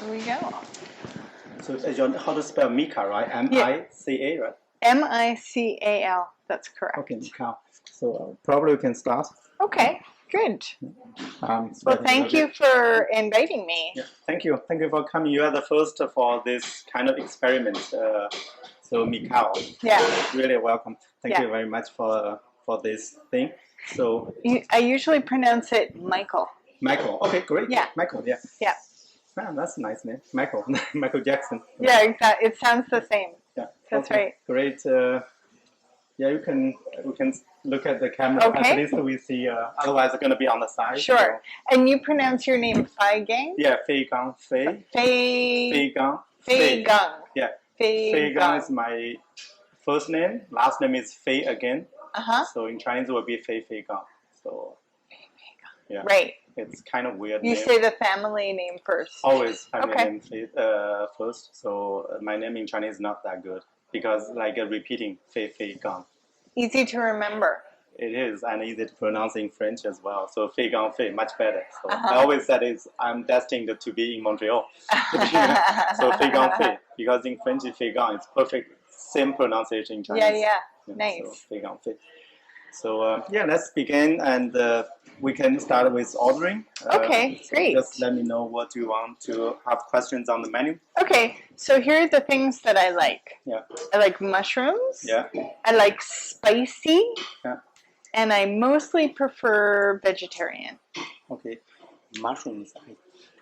Here we go. So how to spell Mical, right? M-I-C-A, right? M-I-C-A-L. That's correct. Okay, Mical. So probably we can start. Okay, good. Well, thank you for inviting me. Yeah, thank you. Thank you for coming. You are the first for this kind of experiment. So Mical. Yeah. Really welcome. Thank you very much for this thing. So I usually pronounce it Mical. Michael. Okay, great. Yeah. Michael. Yeah. Yeah. Man, that's a nice name. Michael. Michael Jackson. Yeah, exactly. It sounds the same. Yeah. That's right. Great. Yeah, we can look at the camera. Okay. At least we see. Otherwise, it's going to be on the side. Sure. So. And you pronounce your name Fei Gang? Yeah, Fei Gang. Fei Gang. Fei Gang. Yeah. Fei Gang is my first name. Last name is Fei again. So in Chinese it will be Fei Gang. So. Yeah. Right. It's kind of weird. You say the family name first. Always family name first. So my name in Chinese is not that good because like repeating Fei Gang. Easy to remember. It is, and easy to pronounce in French as well. So Fei Gang Fei, much better. So I always said I'm destined to be in Montreal. So Fei Gang Fei, because in French Fei Gang is perfect, same pronunciation in Chinese. Yeah, nice. So Fei Gang Fei. So yeah, let's begin, and we can start with ordering. Okay, great. Just let me know what you want to have questions on the menu. Okay, so here are the things that I like. Yeah. I like mushrooms. Yeah. I like spicy. Yeah. And I mostly prefer vegetarian. Okay. Mushrooms.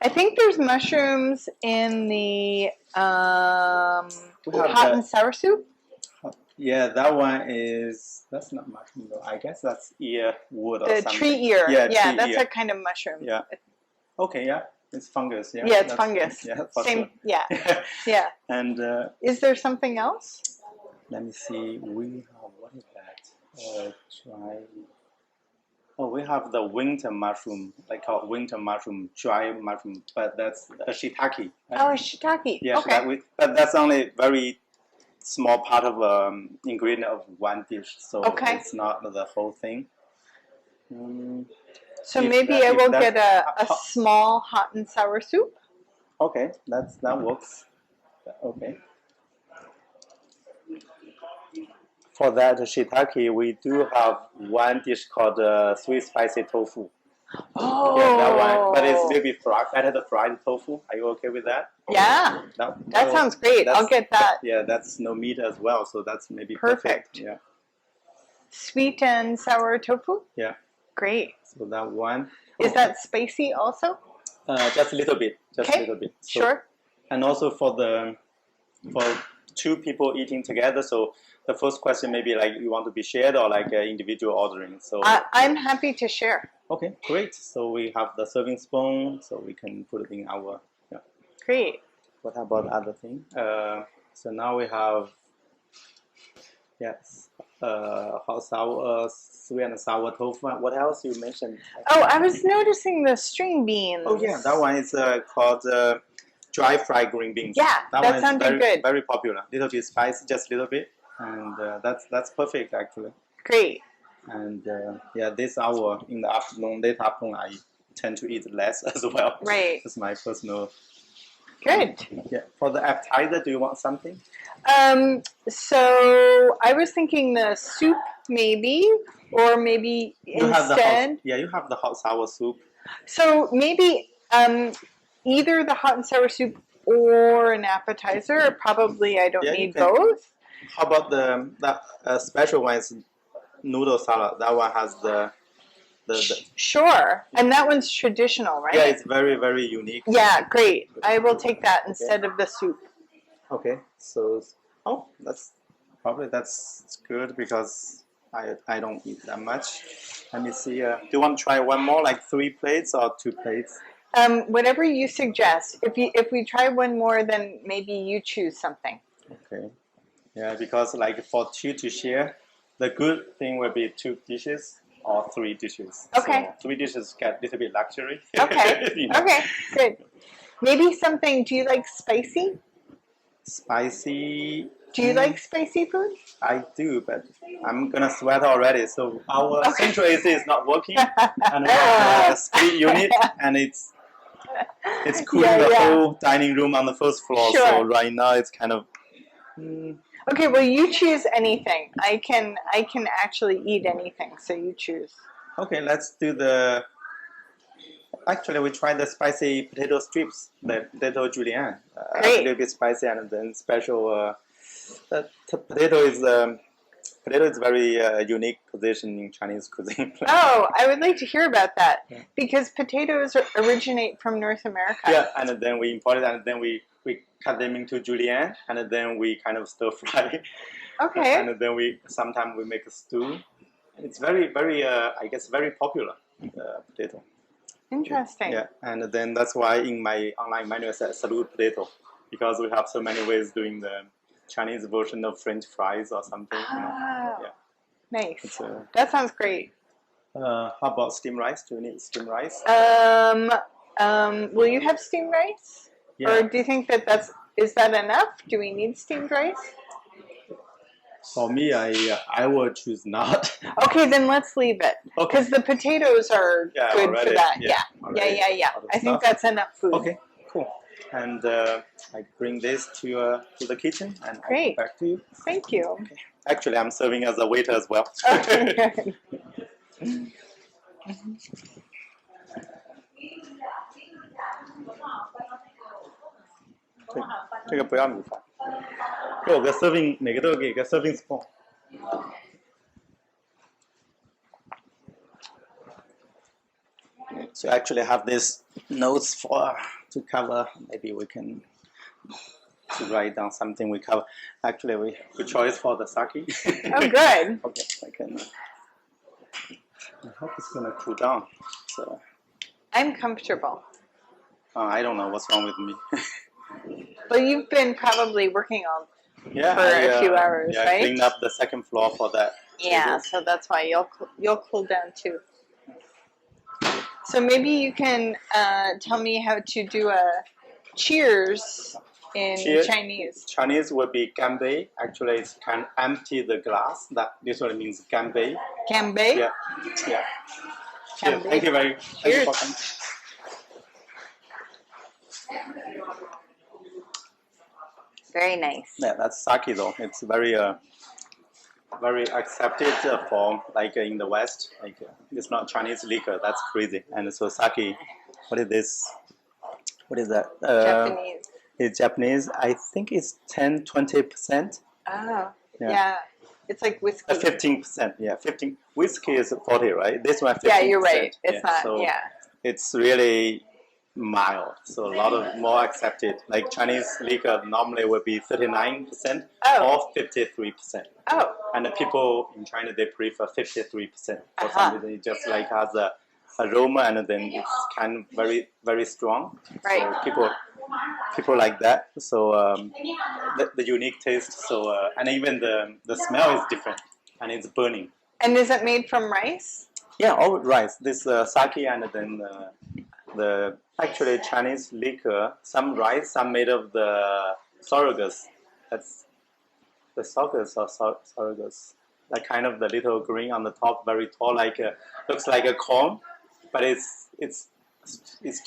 I think there's mushrooms in the hot and sour soup. Yeah, that one that's not mushroom though. I guess that's earwood or something. The tree ear. Yeah, that's a kind of mushroom. Yeah. Okay, yeah. It's fungus, yeah. Yeah, it's fungus. Yeah, same. sure. Yeah. Yeah. And is there something else? Let me see. We have, what is that? We have the winter mushroom, like called winter mushroom, dry mushroom, but that's a shiitake. Oh, shiitake. Yeah, okay. But that's only very small part of ingredient of one dish, so it's not the whole thing. So maybe I will get a small hot and sour soup. Okay, that works. Okay. For that shiitake, we do have one dish called sweet spicy tofu. Oh. Yeah, that one. But it's a little bit better the fried tofu. Are you okay with that? Yeah. That sounds great. I'll get that. Yeah, that's no meat as well, so that's maybe perfect. Yeah. Sweet and sour tofu? Yeah. Great. So that one. Is that spicy also? Just a little bit. Just a little bit. So, sure. And also for two people eating together, so the first question maybe like you want to be shared or like individual ordering. So I'm happy to share. Okay, great. So we have the serving spoon, so we can put it in our. Yeah. Great. What about other thing? So now we have hot sour, sweet and sour tofu. What else you mentioned? Oh, I was noticing the string beans. Oh yeah, that one is called dry fried green beans. Yeah, that sounded good. Very popular. Little bit spicy, just a little bit, and that's perfect actually. Great. And this hour in the afternoon, late afternoon, I tend to eat less as well. Right. That's my personal. Good. Yeah. For the appetizer, do you want something? So I was thinking the soup maybe, or maybe instead. You have the hot sour soup. So maybe either the hot and sour soup or an appetizer. Probably I don't need both. How about the special one is noodle salad? That one has the Sure, and that one's traditional, right? Yeah, it's very, very unique. Yeah, great. I will take that instead of the soup. Okay, so that's good because I don't eat that much. Let me see. Do you want to try one more, like 3 plates or 2 plates? Whatever you suggest. If we try one more, then maybe you choose something. Okay. Yeah, because like for 2 to share, the good thing will be 2 dishes. Or 3 dishes. Okay. So 3 dishes get a little bit luxury. Okay. You know? Okay, good. Maybe something, do you like spicy? Spicy. Do you like spicy food? I do, but I'm going to sweat already. So our central AC is not working. And we have a split unit, and it's It's cooling the whole dining room on the first floor. Sure. So right now it's kind of. Okay, well, you choose anything. I can actually eat anything, so you choose. Okay, let's do the. Actually, we tried the spicy potato strips, the potato julienne. A little bit spicy, and then special. The potato is very unique position in Chinese cuisine. Oh, I would like to hear about that because potatoes originate from North America. Yeah, and then we import it, and then we cut them into julienne, and then we kind of stir fry. Okay. And then sometimes we make a stew. It's very I guess very popular potato. Interesting. Yeah, and then that's why in my online menu I said salute potato, because we have so many ways doing the Chinese version of French fries or something. Oh, Yeah. Nice. That sounds great. How about steamed rice? Do you need steamed rice? Will you have steamed rice? Yeah. Or do you think is that enough? Do we need steamed rice? For me, I would choose not. Okay, then let's leave it. Because the potatoes are good already, for that. yeah. I think that's enough food. Okay, cool. And I bring this to the kitchen and I Great. go back to you. Thank you. Okay. Actually, I'm serving as a waiter as well. Okay. 这个不要米饭，给我个 serving， 每个都给个 serving spoon。So actually have this notes to cover. Maybe we can to write down something we cover. Actually, we choice for the sake. Oh, good. Okay, I can. I hope it's gonna cool down. So. I'm comfortable. I don't know what's wrong with me. Well, you've been probably working on for a few hours, right? I cleaned up the second floor for that. Yeah, so that's why you'll cool down too. So maybe you can tell me how to do a cheers in Chinese. Chinese would be ganbei. Actually, it's can empty the glass. That literally means ganbei. Ganbei? Yeah. Yeah. Cheers. Thank you very much. Cheers. Very nice. Yeah, that's sake though. It's very accepted for like in the West. Like it's not Chinese liquor. That's crazy. And so sake, what is this? What is that? Japanese. It's Japanese. I think it's 10-20%. Oh, yeah. It's like whiskey. 15%. Yeah, 15. Whiskey is 40, right? This one 15%. Yeah, you're right. It's not. So yeah. It's really mild, so a lot of more accepted. Like Chinese liquor normally would be 39% or 53%. Oh. And the people in China, they prefer 53%. For some reason, it just like has a aroma, and then it's kind of very, very strong. Right. So people like that. So the unique taste. So and even the smell is different, and it's burning. And is it made from rice? Yeah, all rice. This sake, and then the actually Chinese liquor. Some rice, some made of the sorghus. That's the sorghus or sorghus. Like kind of the little green on the top, very tall, like looks like a corn, but it's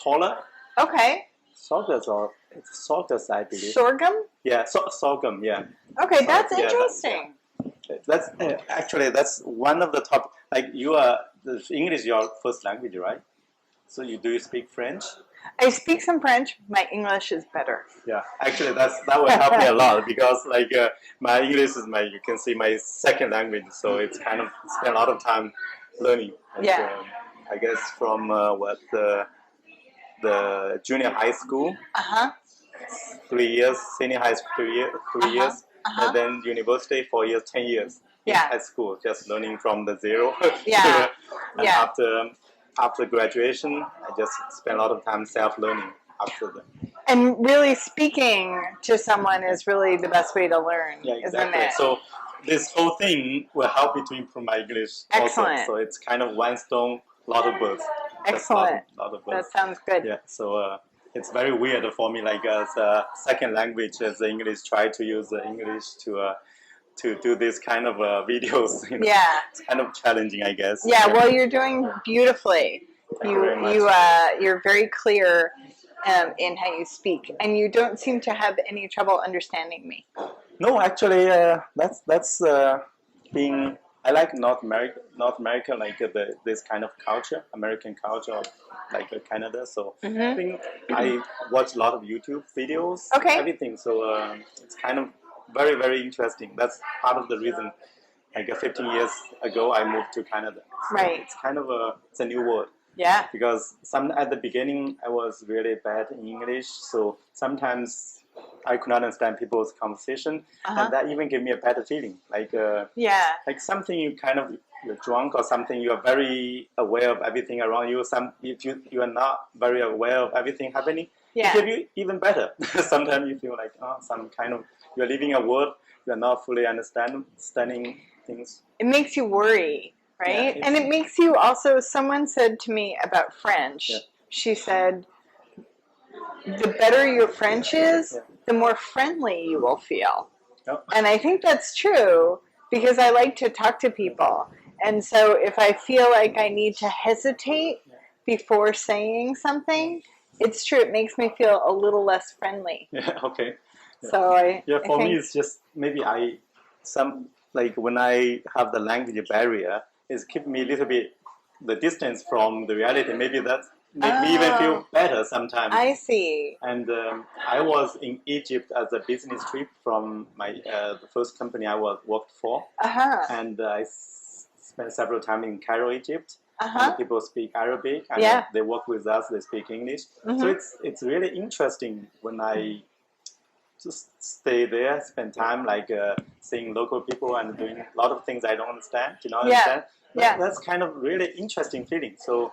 taller. Okay. Sorghus or it's sorghus, I believe. Sorghum? Yeah, sorghum. Yeah. Okay, that's interesting. That's actually that's one of the top. Like you are the English, your first language, right? So do you speak French? I speak some French. My English is better. Yeah, actually that would help me a lot because like my English is you can see my second language, so it's kind of spend a lot of time learning. And, I guess from the junior high school, 3 years, senior high school 3 years, and then university 4 years, 10 years. Yeah. High school, just learning from the zero. Yeah. And after graduation, I just spent a lot of time self-learning after that. And really speaking to someone is really the best way to learn, exactly. Isn't it? So this whole thing will help me to improve my English Excellent. also. So it's kind of one stone, lot of birds. Excellent. Lot of That birds. sounds good. Yeah, so it's very weird for me, like as a second language as English, try to use English to do this kind of videos. You know? Yeah. It's kind of challenging, I guess. Yeah, well, you're doing beautifully. Thank you very much. You're very clear, in how you speak, and you don't seem to have any trouble understanding me. No, actually, that's being. I like North America, like this kind of culture, American culture, like Canada. So I think I watch a lot of YouTube videos, everything. So it's kind of very, very interesting. That's part of the reason. Like 15 years ago, I moved to Canada. So Right. It's kind of it's a new world. Yeah. Because at the beginning I was really bad in English, so sometimes I could not understand people's conversation, and that even gave me a bad feeling. Like like something you're drunk or something, you are very aware of everything around you. If you are not very aware of everything happening, it gives you even better. Sometimes you feel like you're living a world you're not fully understanding things. It makes you worry. Right? And it makes you also, someone said to me about French, she said, the better your French is, the more friendly you will feel. And I think that's true, because I like to talk to people. And so if I feel like I need to hesitate before saying something, it's true, it makes me feel a little less friendly. Okay. So I for think, me, it's just maybe when I have the language barrier, it's keep me a little bit the distance from the reality. Maybe that make me even feel better sometimes. I see. And I was in Egypt as a business trip from my the first company I worked for, and I spent several time in Cairo, Egypt. And people speak Arabic, and they work with us. They speak English, so it's really interesting when I just stay there, spend time seeing local people and doing a lot of things I don't understand. Understand? That's kind of really interesting feeling. So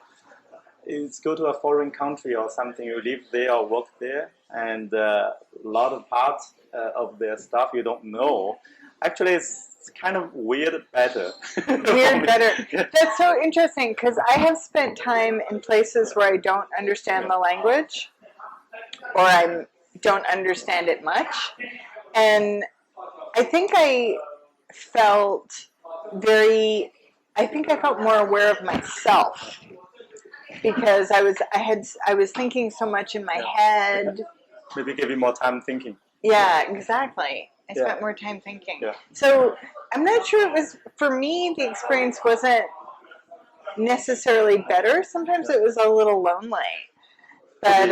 it's go to a foreign country or something, you live there or work there, and a lot of parts of their stuff you don't know. Actually, it's kind of weird better. Weird better. That's so interesting, because I have spent time in places where I don't understand the language, or I don't understand it much, and I think I felt more aware of myself, because I was thinking so much in my head. Maybe give you more time thinking. Yeah, exactly. I spent more time thinking. So I'm not sure it was, for me, the experience wasn't necessarily better. Sometimes it was a little lonely, but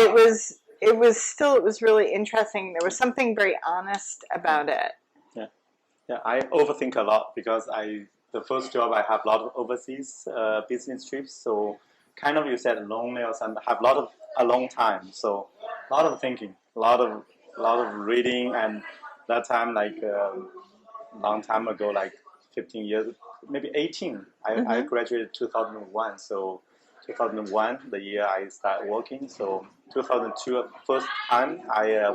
it was really interesting. There was something very honest about it. Yeah, I overthink a lot, because the first job I have a lot of overseas business trips, so kind of you said lonely or something. Have a long time, so a lot of thinking, a lot of reading, and that time long time ago, like 15 years, maybe 18. I graduated 2001, so 2001 the year I started working. So 2002 first time I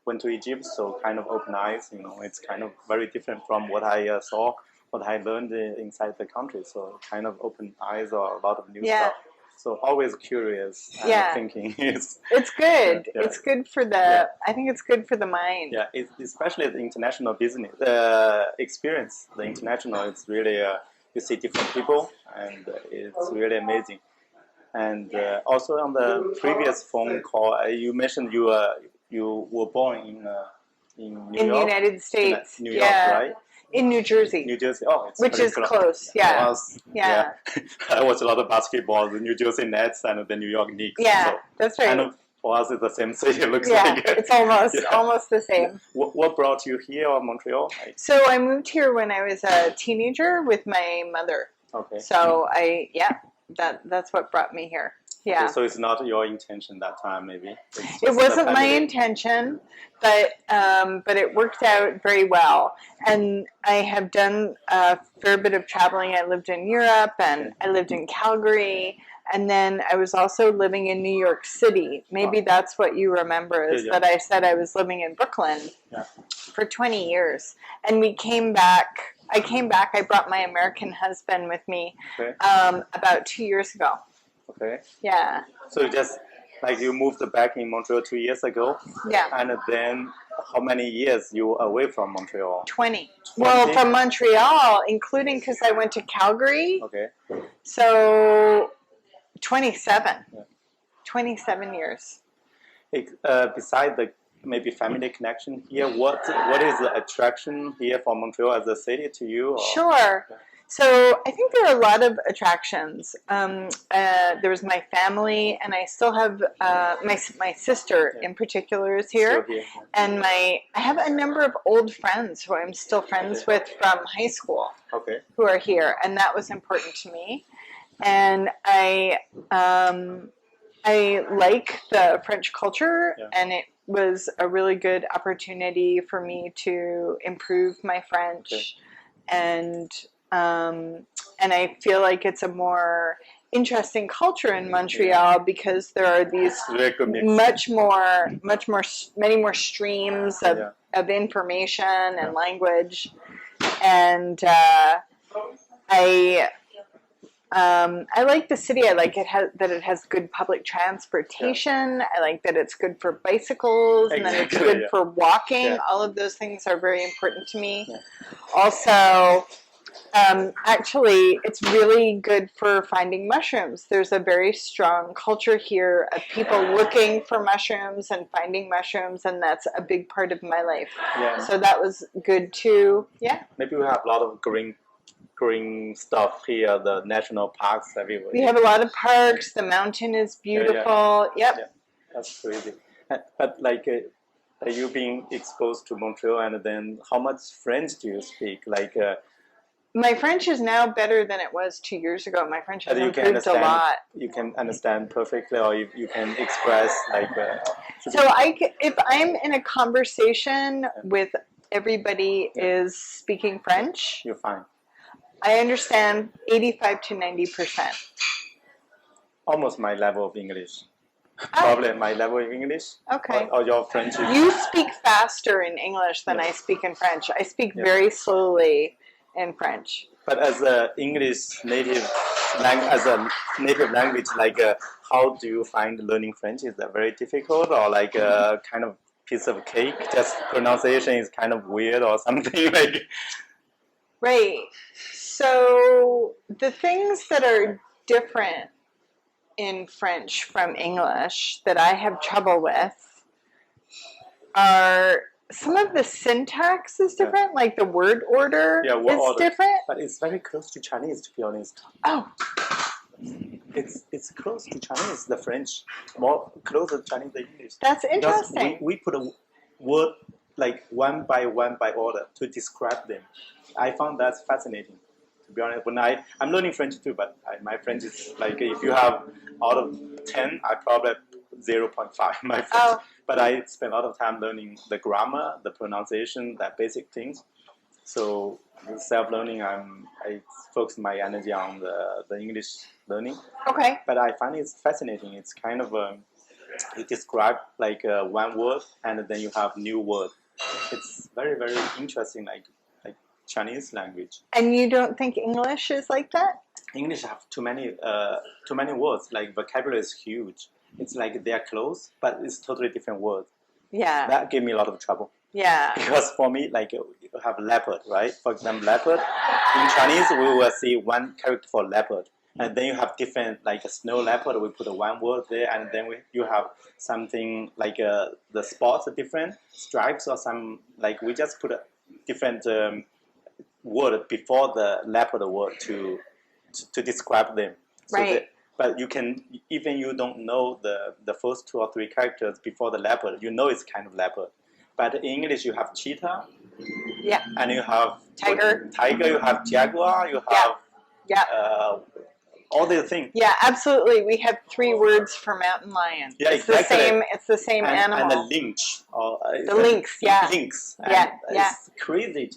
went to Egypt, so kind of open eyes. It's kind of very different from what I saw, what I learned inside the country. So kind of open eyes or a lot of new stuff. So always curious and thinking. It's good. It's good for I think it's good for the mind. Yeah, especially the international business experience. The international, it's really, you see different people, and it's really amazing. And also on the previous phone call, you mentioned you were born in New York. In the United States. New York, right? In New Jersey. New Jersey, which is close. Yeah. I watch a lot of basketball, the New Jersey Nets and the New York Knicks. Yeah, so that's right. Kind of for us, it's the same city. It looks like. Yeah, it's almost the same. What brought you here, or Montreal? So I moved here when I was a teenager with my mother. Okay. So that's what brought me here. Yeah. Okay, so it's not your intention that time, maybe? It wasn't my intention, but it worked out very well. And I have done a fair bit of traveling. I lived in Europe, and I lived in Calgary, and then I was also living in New York City. Maybe that's what you remember, is that I said I was living in Brooklyn for 20 years. And we came back. I brought my American husband with me about 2 years ago. Okay. Yeah. So you moved back in Montreal 2 years ago? Yeah. And then how many years you were away from Montreal? 20. Well, from Montreal, including because I went to Calgary. Okay. So 27. 27 years. Besides the maybe family connection here, what is the attraction here for Montreal as a city to you? Or? Sure. So I think there are a lot of attractions. There was my family, and I still have my sister in particular is here, and I have a number of old friends who I'm still friends with from high school, who are here, and that was important to me. And I like the French culture, and it was a really good opportunity for me to improve my French, and I feel like it's a more interesting culture in Montreal because there are these many more streams of information and language, and I like the city. I like that it has good public transportation. I like that it's good for bicycles and that it's good for walking. All of those things are very important to me. Also, actually, it's really good for finding mushrooms. There's a very strong culture here of people looking for mushrooms and finding mushrooms, and that's a big part of my life. So that was good too. Maybe we have a lot of green stuff here, the national parks everywhere. We have a lot of parks. The mountain is beautiful. That's crazy. But like you being exposed to Montreal, and then how much French do you speak? My French is now better than it was 2 years ago. My French has improved a lot. You can understand perfectly, or you can express So if I'm in a conversation with everybody is speaking French, you're fine. I understand 85 to 90%. Almost my level of English. Probably my level of English. Okay. Or your French. You speak faster in English than I speak in French. I speak very slowly in French. But as a English native language, how do you find learning French? Is that very difficult, or like a kind of piece of cake? Just pronunciation is kind of weird or something like. Right. So the things that are different in French from English that I have trouble with are some of the syntax is different, like the word order is different. But it's very close to Chinese, to be honest. Oh. It's close to Chinese, the French, more closer to Chinese than English. That's interesting. We put a word like one by order to describe them. I found that fascinating. To be honest, when I'm learning French too, but my French is like, if you have out of 10, I probably 0.5 my French. Oh. But I spend a lot of time learning the grammar, the pronunciation, that basic things. So with self-learning, I focus my energy on the English learning. Okay. But I find it's fascinating. It's kind of you describe like one word, and then you have new word. It's very, very interesting, like Chinese language. And you don't think English is like that? English have too many words. Like vocabulary is huge. It's like they are close, but it's totally different words. Yeah. That gave me a lot of trouble. Yeah. Because for me, like you have leopard, right? For example, leopard. In Chinese, we will see one character for leopard. And then you have different, like a snow leopard, we put one word there, and then you have something like the spots are different, stripes or some, like we just put a different word before the leopard word to describe them. So right. But you can, even you don't know the first 2 or 3 characters before the leopard, you know it's kind of leopard. But in English, you have cheetah. Yeah. And you have tiger. You have jaguar. You have all these things. Yeah, absolutely. We have 3 words for mountain lion. Yeah, it's exactly. It's the same animal. And the lynx. The lynx. Yeah. Lynx. Yeah. It's crazy.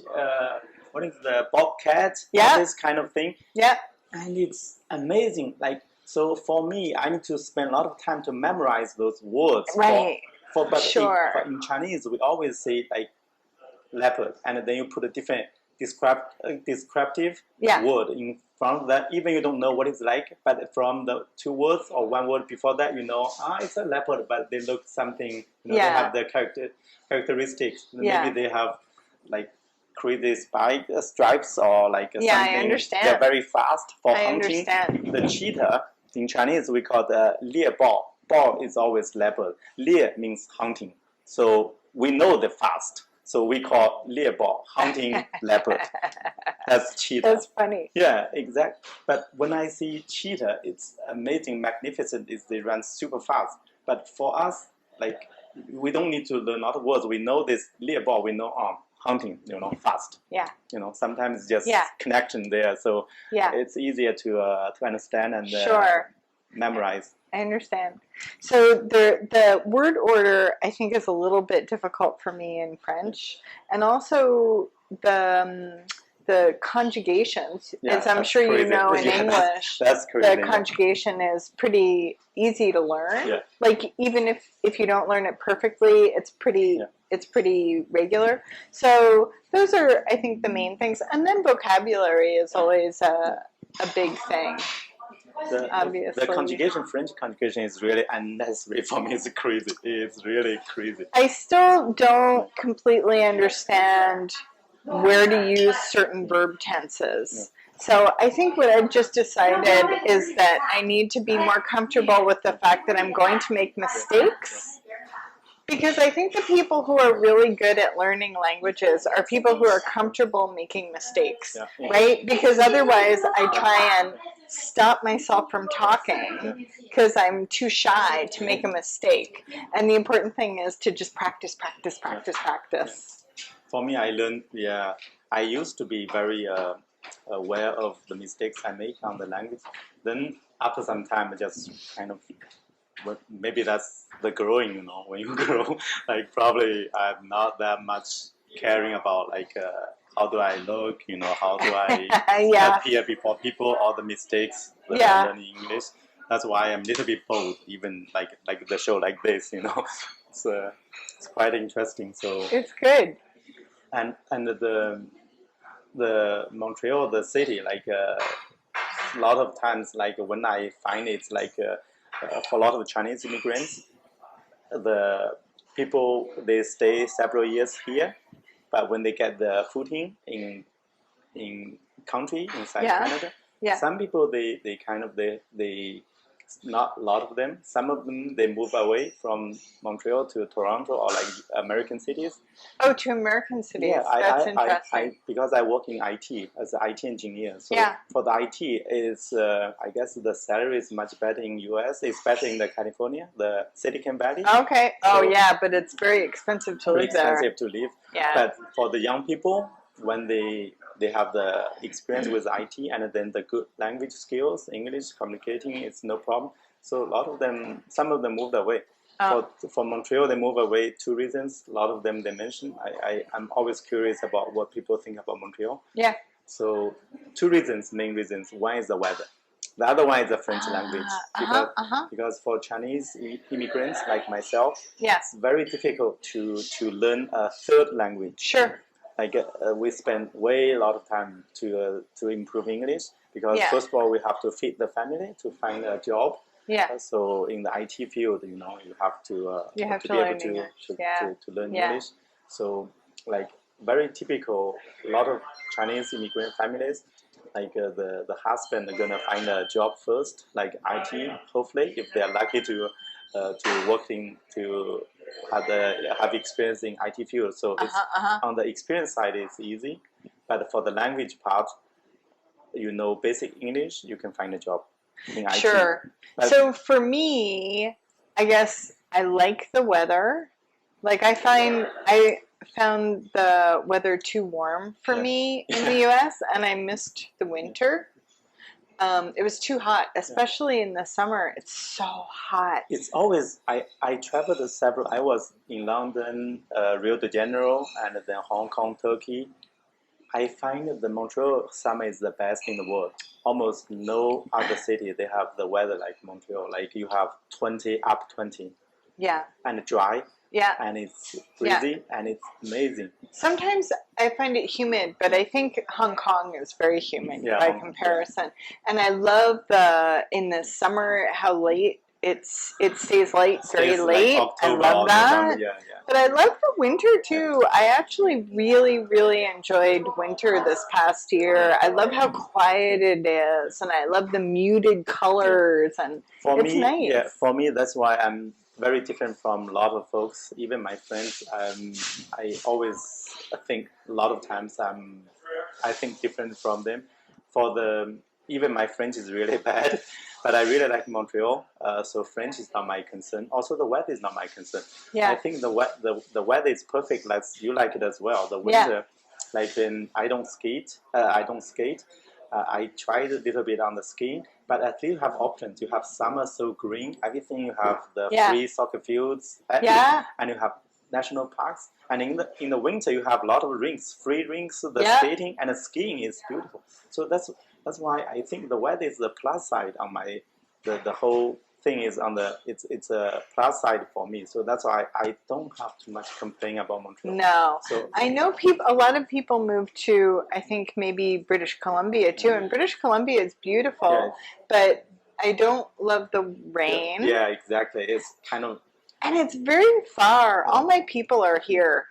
What is the bobcat? Yeah. All this kind of thing. Yeah. And it's amazing. Like, so for me, I need to spend a lot of time to memorize those words. Right. But sure. in Chinese, we always say like leopard, and then you put a different descriptive word in front of that. Even you don't know what it's like, but from the 2 words or 1 word before that, you know, it's a leopard, but they look something, they have their characteristics. Maybe they have like crazy stripes or like something. I understand. They're very fast for I hunting. understand. The cheetah, in Chinese, we call the 猎豹. ball is always leopard. Lier means hunting. So we know the fast. So we call lier ball hunting leopard. That's cheetah. That's funny. Yeah, exactly. But when I see cheetah, it's amazing, magnificent. Is they run super fast. But for us, like we don't need to learn other words. We know this lier ball. We know hunting. Fast. Yeah. Sometimes just Yeah. connection there. So Yeah. it's easier to understand and Sure. memorize. I understand. So the word order, I think, is a little bit difficult for me in French, and also the conjugations, Yeah, as I'm that's sure you crazy. know in Yeah, English, that's crazy. the conjugation is pretty easy to learn. Yeah. Like even if you don't learn it perfectly, it's pretty regular. So those are, I think, the main things. And then vocabulary is always a big thing. Obviously. The conjugation, French conjugation, is really unnecessary for me. It's crazy. It's really crazy. I still don't completely understand where to use certain verb tenses. Yeah. So I think what I've just decided is that I need to be more comfortable with the fact that I'm going to make mistakes. Because I think the people who are really good at learning languages are people who are comfortable making mistakes, right? Because otherwise I try and stop myself from talking because I'm too shy to make a mistake. And the important thing is to just practice. For me, I learned, I used to be very aware of the mistakes I make on the language. Then after some time, I just kind of, maybe that's the growing, when you grow, like probably I'm not that much caring about how do I look, how do I appear before people, all the mistakes that I learn in English. That's why I'm a little bit bold, even like the show like this, it's quite interesting. So it's good. And the Montreal, the city, a lot of times, when I find it's for a lot of Chinese immigrants, the people, they stay several years here, but when they get the footing in country inside Canada, some people they not a lot of them. Some of them they move away from Montreal to Toronto or American cities. Oh, to American cities. Yeah, that's interesting. because I work in IT as an IT engineer. So for the IT is I guess the salary is much better in US, especially in the California, the Silicon Valley. Okay. So but it's very expensive to live there. Very expensive to live. Yeah. But for the young people, when they have the experience with IT and then the good language skills, English communicating, it's no problem. So a lot of them, some of them moved away. For Montreal, they moved away 2 reasons. A lot of them they mentioned. I'm always curious about what people think about Montreal. Yeah. So 2 reasons, main reasons. One is the weather. The other one is the French language. Because for Chinese immigrants like myself, it's very difficult to learn a 3rd language. Sure. We spend a lot of time to improve English because first of all we have to feed the family to find a job. Yeah. So in the IT field, you have to be able to learn English. So very typical, a lot of Chinese immigrant families, the husband are gonna find a job first, IT. Hopefully, if they are lucky to have experience in IT field. So it's on the experience side, it's easy, but for the language part, basic English, you can find a job in IT. Sure. So for me, I guess I like the weather. I found the weather too warm for me in the US, and I missed the winter. It was too hot, especially in the summer. It's so hot. It's always, I traveled I was in London, Rio de Janeiro, and then Hong Kong, Turkey. I find that the Montreal summer is the best in the world. Almost no other city, they have the weather like Montreal. You have 20, up 20. Yeah. And dry. Yeah. And it's breezy and it's amazing. Sometimes I find it humid, but I think Hong Kong is very humid by comparison. And I love in the summer how late it stays light very Stays like late. October I love or that. November. Yeah. But I love the winter too. I actually really, really enjoyed winter this past year. I love how quiet it is, and I love the muted colors, and it's nice. Yeah, for me, that's why I'm very different from a lot of folks, even my friends. I always think a lot of times I think different from them. Even my French is really bad, but I really like Montreal. So French is not my concern. Also, the weather is not my concern. Yeah. I think the weather is perfect. Like you like it as well. The winter, like when I don't skate. I tried a little bit on the skiing, but at least you have options. You have summer so green, everything. You have the free soccer fields, and you have national parks. And in the winter, you have a lot of rinks, free rinks. The skating and the skiing is beautiful. So that's why I think the weather is the plus side on the whole thing is on the it's a plus side for me. So that's why I don't have too much complaint about Montreal. No, so, I know a lot of people move to, I think maybe British Columbia too, and British Columbia is beautiful, but I don't love the rain. Yeah, exactly. It's kind of, and it's very far. All my people are here,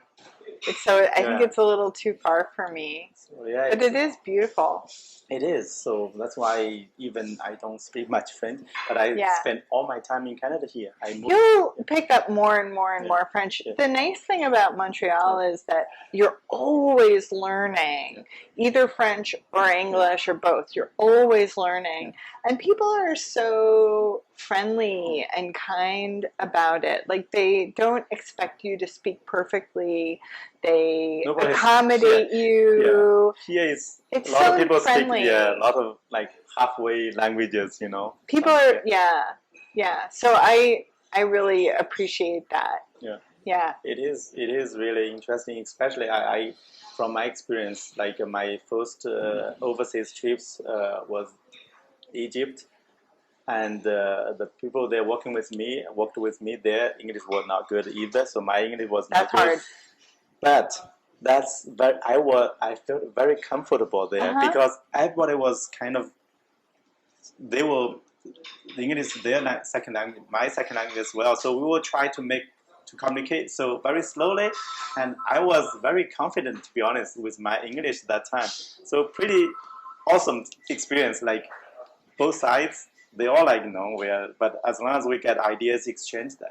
so I think it's a little too far for me. So, but it is beautiful. It is. So that's why even I don't speak much French, but I spend all my time in Canada here. You'll pick up more and more and more French. The nice thing about Montreal is that you're always learning, either French or English or both. You're always learning. And people are so friendly and kind about it. Like, they don't expect you to speak perfectly. They accommodate you. Here is it's a lot of people friendly. Speak a lot of like halfway languages, you know. People are So I really appreciate that. Yeah. It is really interesting, especially I from my experience, like my first overseas trips was Egypt, and the people there worked with me, their English was not good either, so my English was not good. Hard. But I felt very comfortable there because everybody was kind of, the English their second language, my second language as well. So we will try to communicate so very slowly, and I was very confident, to be honest, with my English that time. So pretty awesome experience. Like both sides, they all but as long as we get ideas exchanged,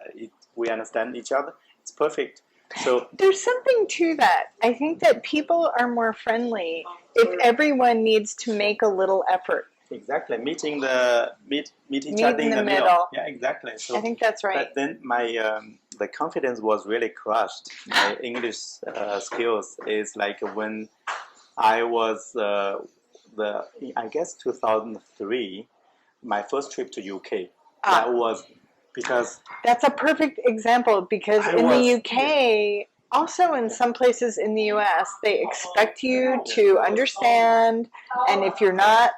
we understand each other. It's perfect. So there's something to that. I think that people are more friendly if everyone needs to make a little effort. Exactly, meet each other in the middle. Yeah, exactly. So I think that's right. But then my the confidence was really crushed. My English skills is like when I was I guess 2003, my first trip to UK. That was because that's a perfect example, because in the UK, also in some places in the US, they expect you to understand, and if you're not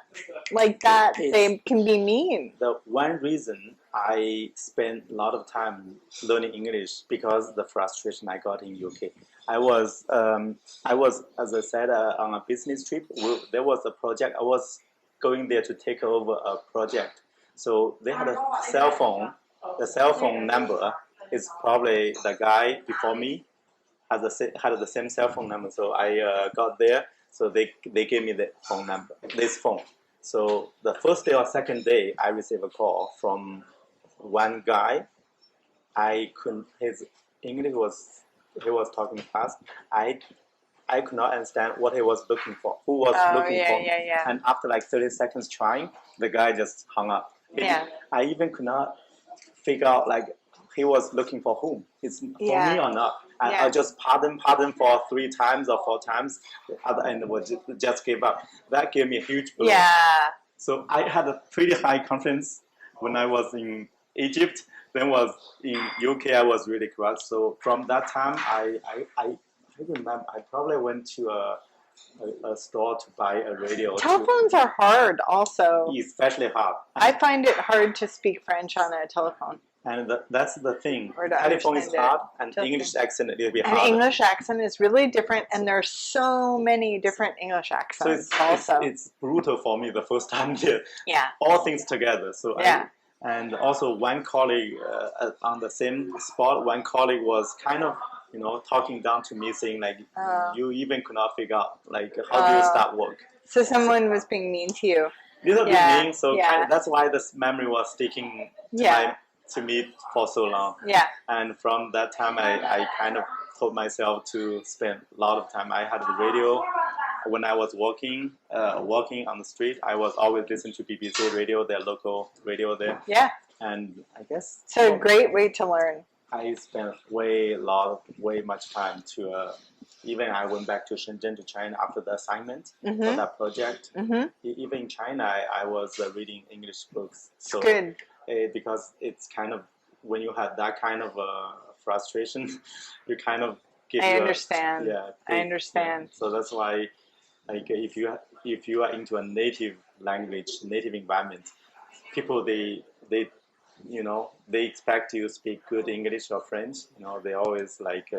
like that, they can be mean. The one reason I spent a lot of time learning English because the frustration I got in UK. I was, as I said, on a business trip. There was a project. I was going there to take over a project. So they had a cell phone. The cell phone number is probably the guy before me had the same cell phone number. So I got there. So they gave me the phone number, this phone. So the first day or second day, I received a call from one guy. His English he was talking fast. I could not understand what he was looking for. Who was looking for me? And after like 30 seconds trying, the guy just hung up. I even could not figure out like he was looking for whom. It's for me or not. And I just pardon for 3 times or 4 times. The other end was just gave up. That gave me a huge blow. So I had a pretty high confidence when I was in Egypt. Then was in UK. I was really crushed. So from that time, I remember I probably went to a store to buy a radio. Telephones are hard also. Especially hard. I find it hard to speak French on a telephone. And that's the thing. Telephone is hard, and English accent is a little bit harder. And English accent is really different, and there are so many different English accents. So it's brutal for me the first time here. All things together. So And also one colleague on the same spot, one colleague was kind of, talking down to me saying like, you even could not figure out like, how do you start work? So someone was being mean to you. Little bit mean, so yeah. That's why this memory was sticking to me for so long. Yeah. And from that time, I kind of told myself to spend a lot of time. I had the radio when I was walking on the street. I was always listening to BBC radio, their local radio there. Yeah. And I guess so a great way to learn. I spent way much time to. Even I went back to Shenzhen to China after the assignment for that project. Even in China, I was reading English books. So good. Because it's kind of, when you have that kind of frustration, you kind of give. I understand. I understand. Yeah. So that's why, like, if you are into a native language, native environment, people they expect you to speak good English or French. They always like.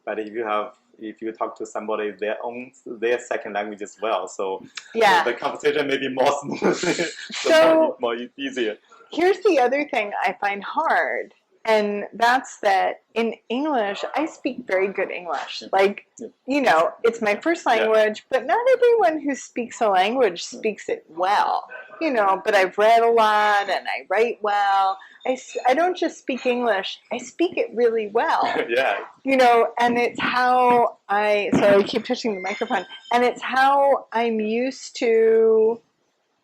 But if you talk to somebody their second language as well, so the conversation may be more smooth, so more easier. Here's the other thing I find hard, and that's that in English, I speak very good English. Like, it's my first language, but not everyone who speaks a language speaks it well. But I've read a lot and I write well. I don't just speak English, I speak it really well. And it's how so I keep touching the microphone, and it's how I'm used to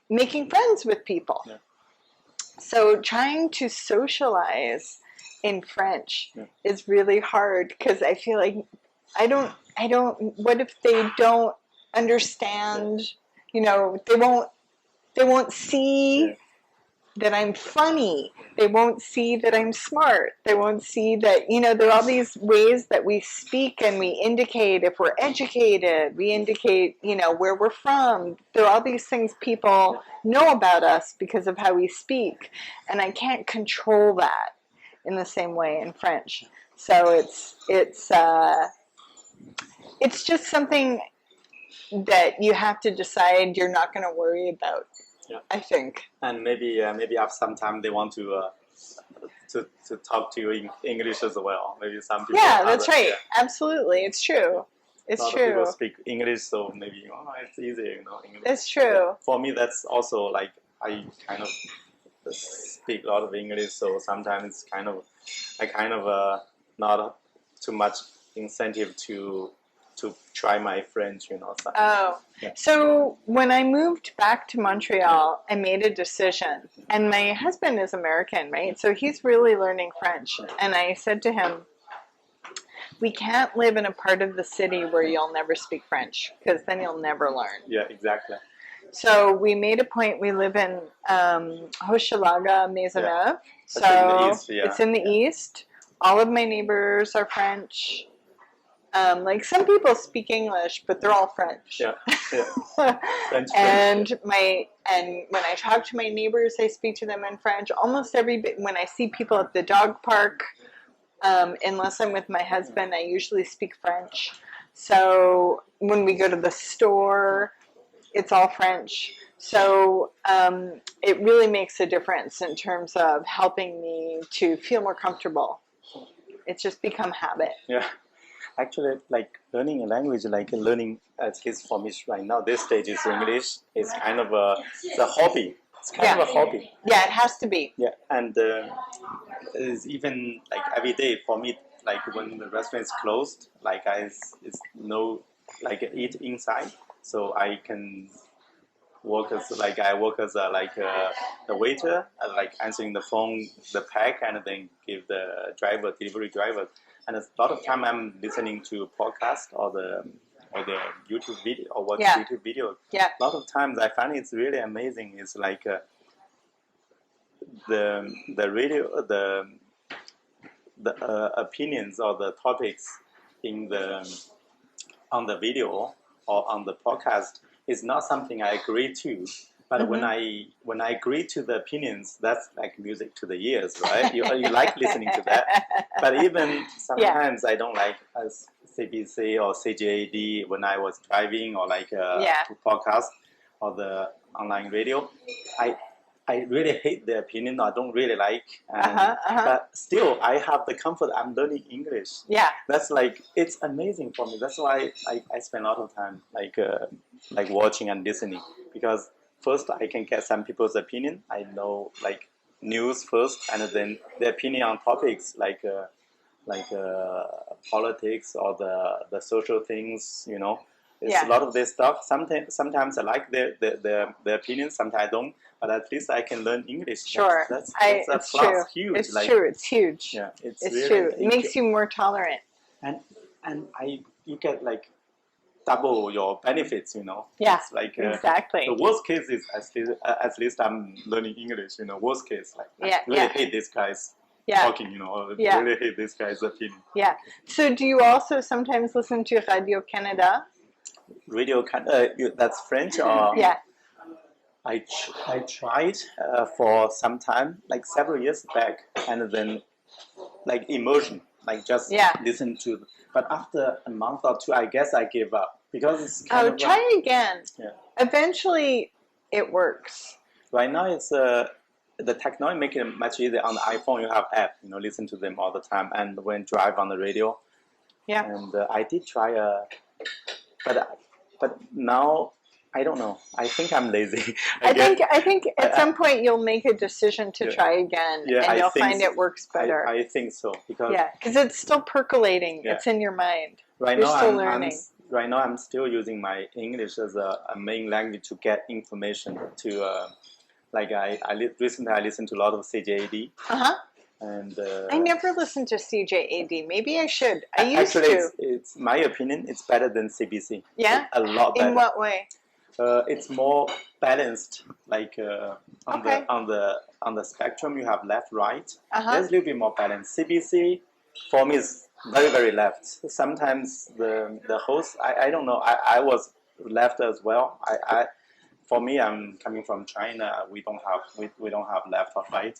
making friends with people. So trying to socialize in French is really hard, because I feel like I don't, what if they don't understand, they won't see that I'm funny. They won't see that I'm smart. They won't see that, there are all these ways that we speak, and we indicate if we're educated. We indicate, where we're from. There are all these things people know about us because of how we speak. And I can't control that in the same way in French. So it's just something that you have to decide you're not going to worry about. I think. And maybe after some time they want to talk to you in English as well. Maybe some people. Yeah, that's right. Yeah. Absolutely, it's true. It's true. People speak English, so maybe it's easier, English. It's true. For me, that's also like I kind of speak a lot of English, so sometimes I kind of not too much incentive to try my French, So when I moved back to Montreal, I made a decision. And my husband is American, right? So he's really learning French. And I said to him, we can't live in a part of the city where you'll never speak French, because then you'll never learn. Yeah, exactly. So we made a point. We live in Hochelaga, Maisonneuve. So it's in the east. All of my neighbors are French. Like some people speak English, but they're all French. French. And when I talk to my neighbors, I speak to them in French. Almost when I see people at the dog park, unless I'm with my husband, I usually speak French. So when we go to the store, it's all French. So it really makes a difference in terms of helping me to feel more comfortable. It's just become habit. Yeah. Actually, like learning a language, like learning at least for me right now, this stage is English. It's kind of it's a hobby. It's kind of a hobby. Yeah, it has to be. Yeah, and it's even like every day for me. Like when the restaurant is closed, like I eat inside, so I can work as the waiter, like answering the phone, the pack, and then give the delivery driver. And a lot of time I'm listening to podcast or the YouTube video or watch YouTube video. Yeah. A lot of times I find it's really amazing. It's like the radio, the opinions or the topics on the video or on the podcast is not something I agree to. But when I agree to the opinions, that's like music to the ears, right? You like listening to that. But even sometimes I don't like CBC or CJAD when I was driving or to podcast or the online radio. I I really hate the opinion. I don't really like. But still, I have the comfort. I'm learning English. Yeah. That's like, it's amazing for me. That's why I spend a lot of time like watching and listening, because first I can get some people's opinion. I know like news first, and then the opinion on topics like politics or the social things. You know, it's a lot of this stuff. Sometimes I like the opinion. Sometimes I don't. But at least I can learn English. Sure, that's a it's plus. true. Huge. It's like, true. It's huge. Yeah, it's really true. It makes you more tolerant. And you get like double your benefits. You know. Yeah. It's like exactly. The worst case is at least I'm learning English. You know, worst case like I really hate this guy's talking. You know, or really hate this guy's opinion. Yeah. So do you also sometimes listen to Radio Canada? Radio Canada. That's French or yeah. I tried for some time, like several years back, and then like immersion, like just listen to. But after a month or two, I guess I gave up because it's kind of try again. Yeah. Eventually, it works. Right now, it's the technology making it much easier. On the iPhone, you have app, you know, listen to them all the time, and when drive on the radio. Yeah. And I did try but now. I don't know. I think I'm lazy. I think at some point you'll make a decision to try again, and you'll find it works better. I think so because it's still percolating. It's in your mind. Right You're now, still learning. Right now, I'm still using my English as a main language to get information. To recently, I listened to a lot of CJAD. And I never listened to CJAD. Maybe I should. I used to. It's my opinion. It's better than CBC. Yeah. A lot better. In what way? It's more balanced, like on the spectrum you have left, right. There's a little bit more balance. CBC for me is very, very left. Sometimes the host, I don't know. I was left as well. For me, I'm coming from China. We don't have left or right.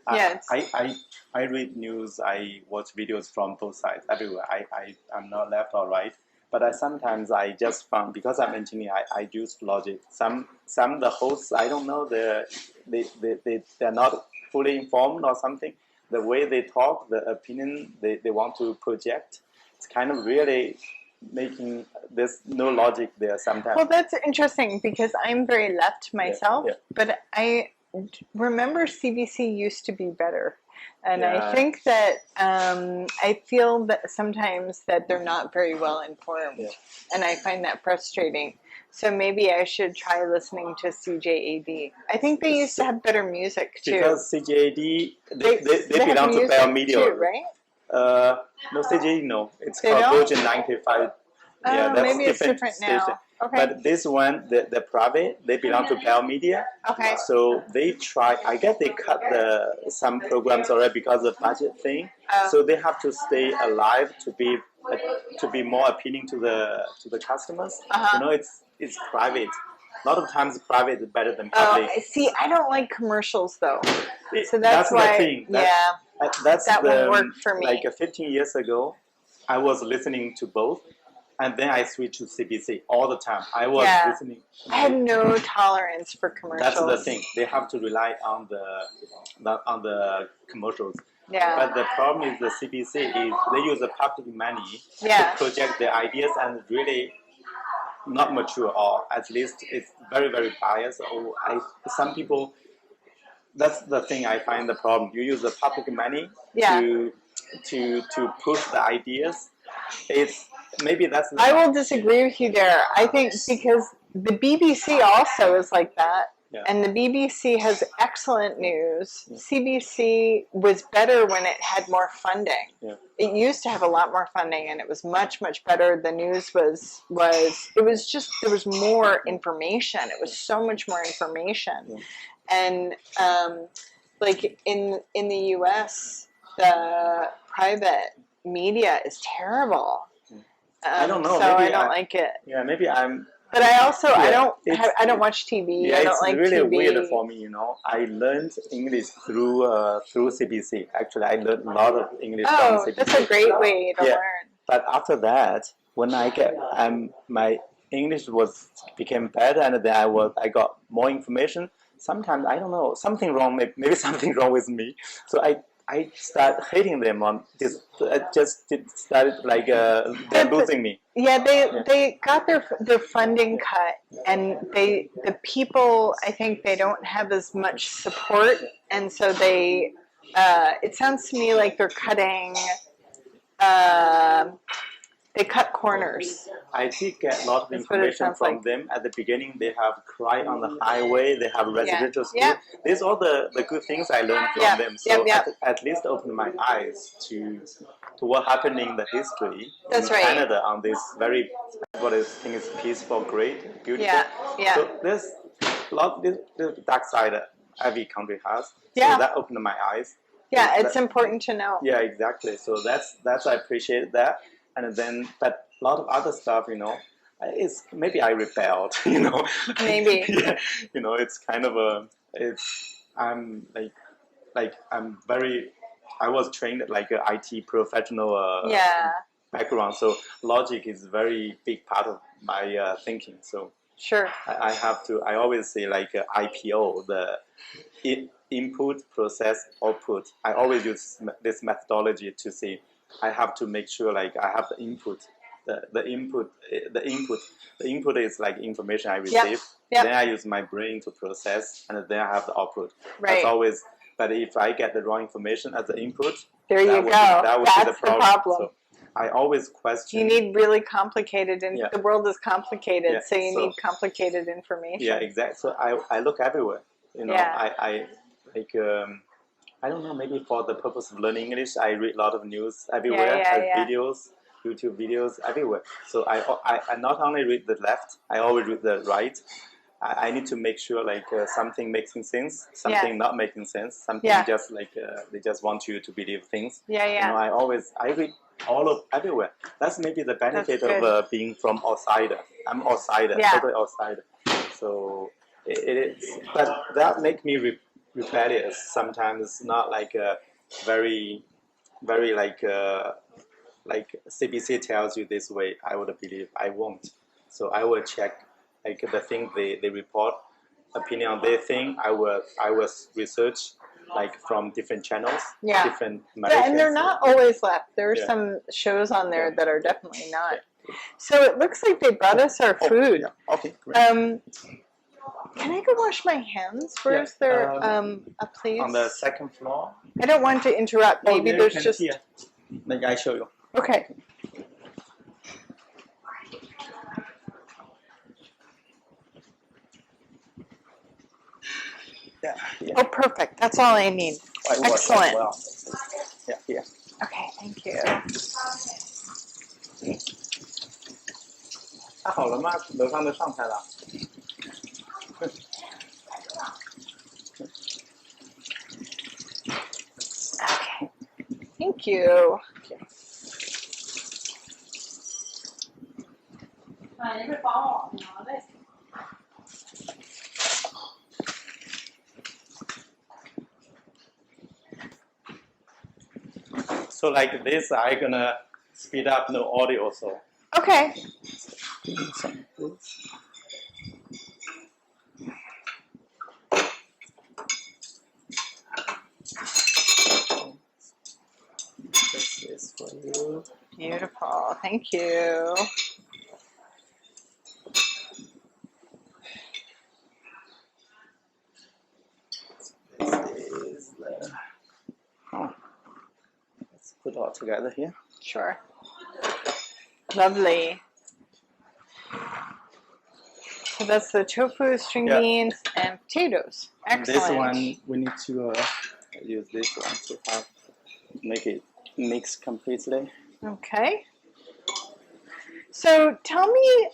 I read news. I watch videos from both sides everywhere. I'm not left or right. But sometimes I just found, because I'm engineer, I use logic. Some the hosts, I don't know, they're not fully informed or something. The way they talk, the opinion they want to project, it's kind of really making there's no logic there sometimes. Well, that's interesting because I'm very left myself, but I remember CBC used to be better. And I think that I feel that sometimes that they're not very well informed, and I find that frustrating. So maybe I should try listening to CJAD. I think they used to have better music too. Because CJAD, they belong to Bell Media, too, right? No, CJAD, no. It's called Virgin 95. Yeah, that's maybe it's different station. Now. Okay. But this one, the private, they belong to Bell Media. Okay. So they try. I guess they cut some programs already because of budget thing. So they have to stay alive to be more appealing to the customers. You know, it's private. A lot of times, private is better than public. See, I don't like commercials though. So that's why. The thing. That won't work for me. Like 15 years ago, I was listening to both. And then I switched to CBC all the time. I was listening. I had no tolerance for commercials. That's the thing. They have to rely on the commercials. Yeah. But the problem is the CBC is they use the public money to project their ideas and really not mature, or at least it's very, very biased. Or some people. That's the thing I find the problem. You use the public money to push the ideas. Maybe that's. I will disagree with you there. I think because the BBC also is like that, and the BBC has excellent news. CBC was better when it had more funding. It used to have a lot more funding, and it was much, much better. The news was it was just there was more information. It was so much more information, and like in the US, the private media is terrible. I don't know. So maybe I don't like it. Yeah, maybe I'm. But I also I don't watch TV. I don't like TV. It's really weird for me. You know, I learned English through CBC. Actually, I learned a lot of English from CBC. That's a great way to learn. But after that, when I my English became better, and then I got more information. sometimes I don't know, something wrong, maybe something wrong with me. So I start hating them on this. I just started like they're losing me. Yeah, they got their funding cut, and the people, I think they don't have as much support, and so they. It sounds to me like they're cutting. They cut corners. I did get a lot of information from them. At the beginning, they have cry on the highway, they have residential school. Yeah. These are all the good things I learned from them. So at least opened my eyes to what happened in the history in Canada on this very, what I think is peaceful, great, beautiful. Yeah. So there's a lot, this dark side every country has. So that opened my eyes. Yeah, it's important to know. Yeah, exactly. So that's I appreciate that. And then, but a lot of other stuff, you know, it's maybe I rebelled, you know. Maybe. Yeah, you know, it's kind of I'm I was trained like an IT professional background, so logic is a very big part of my thinking. So sure, I always say like IPO, the input, process, output. I always use this methodology to say, I have to make sure like I have the input. The input is like information I receive. Then I use my brain to process, and then I have the output. Right. That's always. But if I get the wrong information as the input, there you go. That's the problem. So I always question. You need really complicated, and the world is complicated, so you need complicated information. Yeah, exactly. So I look everywhere. You know, I like. I don't know, maybe for the purpose of learning English, I read a lot of news everywhere, videos, YouTube videos, everywhere. So I not only read the left, I always read the right. I need to make sure like something making sense, something not making sense, something just like they just want you to believe things. You know, I read everywhere. That's maybe the benefit of being from outsider. I'm outsider, totally outsider. So it is, but that make me rebellious sometimes, not like very like CBC tells you this way, I would believe. I won't. So I will check like the thing they report, opinion on their thing. I will research like from different channels, different Americans. And they're not always left. There are some shows on there that are definitely not. So it looks like they brought us our food. Okay, great. Can I go wash my hands? Where's there a place? On the second floor. I don't want to interrupt. Maybe there's just. Maybe I show you. Okay. Yeah. Oh, perfect. That's all I need. Excellent. Well. Yeah, here. Okay, thank you. 它好了吗？楼上都上菜了。Okay. Thank you. So like this, I'm gonna speed up the audio. So. Okay. This is for you. Beautiful. Thank you. This is the. Oh. Let's put it all together here. Sure. Lovely. So that's the tofu, string beans, and potatoes. Excellent. This one, we need to use this one to make it mix completely. Okay. So tell me,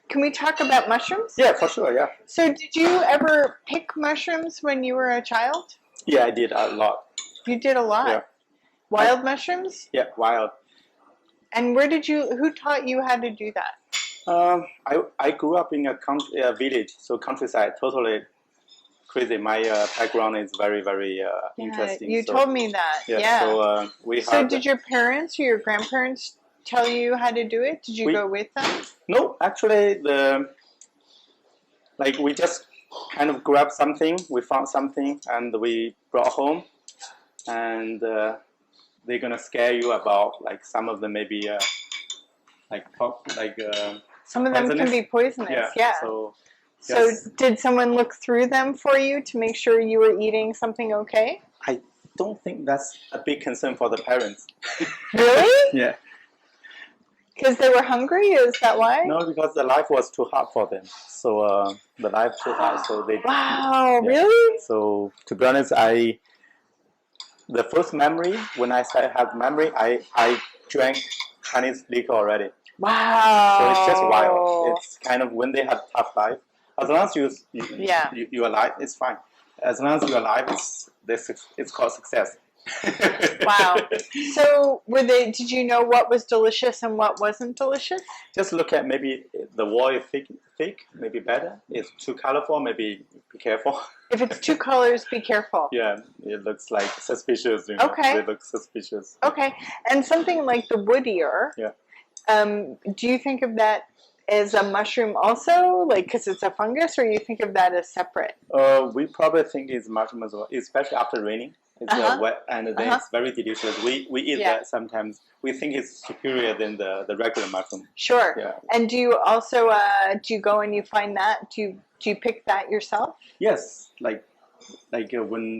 can we talk about mushrooms? Yeah, for sure, yeah. So did you ever pick mushrooms when you were a child? Yeah, I did a lot. You did a lot? Yeah. Wild mushrooms? Yeah, wild. And who taught you how to do that? I grew up in a village, so countryside, totally crazy. My background is very, very interesting. You told me that. Yeah. So we have. So did your parents or your grandparents tell you how to do it? Did you go with them? No, actually, like we just kind of grabbed something, we found something, and we brought home, and they're gonna scare you about like some of them maybe some of them can be poisonous. Yeah. So did someone look through them for you to make sure you were eating something okay? I don't think that's a big concern for the parents. Really? Yeah. Because they were hungry? Is that why? No, because the life was too hard for them. So the life too hard, so they. Wow, really? So to be honest, the first memory when I started have memory, I drank Chinese liquor already. Wow. So it's just wild. It's kind of when they have tough life. As long as you're alive, it's fine. As long as you're alive, it's called success. Wow. So did you know what was delicious and what wasn't delicious? Just look at maybe the wall is thick, maybe better. It's too colorful, maybe be careful. If it's two colors, be careful. Yeah, it looks like suspicious. You know? Okay. They look suspicious. Okay. And something like the wood ear. Yeah. Do you think of that as a mushroom also, like because it's a fungus, or you think of that as separate? We probably think it's mushroom as well, especially after raining. It's wet and then it's very delicious. We eat that sometimes. We think it's superior than the regular mushroom. Sure. Yeah. And do you also do you go and you find that? Do you pick that yourself? Yes,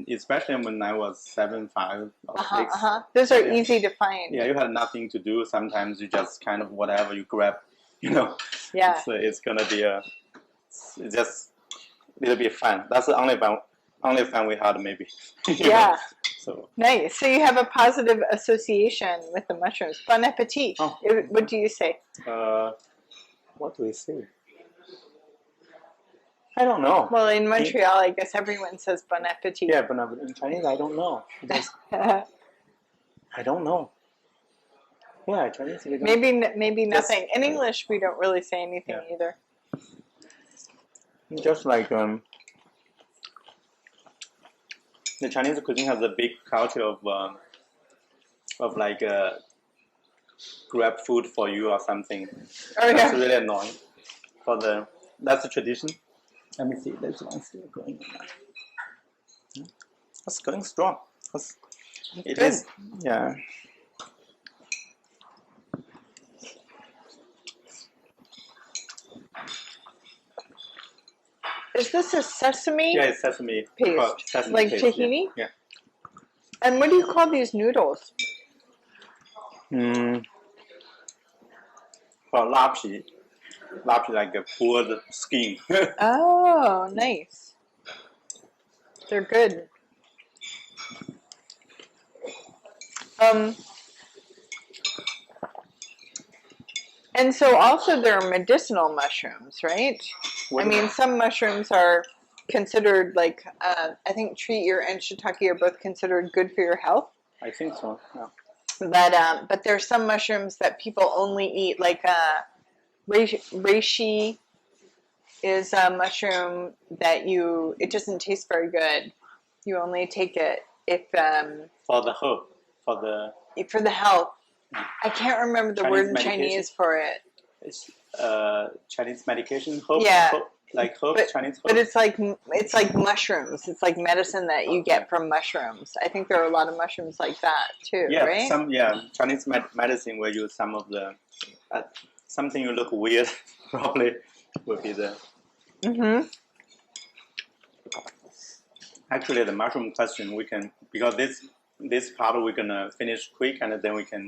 especially when I was 7, 5, or 6. Those are easy to find. Yeah, you had nothing to do. Sometimes you just kind of whatever you grab, you know. Yeah. So it's gonna be just a little bit fun. That's the only fun we had maybe. Yeah. So nice. So you have a positive association with the mushrooms. Bon appetit. Oh. What do you say? What do we say? I don't know. Well, in Montreal, I guess everyone says bon appetit. Yeah, but in Chinese, I don't know. I don't know. Yeah, Chinese. We don't. Maybe nothing. In English, we don't really say anything either. Just like the Chinese cuisine has a big culture of like grab food for you or something. Oh, yeah. That's really annoying. That's a tradition. Let me see. There's one still going. That's going strong. It is. Yeah. Is this a sesame? Yeah, it's sesame paste. Sesame like paste, tahini? Yeah. And what do you call these noodles? For lapi, like a pulled skin. Oh, nice. They're good. And so also there are medicinal mushrooms, right? I mean, some mushrooms are considered like, I think tree ear and shiitake are both considered good for your health. I think so, yeah. But there's some mushrooms that people only eat, like reishi is a mushroom that it doesn't taste very good. You only take it if... for the herb, for the health. I can't remember the word in Chinese for it. It's Chinese medication, herb, yeah. like herb, Chinese herb. But it's like mushrooms. It's like medicine that you get from mushrooms. I think there are a lot of mushrooms like that too, right? Chinese medicine will use some of the something you look weird probably will be the. Mm-hmm. Actually, the mushroom question because this part we're gonna finish quick and then we can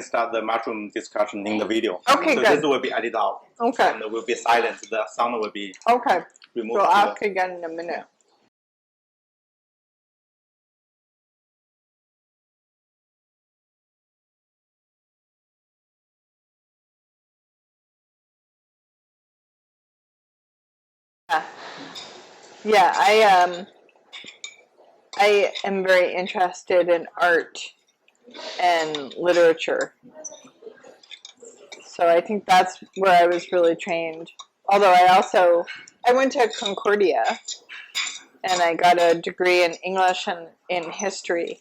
start the mushroom discussion in the video. Okay, so good. This will be edited out. Okay. And it will be silent. The sound will be removed. So I'll ask again in a minute. Yeah, I am very interested in art and literature. So I think that's where I was really trained. Although I went to Concordia and I got a degree in English and in history.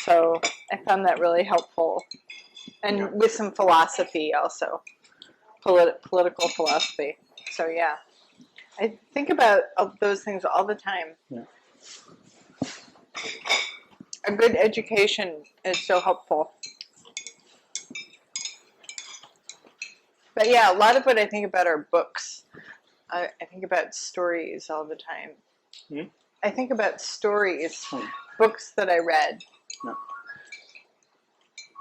So I found that really helpful. And with some philosophy also. political philosophy. So yeah, I think about those things all the time. Yeah. A good education is so helpful. But yeah, a lot of what I think about are books. I think about stories all the time. Hmm? I think about stories, books that I read, Yeah.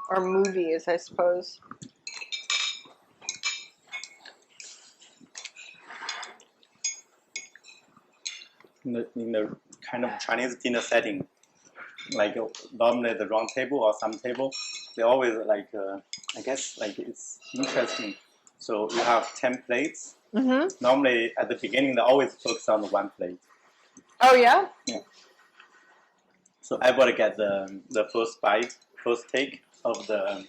or movies, I suppose. In the kind of Chinese dinner setting, like normally the round table or some table, they always like I guess like it's interesting. So you have 10 plates. Mm-hmm. Normally at the beginning they always focus on one plate. Oh yeah. Yeah. So everybody get the first bite, first take of the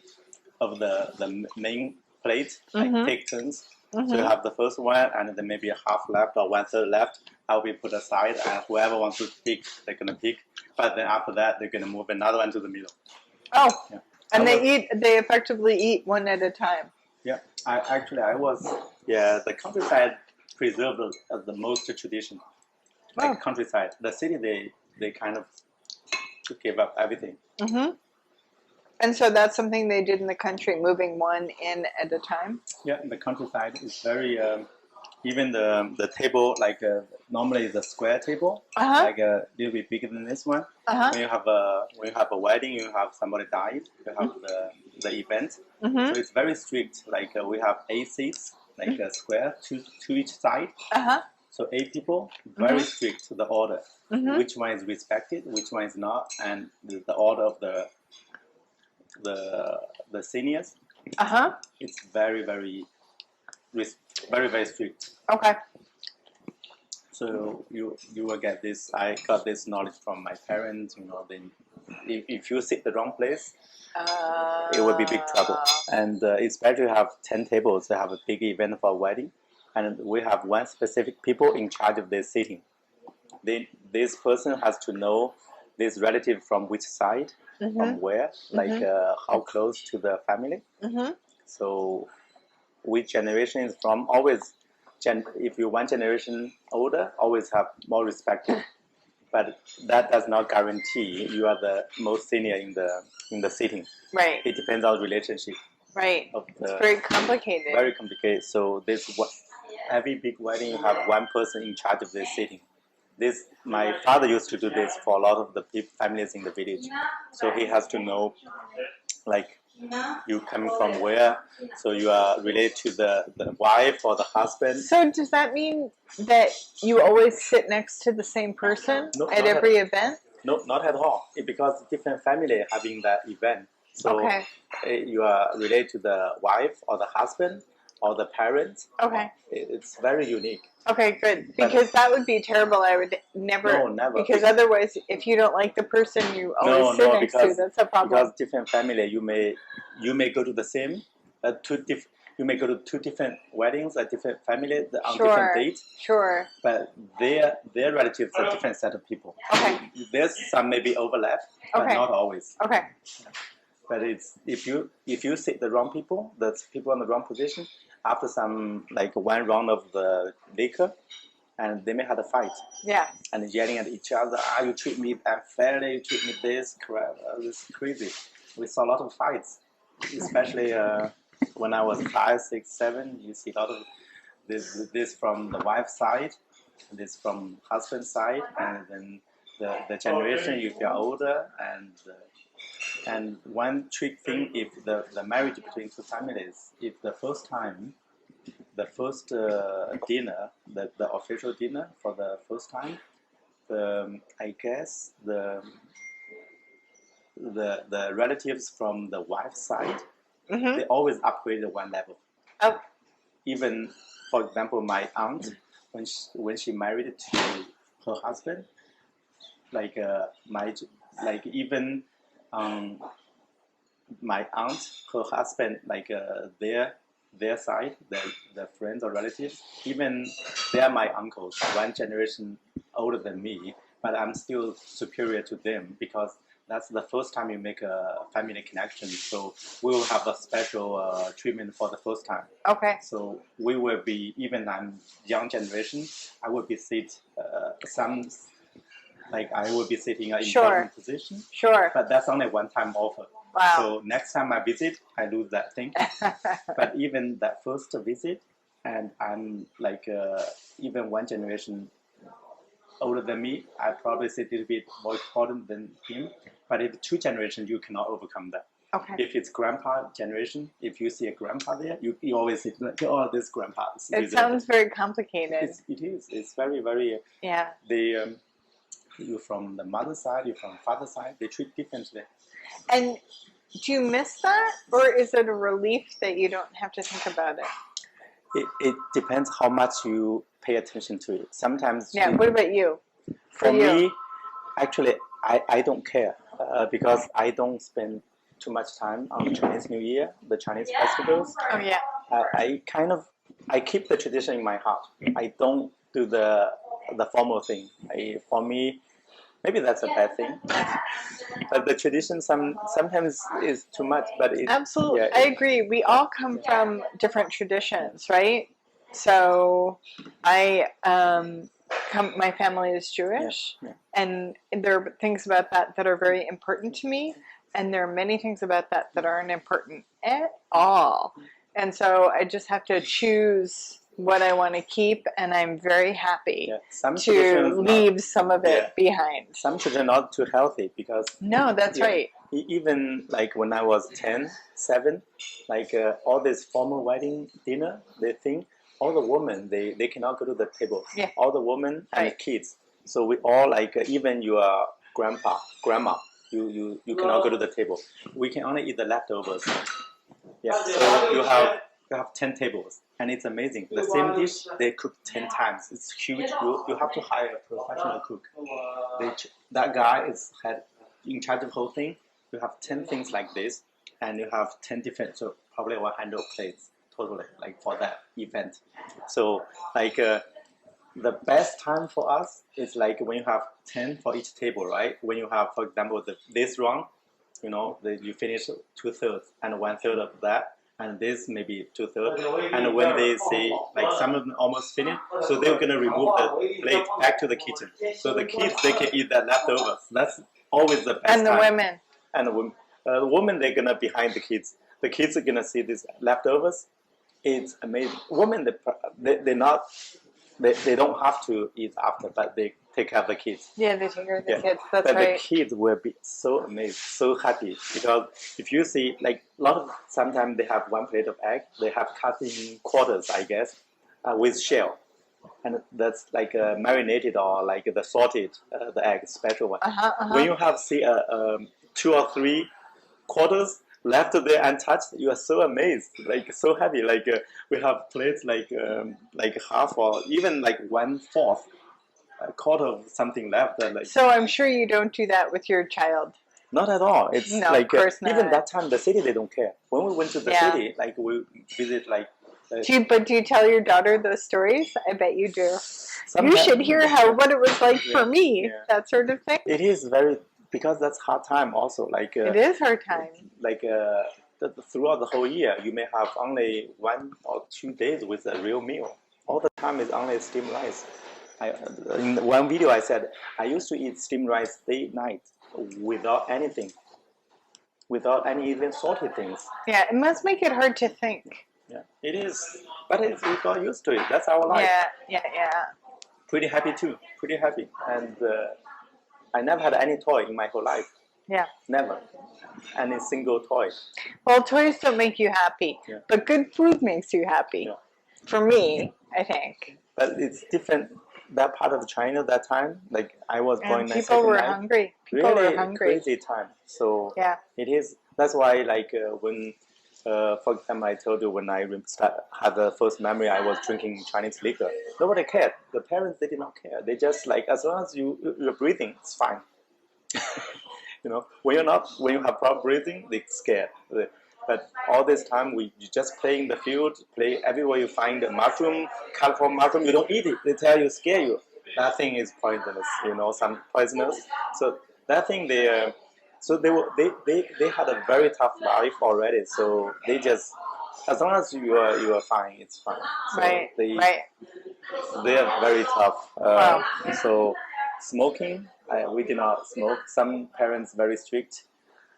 main plate. Like take turns. So you have the first one, and then maybe a half left or 1/3 left. I'll be put aside, and whoever wants to pick, they're gonna pick. But then after that, they're gonna move another one to the middle. Oh, Yeah. and they effectively eat one at a time. Yeah, the countryside preserved the most tradition. Like countryside, the city they kind of gave up everything. Mm-hmm. And so that's something they did in the country, moving one in at a time. Yeah, the countryside is very. Even the table, like normally the square table, like a little bit bigger than this one. When you have a wedding, you have somebody died, you have the event. So it's very strict. Like we have 8 seats, like a square, to each side. So 8 people, very strict to the order. Which one is respected, which one is not, and the order of the seniors. It's very very strict. Okay. So you will get this. I got this knowledge from my parents. You know, then if you sit the wrong place, it will be big trouble. And especially have 10 tables. They have a big event for a wedding, and we have one specific people in charge of this seating. This person has to know this relative from which side, from where, like how close to the family. So which generation is from, always if you're one generation older, always have more respect. But that does not guarantee you are the most senior in the sitting. Right. It depends on the relationship. Right. It's very complicated. Very complicated. So every big wedding, you have one person in charge of this sitting. My father used to do this for a lot of the families in the village. So he has to know, like, you coming from where, so you are related to the wife or the husband. So does that mean that you always sit next to the same person at every event? No, not at all. Because different family having that event. So you are related to the wife or the husband or the parents. Okay. It's very unique. Okay, good. Because that would be terrible. I would never. No, never. Because otherwise, if you don't like the person you always sit next to, that's a problem. Because different family, you may go to the same, you may go to 2 different weddings at different families on different dates. Sure. But their relatives are different set of people. Okay. There's some maybe overlap, but not always. Okay. But it's if you sit the wrong people, the people in the wrong position, after some like one round of the liquor, and they may have a fight. Yeah. And yelling at each other, you treat me unfairly, you treat me this, crap, this is crazy. We saw a lot of fights, especially when I was 5, 6, 7. You see a lot of this from the wife's side, this from husband's side, and then the generation if you're older, and one trick thing, if the marriage between 2 families, if the first time, the first dinner, the official dinner for the first time, I guess the relatives from the wife's side, they always upgrade 1 level. Oh. Even, for example, my aunt, when she married to her husband, even my aunt, her husband, their side, the friends or relatives, even they are my uncles, 1 generation older than me, but I'm still superior to them because That's the first time you make a family connection. So we will have a special treatment for the first time. Okay. So we will be, even I'm young generation, I will be I will be sitting in important position. Sure. But that's only one time offer. Wow. So next time I visit, I lose that thing. But even that first visit, and I'm like even one generation older than me, I probably say a little bit more important than him. But if 2 generations, you cannot overcome that. Okay. If it's grandpa generation, if you see a grandpa there, you always say, like, oh, this grandpa. It sounds very complicated. It is. It's very, very. Yeah. You from the mother side, you from father side, they treat differently. And do you miss that, or is it a relief that you don't have to think about it? It depends how much you pay attention to it. Sometimes. Yeah. What about you? For me, actually, I don't care because I don't spend too much time on Chinese New Year, the Chinese festivals. Oh yeah. I keep the tradition in my heart. I don't do the formal thing. For me, maybe that's a bad thing. But the tradition sometimes is too much. But absolutely, yeah, I agree. We all come from different traditions, right? So my family is Jewish, and there are things about that are very important to me, and there are many things about that aren't important at all. And so I just have to choose what I want to keep, and I'm very happy to leave some of it behind. Some children are not too healthy because... No, that's right. Even like when I was 7, like all this formal wedding dinner, they think all the women, they cannot go to the table. Yeah. All the women and the kids. So we all like, even your grandpa, grandma, you cannot go to the table. We can only eat the leftovers. Yeah, so you have 10 tables, and it's amazing. The same dish they cook 10 times. It's huge. You have to hire a professional cook. That guy is in charge of the whole thing. You have 10 things like this, and you have 10 different, so probably 100 plates totally, like for that event. So like the best time for us is like when you have 10 for each table, right? When you have, for example, this round, you finish 2/3 and 1/3 of that, and this maybe 2/3. And when they say, like some of them almost finished, so they're gonna remove the plate back to the kitchen. So the kids, they can eat that leftovers. That's always the best And the time. women. And the women, they're gonna behind the kids. The kids are gonna see these leftovers. It's amazing. Women, they don't have to eat after, but they take care of the kids. Yeah, they take care of the kids. That's but right. The kids will be so amazed, so happy, because if you see, like sometimes they have 1 plate of egg, they have cut in quarters, I guess, with shell, and that's like marinated or like the salted the egg, special one. When you have 2 or 3 quarters left there untouched, you are so amazed, like so happy. Like we have plates like half or even like 1/4, a quarter of something left. So I'm sure you don't do that with your child. Not at all. It's no, like of course not. Even that time, the city they don't care. When we went to the city, like we visit like. Do you tell your daughter those stories? I bet you do. You should hear what it was like for me. Yeah. That sort of thing. It is because that's hard time also. Like it is hard time. Like throughout the whole year, you may have only 1 or 2 days with a real meal. All the time is only steamed rice. In one video, I said I used to eat steamed rice day night without anything, without any even salty things. Yeah, it must make it hard to think. Yeah, it is, but we got used to it. That's our life. Yeah. Pretty happy too. Pretty happy, and I never had any toy in my whole life. Yeah. Never. Any single toy. Well, toys don't make you happy, but good food makes you happy. Yeah. For me, I think. But it's different. That part of China, that time, like I was born in people were hungry. People really were hungry. Crazy time. So it is. That's why, like when, for example, I told you when I had the first memory, I was drinking Chinese liquor. Nobody cared. The parents, they did not care. They just like, as long as you're breathing, it's fine. When you have problem breathing, they're scared. But all this time, you just play in the field, play everywhere you find a mushroom, colorful mushroom, you don't eat it. They tell you, scare you. That thing is poisonous, some poisonous. So that thing, So they had a very tough life already. So they just, as long as you are fine, it's fine. So Right. they are very tough. Wow. So smoking, we did not smoke. Some parents very strict.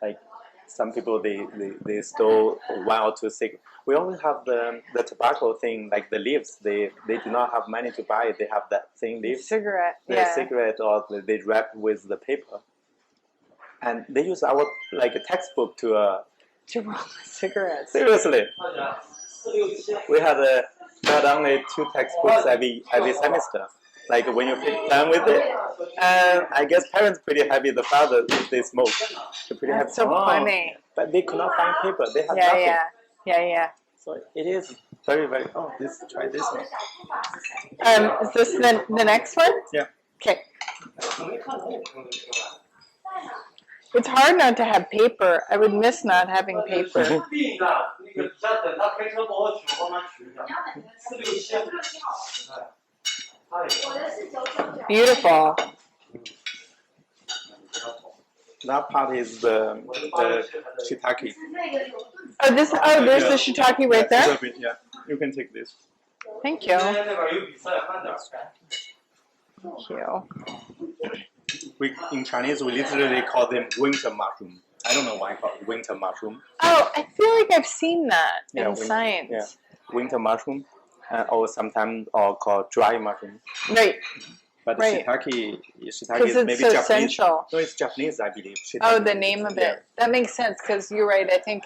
Like some people they stole 1 or 2 cigarettes. We always have the tobacco thing, like the leaves. They do not have money to buy it. They have that thin leaves. Cigarette. The Yeah. cigarette, or they wrap with the paper. And they use our like a textbook to roll cigarettes. seriously. We had only 2 textbooks every semester. Like when you get done with it, and I guess parents pretty happy. The father, if they smoke, they're pretty happy. That's so funny. But they could not find paper. They had Yeah, nothing. yeah. So it is very, very. Oh, try this one. Is this the next one? Yeah. Okay. It's hard not to have paper. I would miss not having paper. Beautiful. That part is the shiitake. There's the shiitake right A there. little bit, yeah. You can take this. Thank you. Thank you. In Chinese, we literally call them winter mushroom. I don't know why I call it winter mushroom. Oh, I feel like I've seen that in winter, science. Yeah, winter mushroom, or sometimes called dry mushroom. Right. But Right. shiitake is Because maybe it's so Japanese. essential. No, it's Japanese, I believe. Shiitake. Oh, the name of it. Yeah. That makes sense because you're right. I think,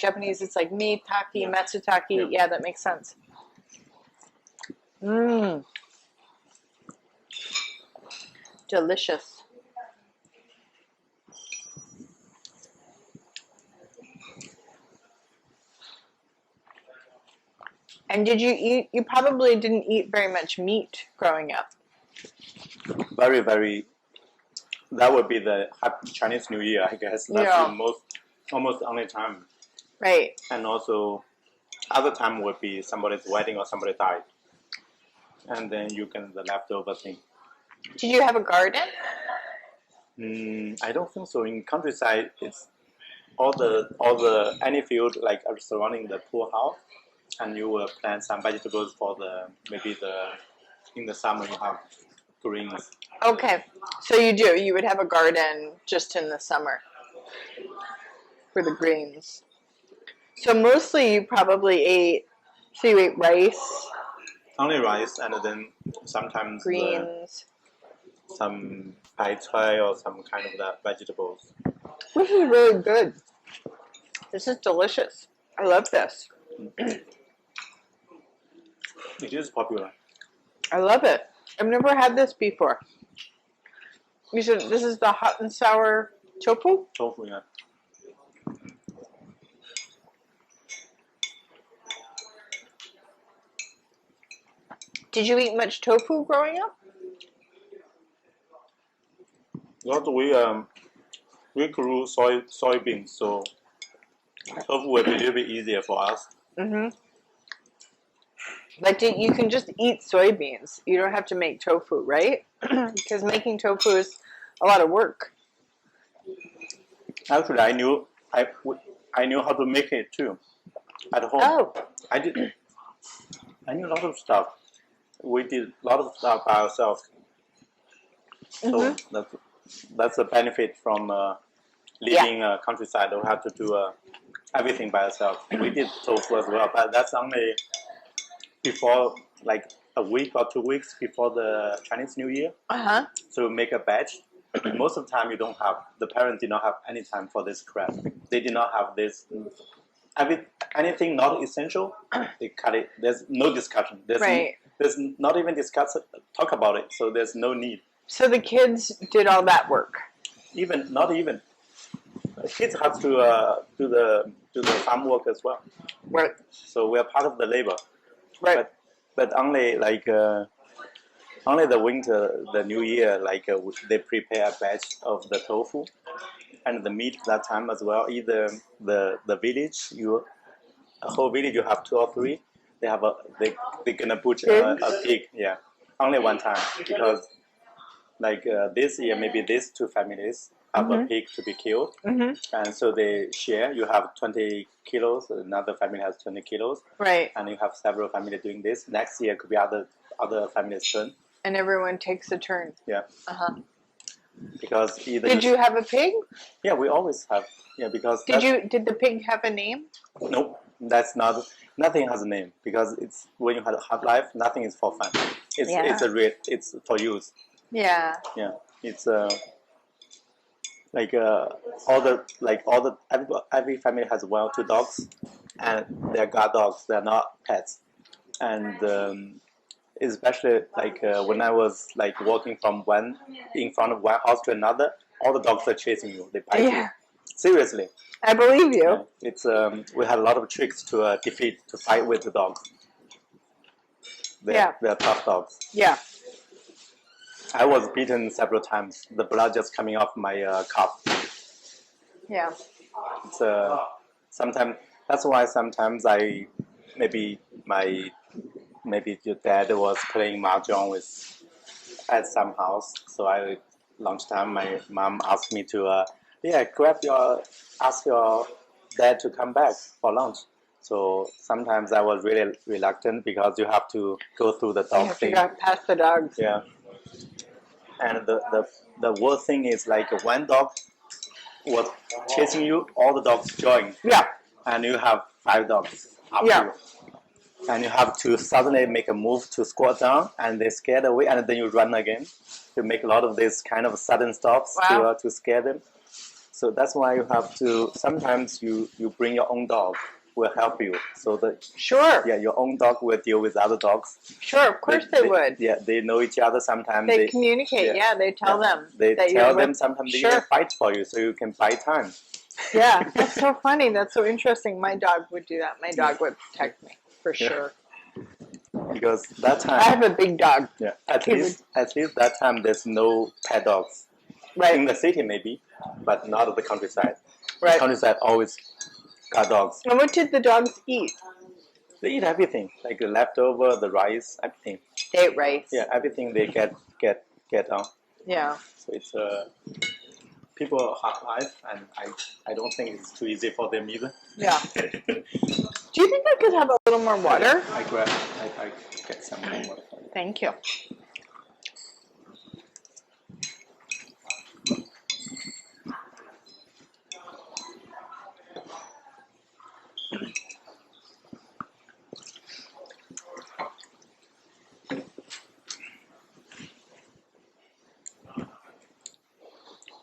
Japanese, it's like mitake, matsutake. Yeah, that makes sense. Mmm. Delicious. And you probably didn't eat very much meat growing up. Very, very. That would be the Happy Chinese New Year, I guess. That's the almost only time. Right. And also, other time would be somebody's wedding or somebody died. And then you can, the leftover thing. Did you have a garden? I don't think so. In countryside, it's all the any field like surrounding the pool house, and you will plant some vegetables for in the summer you have greens. Okay, so you would have a garden just in the summer for the greens. So mostly you probably ate rice, Only rice, and then sometimes greens. some pai cai or some kind of that vegetables. This is really good. This is delicious. I love this. It is popular. I love it. I've never had this before. You said this is the hot and sour tofu? Tofu, yeah. Did you eat much tofu growing up? Because we grew soybeans, so tofu will be a little bit easier for us. Mm-hmm. But you can just eat soybeans. You don't have to make tofu, right? Because making tofu is a lot of work. Actually, I knew how to make it too at home. Oh. I knew a lot of stuff. We did a lot of stuff by ourselves. So that's the benefit from living countryside. We have to do everything by ourselves. We did tofu as well, but that's only before, like a week or 2 weeks before the Chinese New Year. So make a batch. Most of the time, the parents did not have any time for this crap. They did not have this. Anything not essential, they cut it. There's no discussion. There's not even talk about it. So there's no need. So the kids did all that work. Not even. Kids have to do the farm work as well. Right. So we are part of the labor. Right. But only only the winter, the New Year, they prepare a batch of the tofu and the meat that time as well. Either the village, a whole village, you have 2 or 3. They're gonna butcher a pig. Only one time, because this year maybe these 2 families have a pig to be killed, and so they share. You have 20 kilos, another family has 20 kilos, Right. and you have several families doing this. Next year could be other families' turn. And everyone takes a turn. Yeah. Uh-huh. Because either Did you have a pig? Yeah, we always have. Yeah, because Did the pig have a name? Nope, that's not. Nothing has a name because it's when you have life. Nothing is for fun. It's for use. Yeah. Yeah, it's every family has 1 or 2 dogs, and they're guard dogs. They're not pets, and especially when I was walking from in front of one house to another, all the dogs are chasing you. They bite you. Seriously. I believe you. Yeah, it's we had a lot of tricks to fight with the dogs. They're tough dogs. Yeah. I was beaten several times. The blood just coming off my cuff. Yeah. It's sometimes that's why sometimes maybe your dad was playing mahjong at some house. So lunchtime my mom asked me to ask your dad to come back for lunch. So sometimes I was really reluctant because you have to go through the dog thing. You got past the dogs. Yeah. And the worst thing is one dog was chasing you, all the dogs join. Yeah. And you have 5 dogs after you. And you have to suddenly make a move to squat down, and they scared away, and then you run again. You make a lot of these kind of sudden stops to scare them. So that's why you have to. Sometimes you bring your own dog will help you. So that your own dog will deal with other dogs. Sure, of course they would. Yeah, they know each other. Sometimes they communicate. Yeah, they tell them. They tell them sometimes they even fight for you, so you can buy time. Yeah, that's so funny. That's so interesting. My dog would do that. My dog would protect me for sure. Because that time I have a big dog. Yeah, at least that time there's no pet dogs. Right. In the city maybe, but not at the countryside. Right. The countryside always got dogs. And what did the dogs eat? They eat everything, like the leftover, the rice, everything. They ate rice. Yeah, everything they get on. Yeah. So it's people hard life, and I don't think it's too easy for them either. Yeah. Do you think I could have a little more water? I get some more water. Thank you.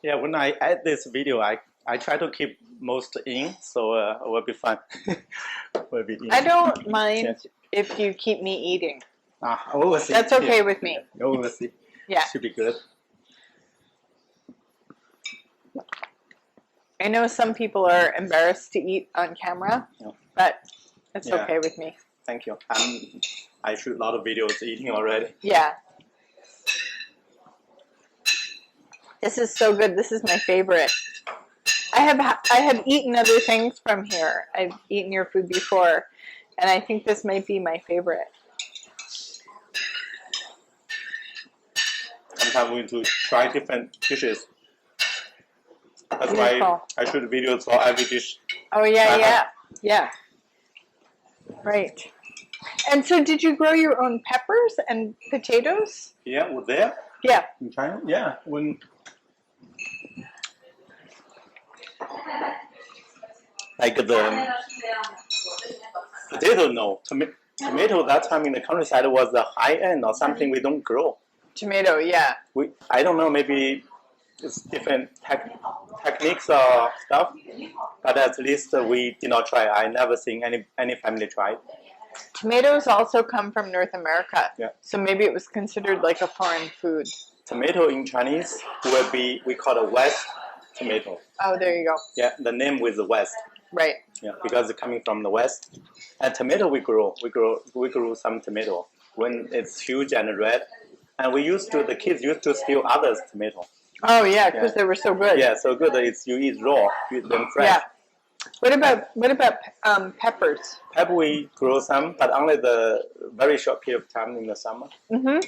Yeah, when I add this video, I try to keep most in, so it will be fun. Will be in. I don't mind if you keep me eating. We'll see. That's okay with me. We'll see. Yeah. Should be good. I know some people are embarrassed to eat on camera, but it's okay with me. Thank you. I shoot a lot of videos eating already. Yeah. This is so good. This is my favorite. I have eaten other things from here. I've eaten your food before, and I think this might be my favorite. Sometimes we need to try different dishes. That's why I shoot videos for every dish. Oh yeah. Right. And so, did you grow your own peppers and potatoes? Yeah, was there? Yeah. In China? Yeah. When the potato, no. Tomato that time in the countryside was the high end or something we don't grow. Tomato, yeah. I don't know, maybe it's different techniques or stuff, but at least we did not try. I never seen any family try. Tomatoes also come from North America. Yeah. So maybe it was considered like a foreign food. Tomato in Chinese will be, we call it West tomato. Oh, there you go. Yeah, the name with the West. Right. Yeah, because it's coming from the West. And tomato we grow some tomato when it's huge and red. And the kids used to steal others' tomato. Oh yeah, because they were so good. Yeah, so good. You eat raw, you eat them fresh. Yeah. What about peppers? Pepper we grow some, but only the very short period of time in the summer. Mm-hmm.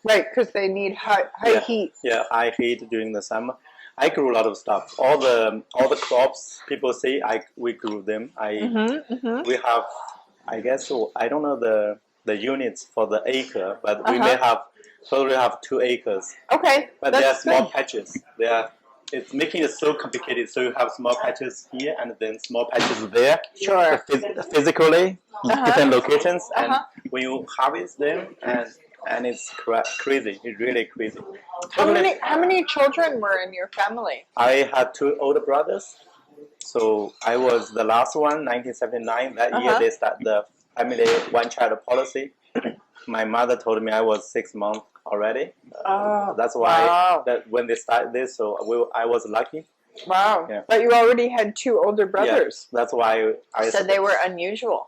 Right, because they need high heat. Yeah, high heat during the summer. I grew a lot of stuff. All the crops people say we grew them. We have, I guess, so I don't know the units for the acre, but we may have probably have 2 acres. Okay, But they are that's small good. patches. It's making it so complicated. So you have small patches here and then small patches there. Sure. Physically, different locations, and when you harvest them, and it's crazy. It's really crazy. How many children were in your family? I had 2 older brothers. So I was the last one, 1979. That year they start the family one-child policy. My mother told me I was 6 months already. That's why that when they started this, so I was lucky. Wow. Yeah. But you already had 2 older brothers. Yeah, that's why So they were unusual.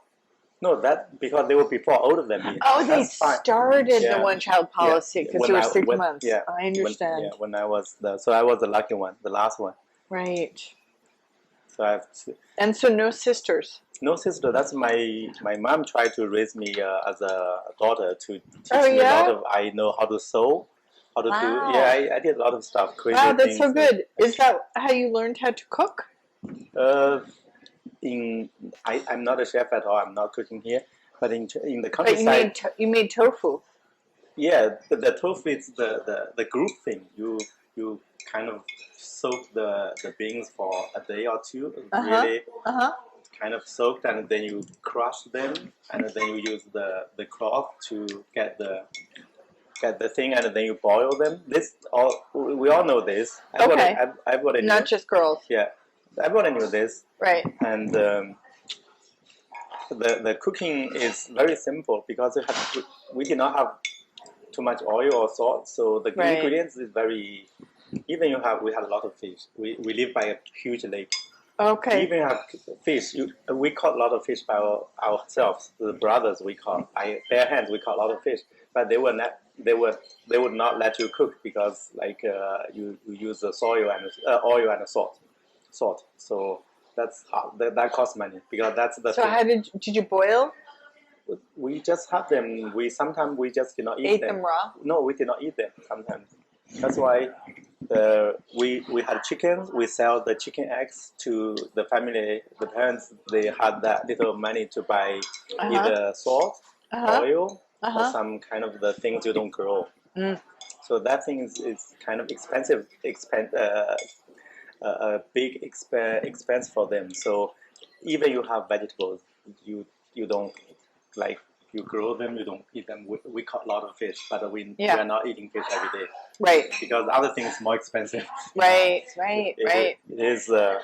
No, that because they were before older than me. Oh, they started the one-child policy because you were 6 when, months. Yeah, I understand. When I was so I was the lucky one, the last one. Right. So I have And so no sisters. no sister. That's my mom tried to raise me as a daughter to teach me a lot of. I know how to sew, how to do. Yeah, I did a lot of stuff. Crazy wow, that's things. so good. Is that how you learned how to cook? I'm not a chef at all. I'm not cooking here, but in the But countryside. you made tofu. Yeah, the tofu is the group thing. You kind of soak the beans for a day or two, really kind of soaked, and then you crush them, and then you use the cloth to get the thing, and then you boil them. We all know this. Everybody knew. Not just girls. Yeah, everybody knew this. Right. And the cooking is very simple because we did not have too much oil or salt, so the ingredients is very. Even we had a lot of fish. We live by a huge lake. Okay. We even have fish. We caught a lot of fish by ourselves. The brothers we caught. Bare hands we caught a lot of fish, but they would not let you cook because you use the soil and oil and salt. So that's hard. That costs money because that's the. So thing. how did you boil? We just have them. Sometimes we just did not eat them. Ate them raw? No, we did not eat them sometimes. That's why we had chickens. We sell the chicken eggs to the family. The parents, they had that little money to buy either salt, oil, or some kind of the things you don't grow. So that thing is kind of expensive. A big expense for them. So even you have vegetables, you don't like. You grow them, you don't eat them. We caught a lot of fish, but we are not eating fish every day. Right. Because other things are more expensive. Right. It is so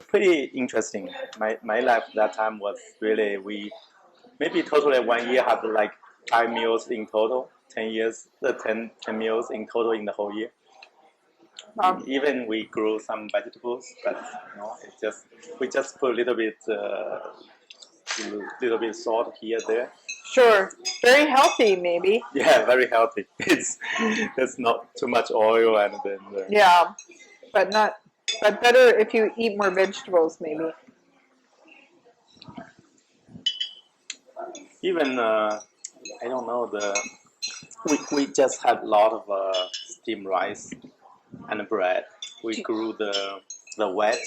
pretty interesting. My life that time was really maybe totally 1 year had like 5 meals in total. 10 years, 10 meals in total in the whole year. Even we grow some vegetables, but we just put a little bit salt here there. Sure, very healthy maybe. Yeah, very healthy. There's not too much oil and then. Yeah, but better if you eat more vegetables maybe. Even I don't know we just had a lot of steamed rice and bread. We grew the wheat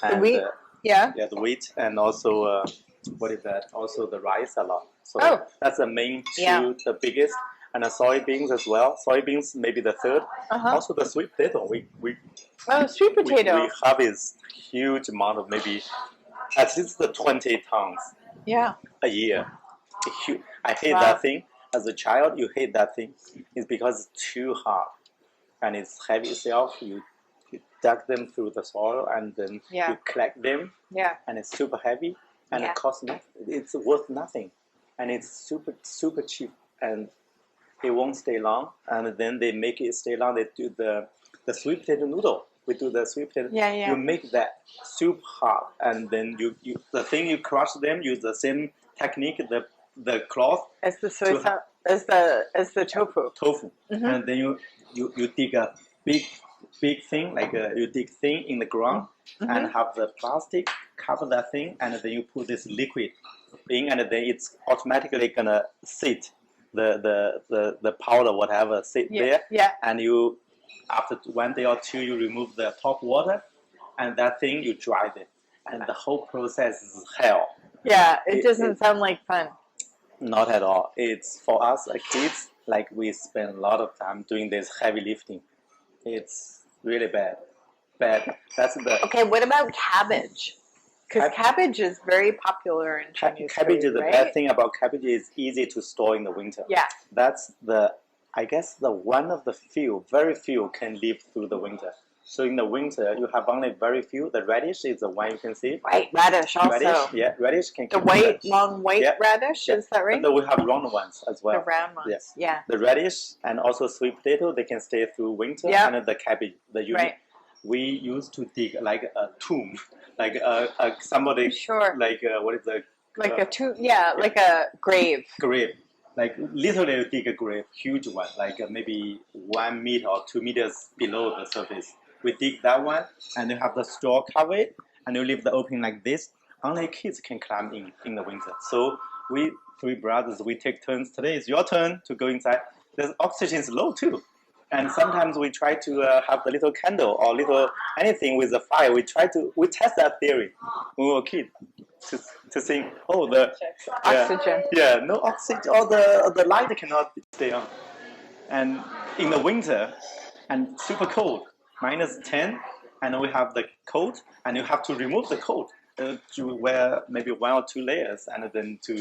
and the wheat. The wheat and also what is that? Also the rice a lot. So that's the main two, the biggest, and the soybeans as well. Soybeans maybe the third. Also the sweet potato. Sweet potato. We harvest huge amount of maybe at least 20 tons. Yeah. A year. I hate that thing. As a child, you hate that thing. It's because it's too hard and it's heavy itself. You dug them through the soil and then you collect them. Yeah. And it's super heavy and it costs nothing. It's worth nothing, and it's super cheap and it won't stay long. And then they make it stay long. They do the sweet potato noodle. We do the sweet potato. Yeah. You make that soup hard, and then you the thing you crush them. Use the same technique. The cloth as the soy sauce, as the tofu. And then you dig a big thing, like you dig thing in the ground and have the plastic cover that thing, and then you put this liquid in, and then it's automatically gonna sit the powder whatever sit there, and you after 1 day or 2, you remove the top water, and that thing you dried it, and the whole process is hell. Yeah, it doesn't sound like fun. Not at all. It's for us as kids, like we spend a lot of time doing this heavy lifting. It's really bad. That's the Okay, what about cabbage? Because cabbage is very popular in Chinese cabbage. food, The right? bad thing about cabbage is easy to store in the winter. Yeah. That's I guess the one of the few, very few can live through the winter. So in the winter, you have only very few. The radish is the one you can see. White radish also. Radish can The keep white, long white radish, is that right? And then we have round ones as well. The round ones, yeah. The radish and also sweet potato, they can stay through winter. Yeah. And the cabbage, we used to dig like a tomb, like somebody, Sure. like what is the Like a like a grave. grave, like literally dig a grave, huge one, like maybe 1 meter or 2 meters below the surface. We dig that one, and you have the straw cover it, and you leave the opening like this. Only kids can climb in the winter. So we 3 brothers, we take turns. Today is your turn to go inside. The oxygen is low too. And sometimes we try to have the little candle or little anything with the fire. We test that theory when we were kids to think, Oxygen. No oxygen, or the light cannot stay on. And in the winter, and super cold, -10, and we have the coat, and you have to remove the coat. You wear maybe 1 or 2 layers, and then to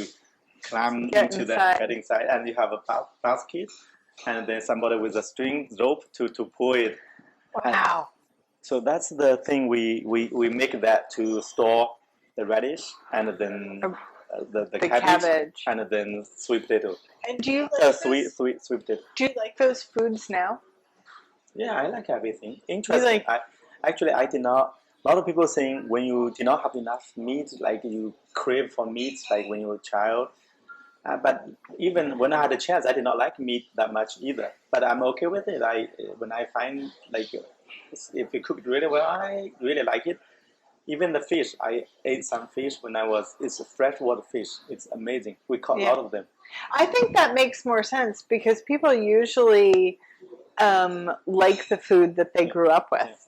climb get inside, and you have a basket, and then somebody with a string rope to pull it. Wow. And so that's the thing we make that to store the radish, and then the cabbage, and then sweet potato. And do you like sweet potato? Do you like those foods now? Yeah, I like everything. Interesting. I did not. A lot of people saying when you did not have enough meat, like you crave for meat, like when you were a child. But even when I had a chance, I did not like meat that much either. But I'm okay with it. When I find like if it cooked really well, I really like it. Even the fish, I ate some fish when it's a freshwater fish. It's amazing. We caught a lot of them. I think that makes more sense because people usually like the food that they grew up with.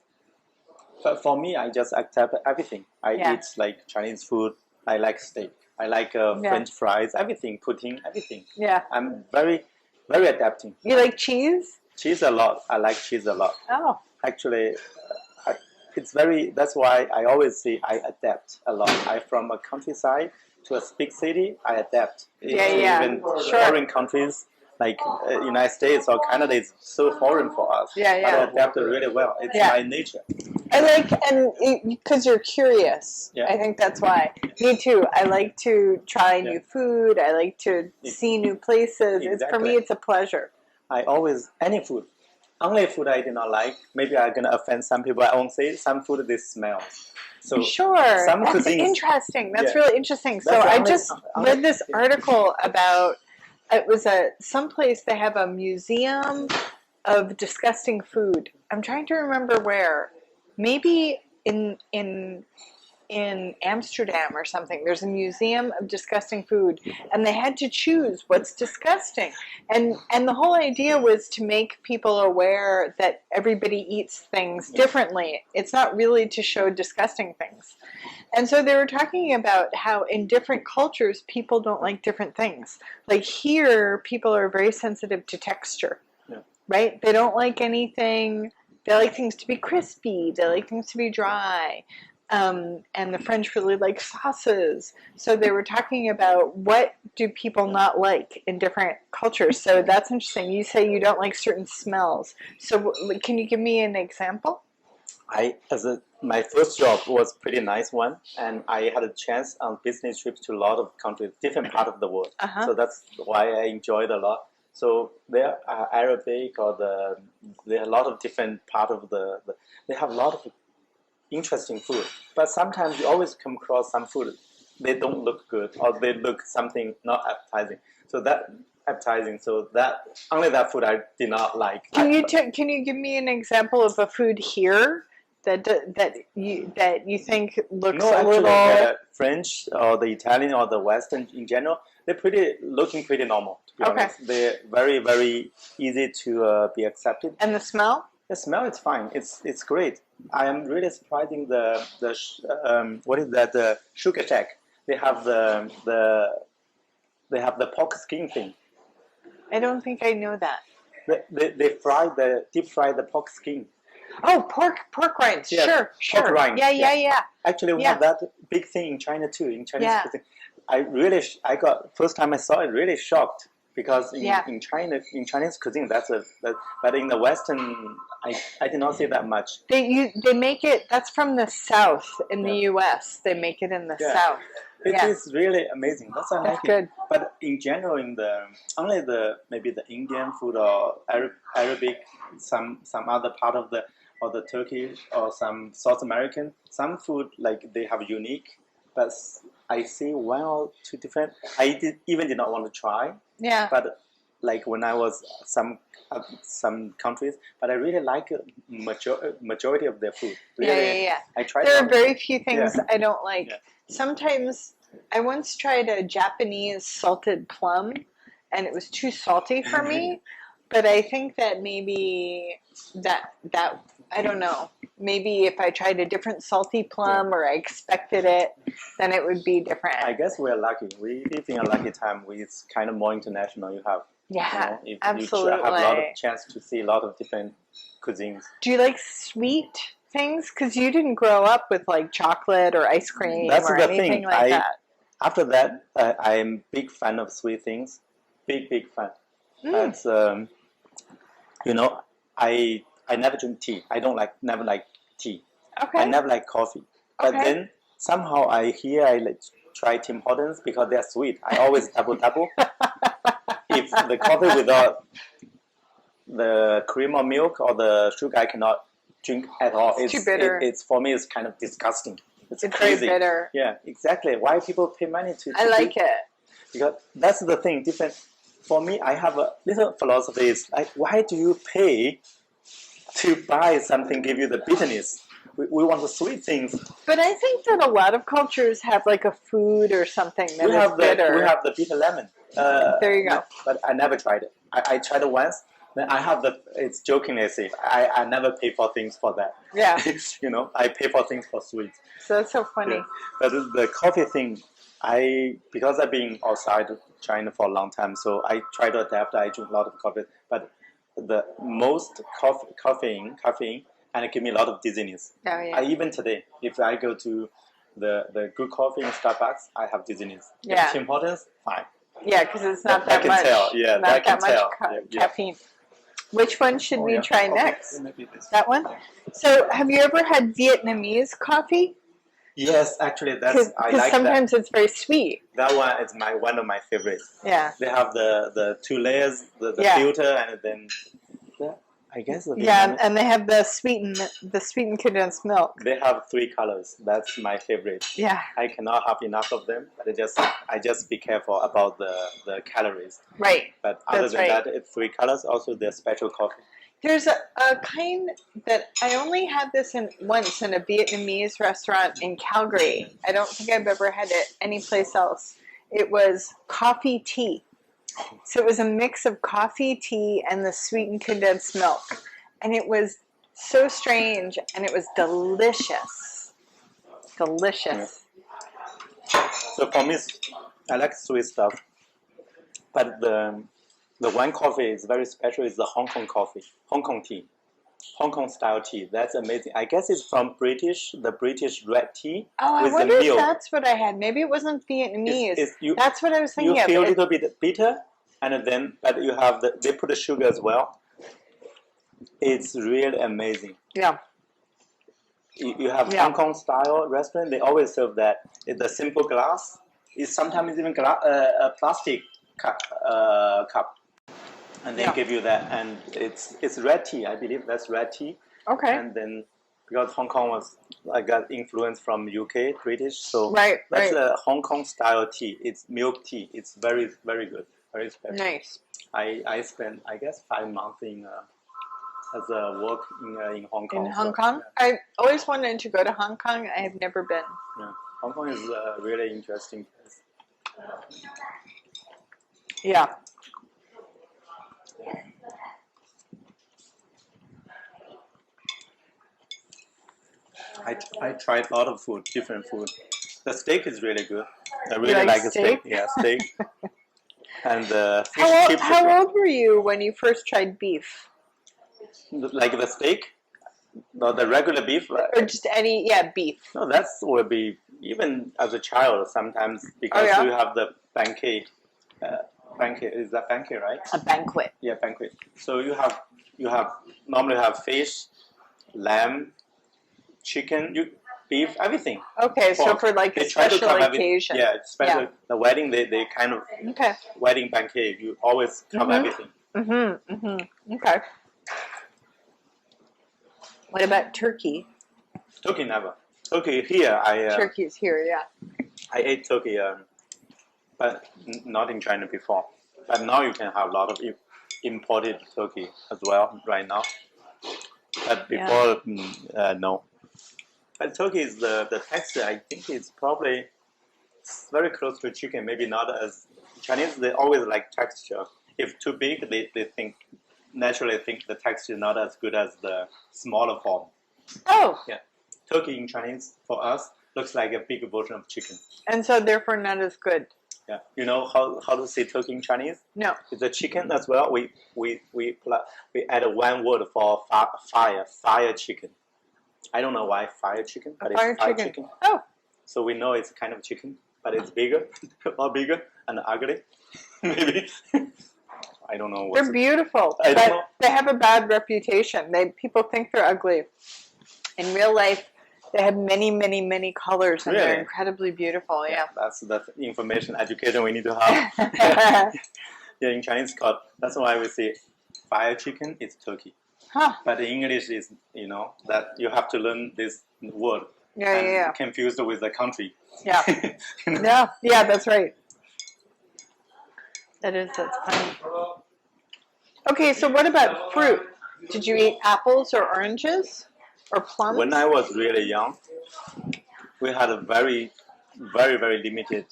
But for me, I just accept everything. I eat like Chinese food. I like steak. I like French fries, everything, pudding, everything. Yeah. I'm very, very adapting. You like cheese? Cheese a lot. I like cheese a lot. Oh. Actually, that's why I always say I adapt a lot. I'm from a countryside to a big city, I adapt. Even foreign countries like United States or Canada is so foreign for us. But I adapt really well. It's my nature. I like, and because you're curious, I think that's why. Me too. I like to try new food. I like to see new places. Exactly. For me, it's a pleasure. Any food. Only food I did not like. Maybe I'm gonna offend some people. I won't say some food this smells. So some that's cuisines, interesting. That's really interesting. So I just read this article about. It was someplace they have a museum of disgusting food. I'm trying to remember where. Maybe in Amsterdam or something. There's a museum of disgusting food, and they had to choose what's disgusting. And the whole idea was to make people aware that everybody eats things differently. It's not really to show disgusting things. And so they were talking about how in different cultures, people don't like different things. Like here, people are very sensitive to texture, right? They don't like anything. They like things to be crispy. They like things to be dry. And the French really like sauces. So they were talking about what do people not like in different cultures. So that's interesting. You say you don't like certain smells. So can you give me an example? My first job was a pretty nice one, and I had a chance on business trips to a lot of countries, different part of the world. So that's why I enjoyed a lot. So there are Arabic or there are a lot of different part of they have a lot of interesting food. But sometimes you always come across some food, they don't look good or they look something not appetizing. So that appetizing. So only that food I did not like. Can you give me an example of a food here that you think looks a little the French or the Italian or the Western in general? They're looking pretty normal, to be honest. They're very, very easy to be accepted. And the smell? The smell is fine. It's great. I am really surprising what is that, the Sugar Shack. They have the pork skin thing. I don't think I know that. They deep fry the pork skin. Oh, pork rinds. Yeah, Sure. pork rinds. Yeah. Actually, we have that big thing in China too. In Chinese cuisine, I got first time I saw it really shocked because in Chinese cuisine but in the Western I did not see that much. They make it. That's from the South in the U.S. They make it in the South. It is really amazing. That's why I like good. it. But in general, only maybe the Indian food or Arabic, some other part of the Turkish or some South American, some food like they have unique. But I see one or two different. Even did not want to try. Yeah. But like when I was some countries, but I really like majority of their food. Really, Yeah. I tried. There are very few things I don't like. Yeah. Sometimes I once tried a Japanese salted plum, and it was too salty for me. But I think that maybe that I don't know. Maybe if I tried a different salty plum or I expected it, then it would be different. I guess we're lucky. We live in a lucky time. It's kind of more international. You have absolutely. You have a lot of chance to see a lot of different cuisines. Do you like sweet things? Because you didn't grow up with like chocolate or ice cream or anything like that. After that, I'm big fan of sweet things. Big fan. That's I never drink tea. I never like tea. Okay. I never like coffee. But then somehow I try Tim Hortons because they're sweet. I always double. If the coffee without the cream or milk or the sugar, I cannot drink at all. It's too bitter. It's for me. It's kind of disgusting. It's crazy. Very bitter. Yeah, exactly. Why people pay money to? I like it because that's the thing. Different. For me, I have a little philosophy. Is like, why do you pay to buy something give you the bitterness? We want the sweet things. But I think that a lot of cultures have like a food or something that is bitter. We have the bitter lemon. There you go. But I never tried it. I tried it once. Then I have it's jokingly say, I never pay for things for that. Yeah. I pay for things for sweets. So that's so funny. Yeah. But the coffee thing, because I've been outside China for a long time, so I try to adapt. I drink a lot of coffee. But the most caffeine, and it gives me a lot of dizziness. Oh, yeah. Even today, if I go to the good coffee in Starbucks, I have dizziness. Yeah. If Tim Hortons, fine. Yeah, because it's not that much. Tell. Yeah, not that much yeah. caffeine. Which one should we try next? Maybe this. That one? So, have you ever had Vietnamese coffee? Yes, actually, I like that. Because sometimes it's very sweet. That one is one of my favorites. Yeah. They have the two layers, the filter, and then I guess and they have the sweetened condensed milk. They have 3 colors. That's my favorite. Yeah. I cannot have enough of them, but I just be careful about the calories. Right. But other than that, it's 3 colors. Also, they're special coffee. There's a kind that I only had this once in a Vietnamese restaurant in Calgary. I don't think I've ever had it anyplace else. It was coffee tea. So it was a mix of coffee, tea, and the sweetened condensed milk. And it was so strange, and it was delicious. Delicious. Yeah. So for me, I like sweet stuff. But the one coffee is very special. It's the Hong Kong coffee, Hong Kong tea, Hong Kong style tea. That's amazing. I guess it's from the British red tea. Oh, I wonder if that's what I had. Maybe it wasn't Vietnamese. That's what I was thinking of. You feel a little bit bitter, but you have they put the sugar as well. It's really amazing. Yeah. You have Hong Kong style restaurant. They always serve that. It's a simple glass. It's sometimes even a plastic cup. And they give you that, and it's red tea. I believe that's red tea. Okay. And then because Hong Kong got influence from UK, British, so that's a Hong Kong style tea. It's milk tea. It's very, very good, very special. Nice. I spent 5 months as a work in Hong Kong. In Hong Kong, I always wanted to go to Hong Kong. I have never been. Yeah, Hong Kong is a really interesting place. Yeah. I tried a lot of food, different food. The steak is really good. I really like like the steak? steak. Yeah, steak. And fish How chips. how old were you when you first tried beef? Like the steak, no, the regular beef. Or just any, beef. No, that's will be even as a child sometimes because yeah? you have the pancake. Pancake is that pancake, right? A banquet. Yeah, banquet. So you have normally have fish, lamb, chicken, beef, everything. Okay, so Pork. for like They a try to special cover everything. occasion. Yeah, especially the wedding. They kind of Okay. wedding pancake. You always cover everything. Okay. What about turkey? Turkey never. Turkey here. Turkey's here, yeah. I ate turkey, but not in China before. But now you can have a lot of imported turkey as well right now. But before, no. But turkey is the texture. I think it's probably very close to chicken. Maybe not as Chinese. They always like texture. If too big, they naturally think the texture is not as good as the smaller form. Oh. Yeah. Turkey in Chinese for us looks like a big version of chicken. And so therefore not as good. Yeah. You know how to say turkey in Chinese? No. It's a chicken as well. We add one word for fire chicken. I don't know why fire chicken, but it's fire chicken. Oh. So we know it's kind of chicken, but it's bigger, more bigger and ugly. Maybe. I don't know. They're beautiful, but they have a bad reputation. People think they're ugly. In real life, they have many, many, many colors, and they're incredibly beautiful. Yeah. That's information education we need to have. Yeah, in Chinese called. That's why we say fire chicken is turkey. Huh. But in English is that you have to learn this word. Yeah. Confused with the country. Yeah. Yeah, that's right. That's funny. Okay, so what about fruit? Did you eat apples or oranges or plums? When I was really young, we had a very, very, very limited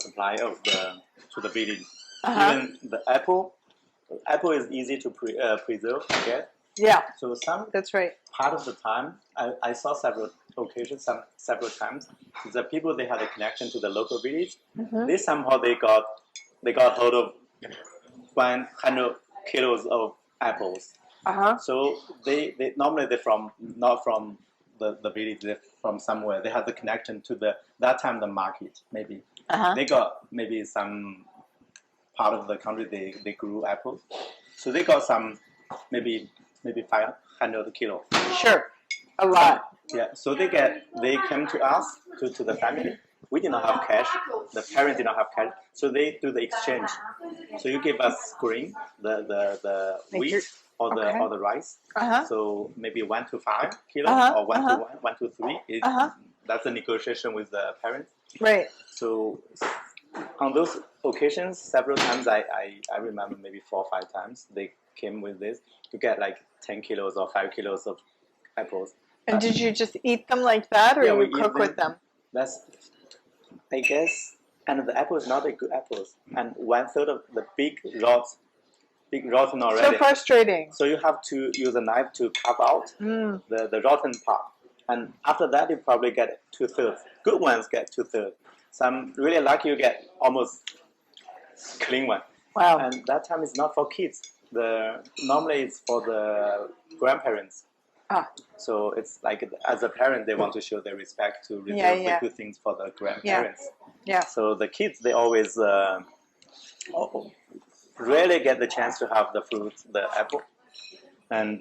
supply to the village. Even the apple is easy to preserve, I guess. Yeah. So that's right. Part of the time, I saw several occasions, several times, the people they had a connection to the local village. They somehow they got hold of 100 kilos of apples. So they normally they're not from the village, they're from somewhere. They had the connection to that time the market maybe. They got maybe some part of the country they grew apples. So they got some maybe 500 kilos. Sure, a lot. Yeah, so they came to us, to the family. We did not have cash. The parents did not have cash, so they do the exchange. So you give us grain, the wheat or the rice. So maybe 1 to 5 kilos or 1 to 3. That's a negotiation with the parents. Right. So on those occasions, several times I remember maybe 4 or 5 times they came with this. You get like 10 kilos or 5 kilos of apples. And did you just eat them like that, or you cook with them? That's, I guess, and the apple is not a good apples, and 1/3 of the big rotten already. So frustrating. So you have to use a knife to carve out the rotten part, and after that you probably get 2/3. Good ones get 2/3. Some really lucky you get almost clean one. Wow. And that time is not for kids. Normally it's for the grandparents. So it's like as a parent they want to show their respect to reserve the good things for the grandparents. Yeah. So the kids they always rarely get the chance to have the fruit, the apple, and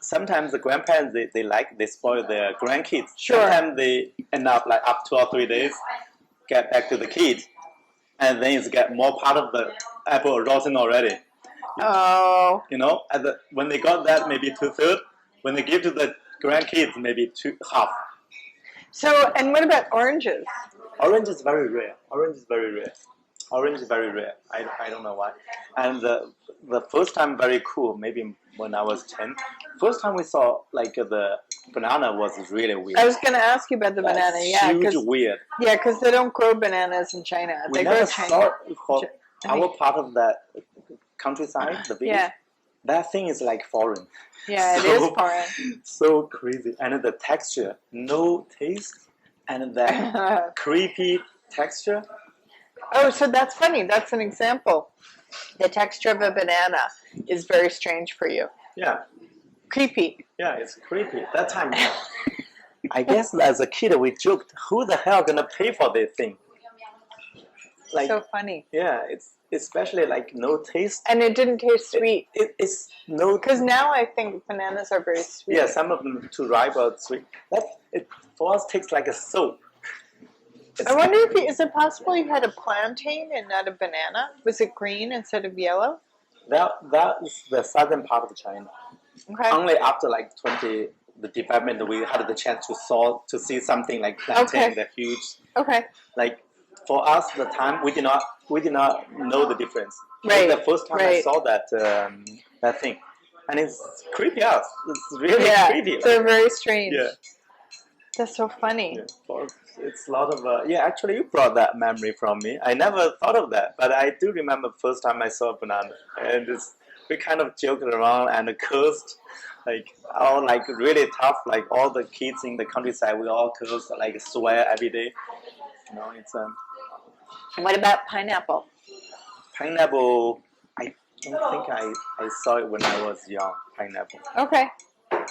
sometimes the grandparents they spoil their grandkids. Sure. Sometimes they end up like up 2 or 3 days, get back to the kids, and then it's get more part of the apple rotten already. Oh. When they got that, maybe 2/3. When they give to the grandkids, maybe half. So, and what about oranges? Orange is very rare. Orange is very rare. I don't know why. And the first time very cool. Maybe when I was 10. First time we saw like the banana was really weird. I was going to ask you about the banana. Yeah, huge weird. Yeah, because they don't grow bananas in China. We never saw it for our part of that countryside, the village. that thing is like foreign. Yeah, it is foreign. So crazy. And the texture, no taste, and that creepy texture. Oh, so that's funny. That's an example. The texture of a banana is very strange for you. Yeah. Creepy. Yeah, it's creepy. That time, I guess as a kid we joked, who the hell gonna pay for this thing? Like, so funny. Yeah, it's especially like no taste. And it didn't taste sweet. It's no. Because now I think bananas are very sweet. Yeah, some of them too ripe or sweet. It for us tastes like a soap. I wonder if is it possible you had a plantain and not a banana? Was it green instead of yellow? That is the southern part of China. Okay. Only after like the development we had the chance to see something like plantain, the huge. Okay. Like for us, the time we did not know the difference. Right. The first time I saw that thing, and it's creepy out. It's really creepy. They're very strange. Yeah. That's so funny. Yeah. It's a lot of actually you brought that memory from me. I never thought of that, but I do remember the first time I saw a banana, and we kind of joked around and cursed, like all like really tough, like all the kids in the countryside we all curse, like swear every day. You know, it's What about pineapple? Pineapple, I don't think I saw it when I was young. Pineapple. Okay.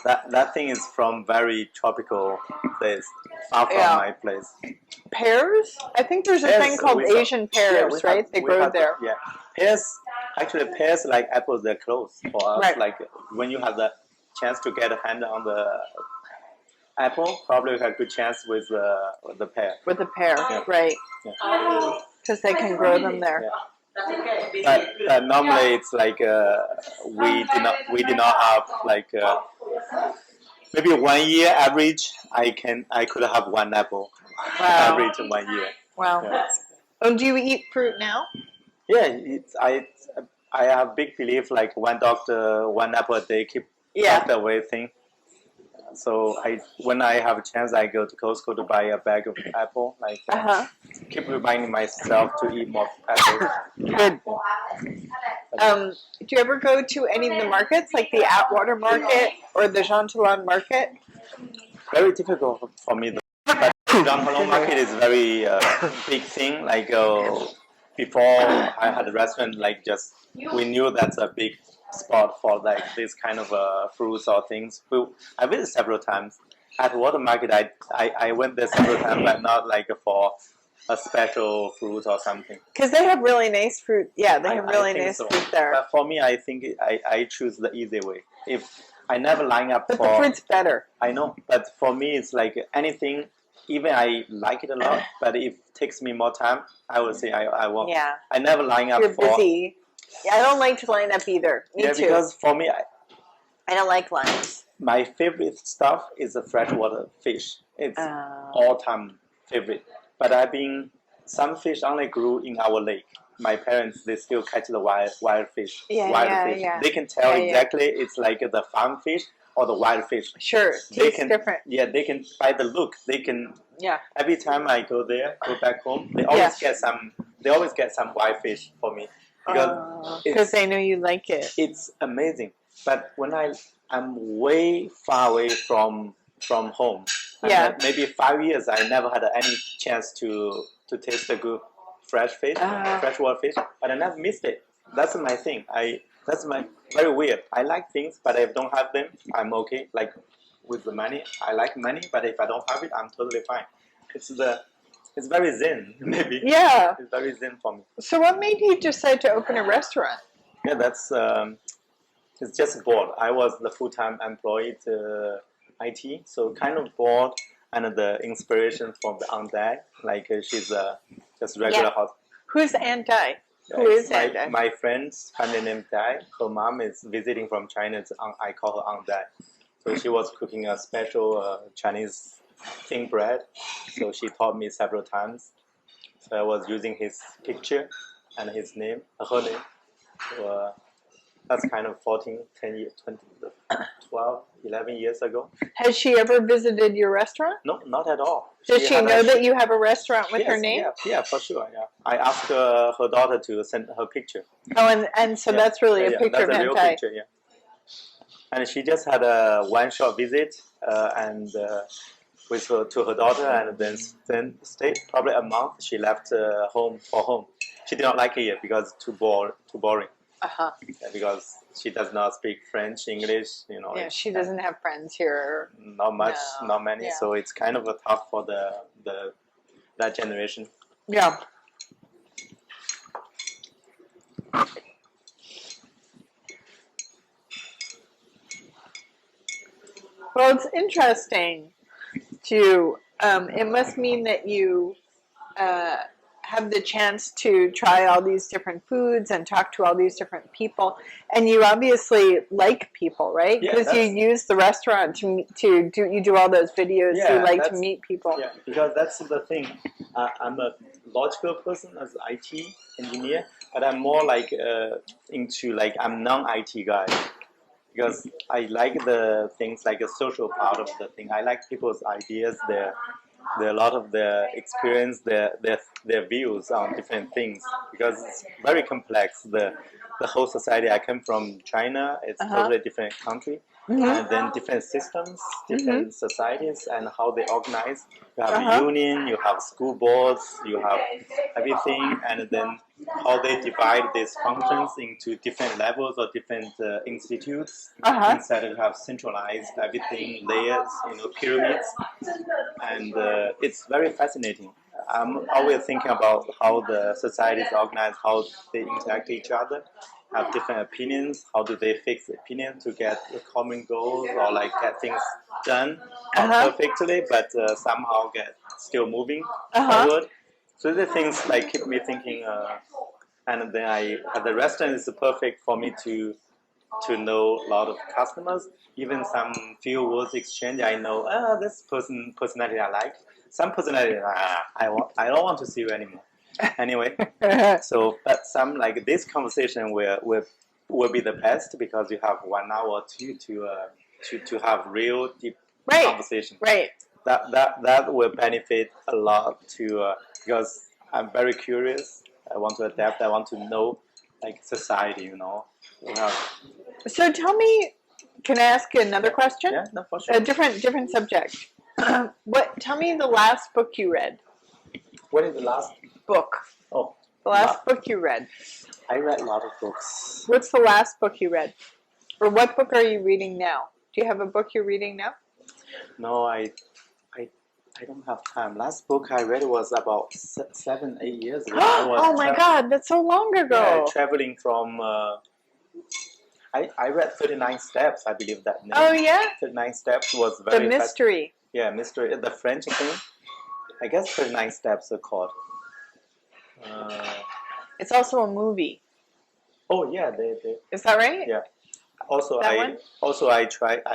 That thing is from very tropical place, far from my place. Pears? I think there's a thing called Asian pears, right? They grow there. Yeah, pears like apples, they're close for us. Right. Like when you have the chance to get a hand on the apple, probably you have a good chance with the pear. With the pear, right? Because they can grow them there. Yeah. But normally it's like we did not have like maybe 1 year average. I could have one apple average in 1 year. Wow. Yeah. Oh, do you eat fruit now? Yeah, I have big belief like one apple a day keep doctor away thing. So when I have a chance, I go to Costco to buy a bag of apple. Like keep reminding myself to eat more apples. Good. Do you ever go to any of the markets, like the Atwater Market or the Jean Talon Market? Very difficult for me. But Jean Talon Market is very big thing. Like before I had a restaurant, like we knew that's a big spot for like this kind of fruits or things. I visited several times. At Water Market, I went there several times, but not like for a special fruit or something. Because they have really nice fruit. Yeah, they have really nice fruit there. But for me, I think I choose the easy way. If I never line up but the fruit's better. I know, but for me, it's like anything. Even I like it a lot, but if it takes me more time, I will say I won't. Yeah. I never line up You're busy. Yeah, I don't like to line up either. Me too. Because for me, I don't like lines. My favorite stuff is the freshwater fish. It's all-time favorite. But some fish only grew in our lake. My parents, they still catch the wild fish. Yeah. They can tell exactly it's like the farm fish or the wild fish. Sure, tastes different. Yeah, they can, by the look, they can. Yeah. Every time I go back home, they always get some wild fish for me. Because they know you like it. It's amazing. But when I'm way far away from home, maybe 5 years, I never had any chance to taste a good freshwater fish. But I never missed it. That's my thing. That's very weird. I like things, but if I don't have them, I'm okay. Like with the money, I like money, but if I don't have it, I'm totally fine. It's very zen, maybe. Yeah. It's very zen for me. So what made you decide to open a restaurant? Yeah, that's it's just bored. I was the full-time employed IT, so kind of bored, and the inspiration from the Aunt Di, like she's just regular house. Who's Aunt Di? Who is Aunt Di? My friend's family name Di. Her mom is visiting from China. I call her Aunt Di. So she was cooking a special Chinese thin bread. So she taught me several times. So I was using his picture and his name, her name. So, that's kind of 14, 10 years, 20, 12, 11 years ago. Has she ever visited your restaurant? No, not at all. Does she know that you have a restaurant with her name? Yeah, for sure. Yeah, I asked her daughter to send her picture. Oh, and so that's really a picture that's of a real hentai. picture, And she just had a one-shot visit and with her to her daughter, and then stayed probably a month. She left home. She did not like it yet because too boring. Because she does not speak French, English. Yeah, she doesn't have friends here. Not much, No. not many. Yeah. So it's kind of a tough for that generation. Yeah. Well, it's interesting to, it must mean that you have the chance to try all these different foods and talk to all these different people. And you obviously like people, right? Yeah, Because you use the restaurant you do all those videos, Yeah, you like to that's- meet people. Yeah, because that's the thing. I'm a logical person as IT engineer, but I'm more like into like I'm non-IT guy because I like the things like the social part of the thing. I like people's ideas, their a lot of their experience, their views on different things because it's very complex. The whole society. I come from China. It's totally different country. And then different systems, different societies, and how they organize. You have a union, you have school boards, you have everything, and then how they divide these functions into different levels or different institutes. Instead of have centralized everything, layers, pyramids, and it's very fascinating. I'm always thinking about how the society is organized, how they interact with each other, have different opinions, how do they fix the opinion to get the common goals or like get things done not perfectly, but somehow get still moving forward. So the things like keep me thinking, and then the restaurant is perfect for me to know a lot of customers. Even some few words exchange, I know this personality I like. Some personality I don't want to see you anymore. Anyway, so but some like this conversation will be the best because you have 1 hour or two to have real deep conversation. Right. That will benefit a lot to because I'm very curious. I want to adapt. I want to know like society. So tell me, can I ask you another question? Yeah, no, for sure. A different subject. Tell me the last book you read. What is the last book? Oh, the last book you read. I read a lot of books. What's the last book you read? Or what book are you reading now? Do you have a book you're reading now? No, I don't have time. Last book I read was about 7-8 years ago. Oh my God, that's so long ago. Yeah, traveling from. I read 39 Steps. I believe that name. Oh yeah. 39 Steps was very. The mystery. Yeah, mystery. The French thing. I guess 39 Steps are called. It's also a movie. Oh yeah, they. Is that right? Yeah. Also, I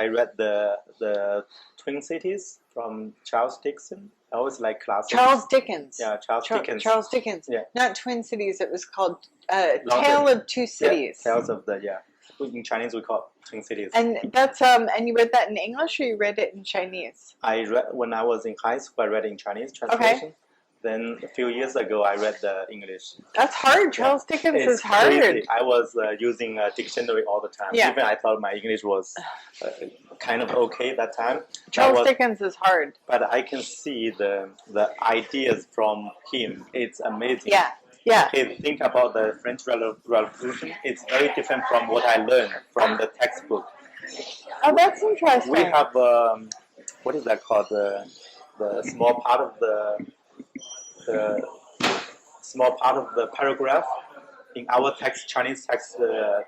read the Twin Cities from Charles Dickens. I always like classics. Charles Dickens. Yeah, Dickens. Charles Dickens. Yeah. Not Twin Cities. It was called Tale of Two Cities. Yeah, Tales of the In Chinese we call it Twin Cities. And that's and you read that in English or you read it in Chinese? I read when I was in high school. I read in Chinese translation. Okay. Then a few years ago, I read the English. That's hard. Charles Dickens is hard. Crazy. I was using a dictionary all the time. Yeah. Even I thought my English was kind of okay that time. Charles Dickens is hard. But I can see the ideas from him. It's amazing. Yeah. Yeah. Okay, think about the French Revolution. It's very different from what I learned from the textbook. Oh, that's interesting. We have what is that called? The small part of the small part of the paragraph in our Chinese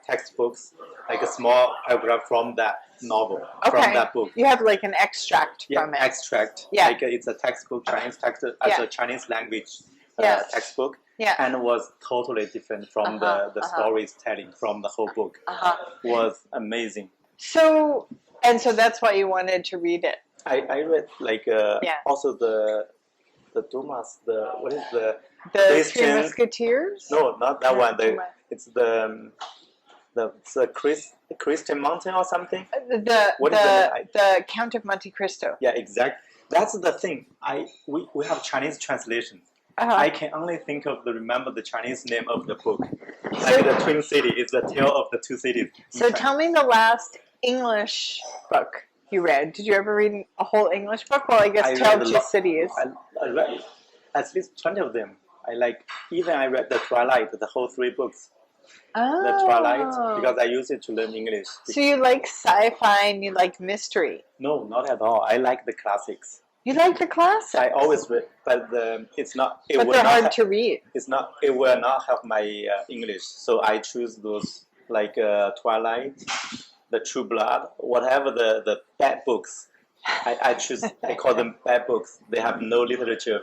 textbooks, like a small paragraph from that novel, from that book. You have like an extract from it. Extract. Yeah. Like it's a textbook, Chinese text as a Chinese language textbook. Yeah. And it was totally different from the stories telling from the whole book. Was amazing. So that's why you wanted to read it. I read like also the Dumas, what is the Three Musketeers? No, not that one. It's the Christian Mountain or something. The Count of Monte Cristo. Yeah, exactly. That's the thing. We have Chinese translation. I can only remember the Chinese name of the book. Like the Twin City is the tale of the two cities. So tell me the last English book you read? Did you ever read a whole English book? Well, I guess I Tale read of a Two lot. Cities. I read at least 20 of them. I read the Twilight, the whole 3 books. The Twilight, because I use it to learn English. So you like sci-fi and you like mystery? No, not at all. I like the classics. You like the classics? I always read, but it's not. But they're hard to read. It's not. It will not help my English. So I choose those like Twilight, The True Blood, whatever the bad books. I choose. I call them bad books. They have no literature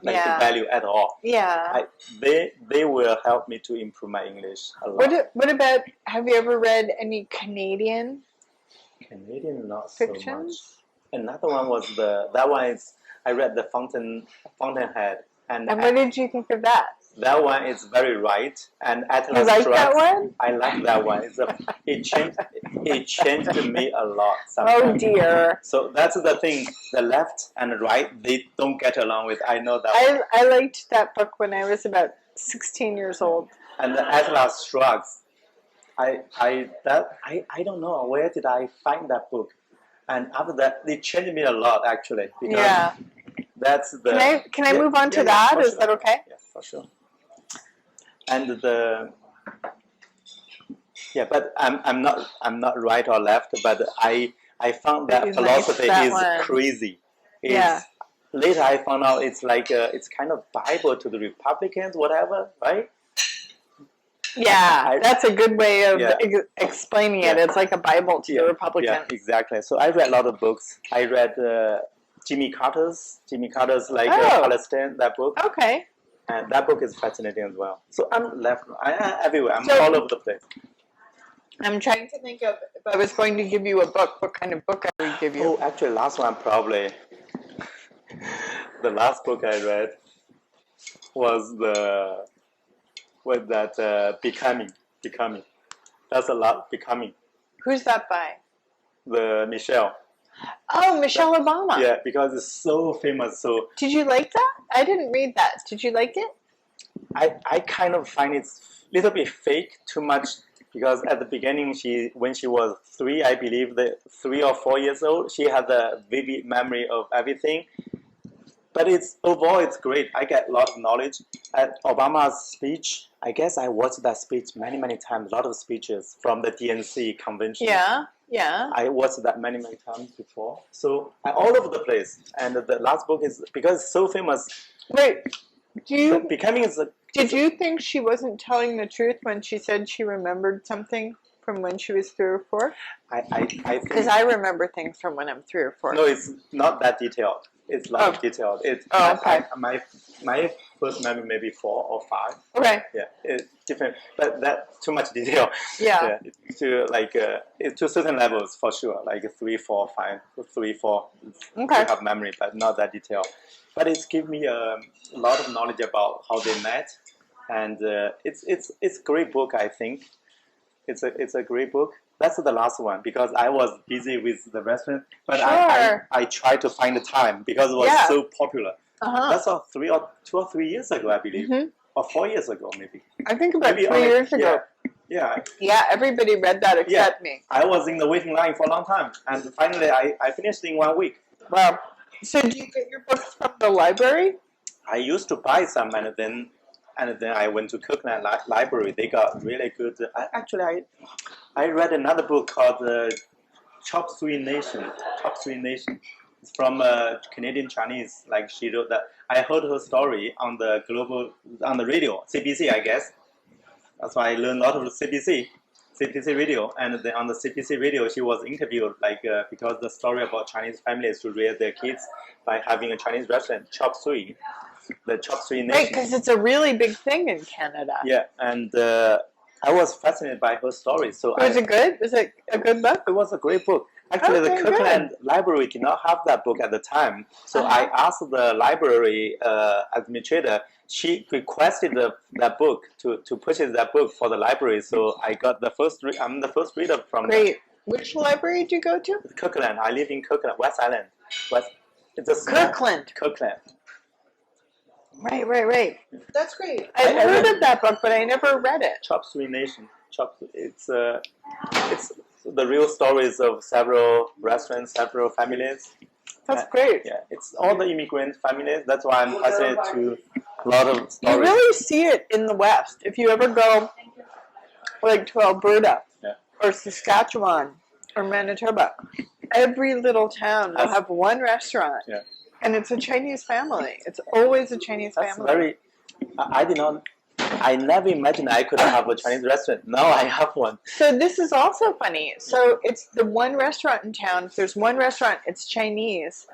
value at all. Yeah. They will help me to improve my English a lot. What about? Have you ever read any Canadian? Canadian, not fictions? So much. Another one was I read the Fountainhead. And what did you think of that? That one is very right. And Atlas You like that one? I like that one. It changed me a lot sometimes. Oh dear. So that's the thing. The left and right, they don't get along with. I know that. I liked that book when I was about 16 years old. And the Atlas Shrugs. I don't know where did I find that book. And after that, it changed me a lot actually. Because that's the. Can I move on to that? Is that okay? Yeah, for sure. And but I'm not right or left, but I found that philosophy is crazy. Later I found out it's like it's kind of Bible to the Republicans, whatever, right? Yeah, that's a good way of explaining it. It's like a Bible to the Republicans. Yeah, exactly. So I read a lot of books. I read Jimmy Carter's Palestine, that book. Okay. And that book is fascinating as well. So I'm everywhere. I'm all over the place. I'm trying to think of if I was going to give you a book, what kind of book I would give you. Oh, actually, last one probably. The last book I read was Becoming. That's a lot. Becoming. Who's that by? The Michelle. Oh, Michelle Obama. Yeah, because it's so famous. So did you like that? I didn't read that. Did you like it? I kind of find it a little bit fake, too much, because at the beginning, when she was 3, I believe, 3 or 4 years old, she had a vivid memory of everything. But overall it's great. I get a lot of knowledge. At Obama's speech, I guess I watched that speech many, many times. A lot of speeches from the DNC convention. Yeah. I watched that many, many times before. So all over the place. And the last book is, because it's so famous. Wait, did you think she wasn't telling the truth when she said she remembered something from when she was 3 or 4? I think, because I remember things from when I'm 3 or 4. No, it's not that detailed. It's a lot of detailed. Okay. My first memory maybe 4 or 5. Okay. Yeah, it's different, but that's too much detail. Yeah. It's to certain levels for sure, like 3, 4, 5, 3, 4. Okay. You have memory, but not that detailed. But it's given me a lot of knowledge about how they met, and it's a great book. I think it's a great book. That's the last one because I was busy with the restaurant, but sure. I tried to find the time because it was so popular. That's 2 or 3 years ago, I believe, or 4 years ago, maybe. I think about 3 years ago. Yeah. Yeah, everybody read that except me. I was in the waiting line for a long time, and finally I finished in 1 week. Wow. So do you get your books from the library? I used to buy some, and then I went to Kirkland Library. They got really good. I read another book called Chop Suey Nation. It's from Canadian Chinese. Like she wrote that. I heard her story on the radio, CBC, I guess. That's why I learned a lot of CBC radio. And then on the CBC radio, she was interviewed because the story about Chinese families to raise their kids by having a Chinese restaurant, Chop Suey. The Chop Suey Nation. Right, because it's a really big thing in Canada. Yeah, and I was fascinated by her story. So was it good? Was it a good book? It was a great book. Actually, the Kirkland Library did not have that book at the time. So I asked the library administrator. She requested that book to purchase that book for the library. So I got I'm the first reader from. Great. Which library did you go to? Kirkland. I live in Kirkland, West Island. It's a Kirkland. Right. That's great. I heard of that book, but I never read it. Chop Suey Nation. the real stories of several restaurants, several families. That's great. Yeah, it's all the immigrant families. That's why I'm fascinated to a lot of stories. You really see it in the West. If you ever go like to Alberta or Saskatchewan or Manitoba, every little town will have one restaurant, and it's a Chinese family. It's always a Chinese family. Very. I never imagined I could have a Chinese restaurant. Now I have one. So this is also funny. So it's the one restaurant in town. If there's one restaurant, it's Chinese.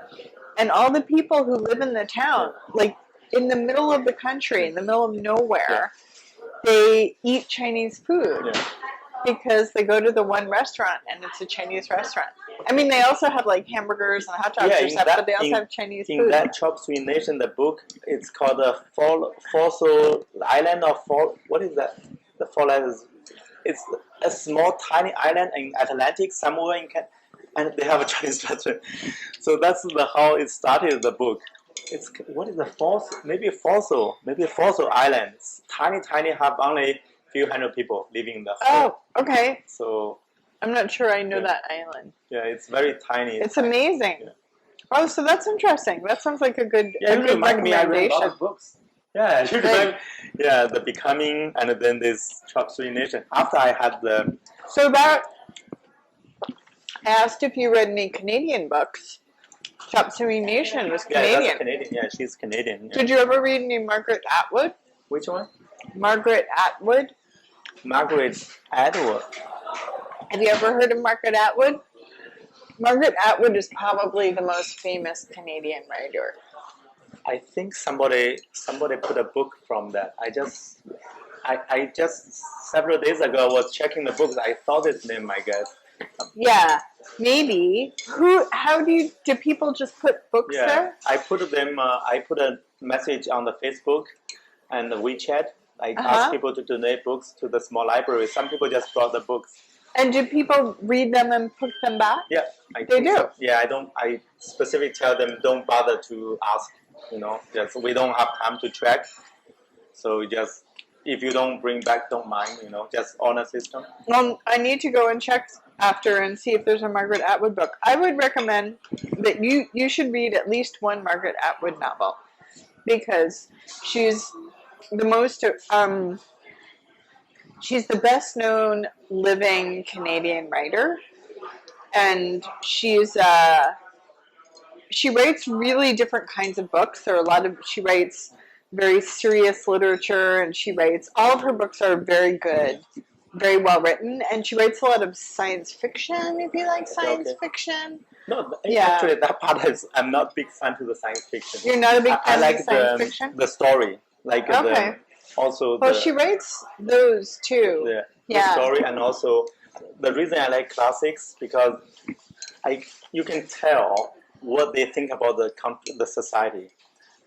And all the people who live in the town, like in the middle of the country, in the middle of nowhere, they eat Chinese food because they go to the one restaurant and it's a Chinese restaurant. I mean, they also have like hamburgers and hot dogs or stuff, but they also have Chinese food. In that Chop Suey Nation, the book, it's called the Fossil Island of what is that? The Fall Island. It's a small, tiny island in Atlantic somewhere in Canada, and they have a Chinese restaurant. So that's how it started. The book. It's what is the fossil? Maybe a fossil island. It's tiny. Have only few hundred people living in the whole. Oh, okay. So I'm not sure I know that island. Yeah, it's very tiny. It's amazing. Yeah. Oh, so that's interesting. That sounds like a good, recommendation. Me, I read a lot of books. Yeah, The Becoming, and then this Chop Suey Nation. After I had the. So that asked if you read any Canadian books. Chop Suey Nation was Canadian. Yeah, that's Canadian. Yeah, she's Canadian. Yeah. Did you ever read any Margaret Atwood? Which one? Margaret Atwood. Margaret Atwood. Have you ever heard of Margaret Atwood? Margaret Atwood is probably the most famous Canadian writer. I think somebody put a book from that. I just several days ago was checking the books. I saw this name, I guess. Yeah, maybe. Do people just put books there? I put them. I put a message on the Facebook and the WeChat. I asked people to donate books to the small library. Some people just brought the books. And do people read them and put them back? Yeah, they do. So. Yeah, I specifically tell them don't bother to ask. Just we don't have time to track. So just if you don't bring back, don't mind. Just honor system. Well, I need to go and check after and see if there's a Margaret Atwood book. I would recommend that you should read at least one Margaret Atwood novel because she's the most. She's the best known living Canadian writer, and she writes really different kinds of books. She writes very serious literature, and all of her books are very good, very well written, and she writes a lot of science fiction, if you like science fiction. No, actually that part is, I'm not a big fan to the science fiction. You're not a big fan of science fiction? The story, she writes those too. The story, and also the reason I like classics because you can tell what they think about the society.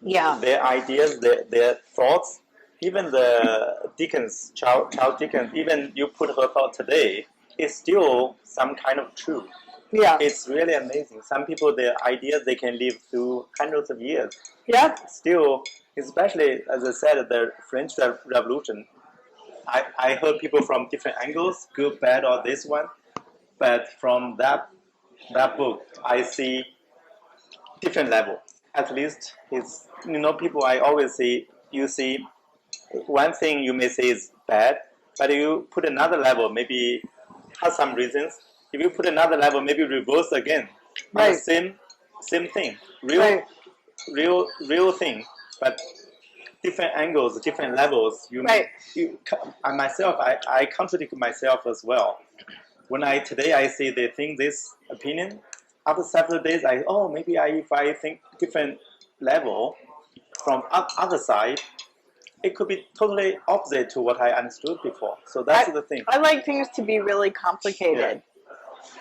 Yeah. Their ideas, their thoughts, even the Dickens, Charles Dickens, even you put her thought today, is still some kind of truth. Yeah. It's really amazing. Some people, their ideas, they can live through hundreds of years. Yeah. Still, especially, as I said, the French Revolution, I heard people from different angles, good, bad, or this one. But from that book, I see different level. At least, it's, people, I always see, you see, one thing you may say is bad, but you put another level, maybe has some reasons. If you put another level, maybe reverse again. Right. Same thing. Real thing, but different angles, different levels. And myself, I contradict myself as well. Today I say they think this opinion. After several days, if I think different level from other side, it could be totally opposite to what I understood before. So that's the thing. I like things to be really complicated. Yeah.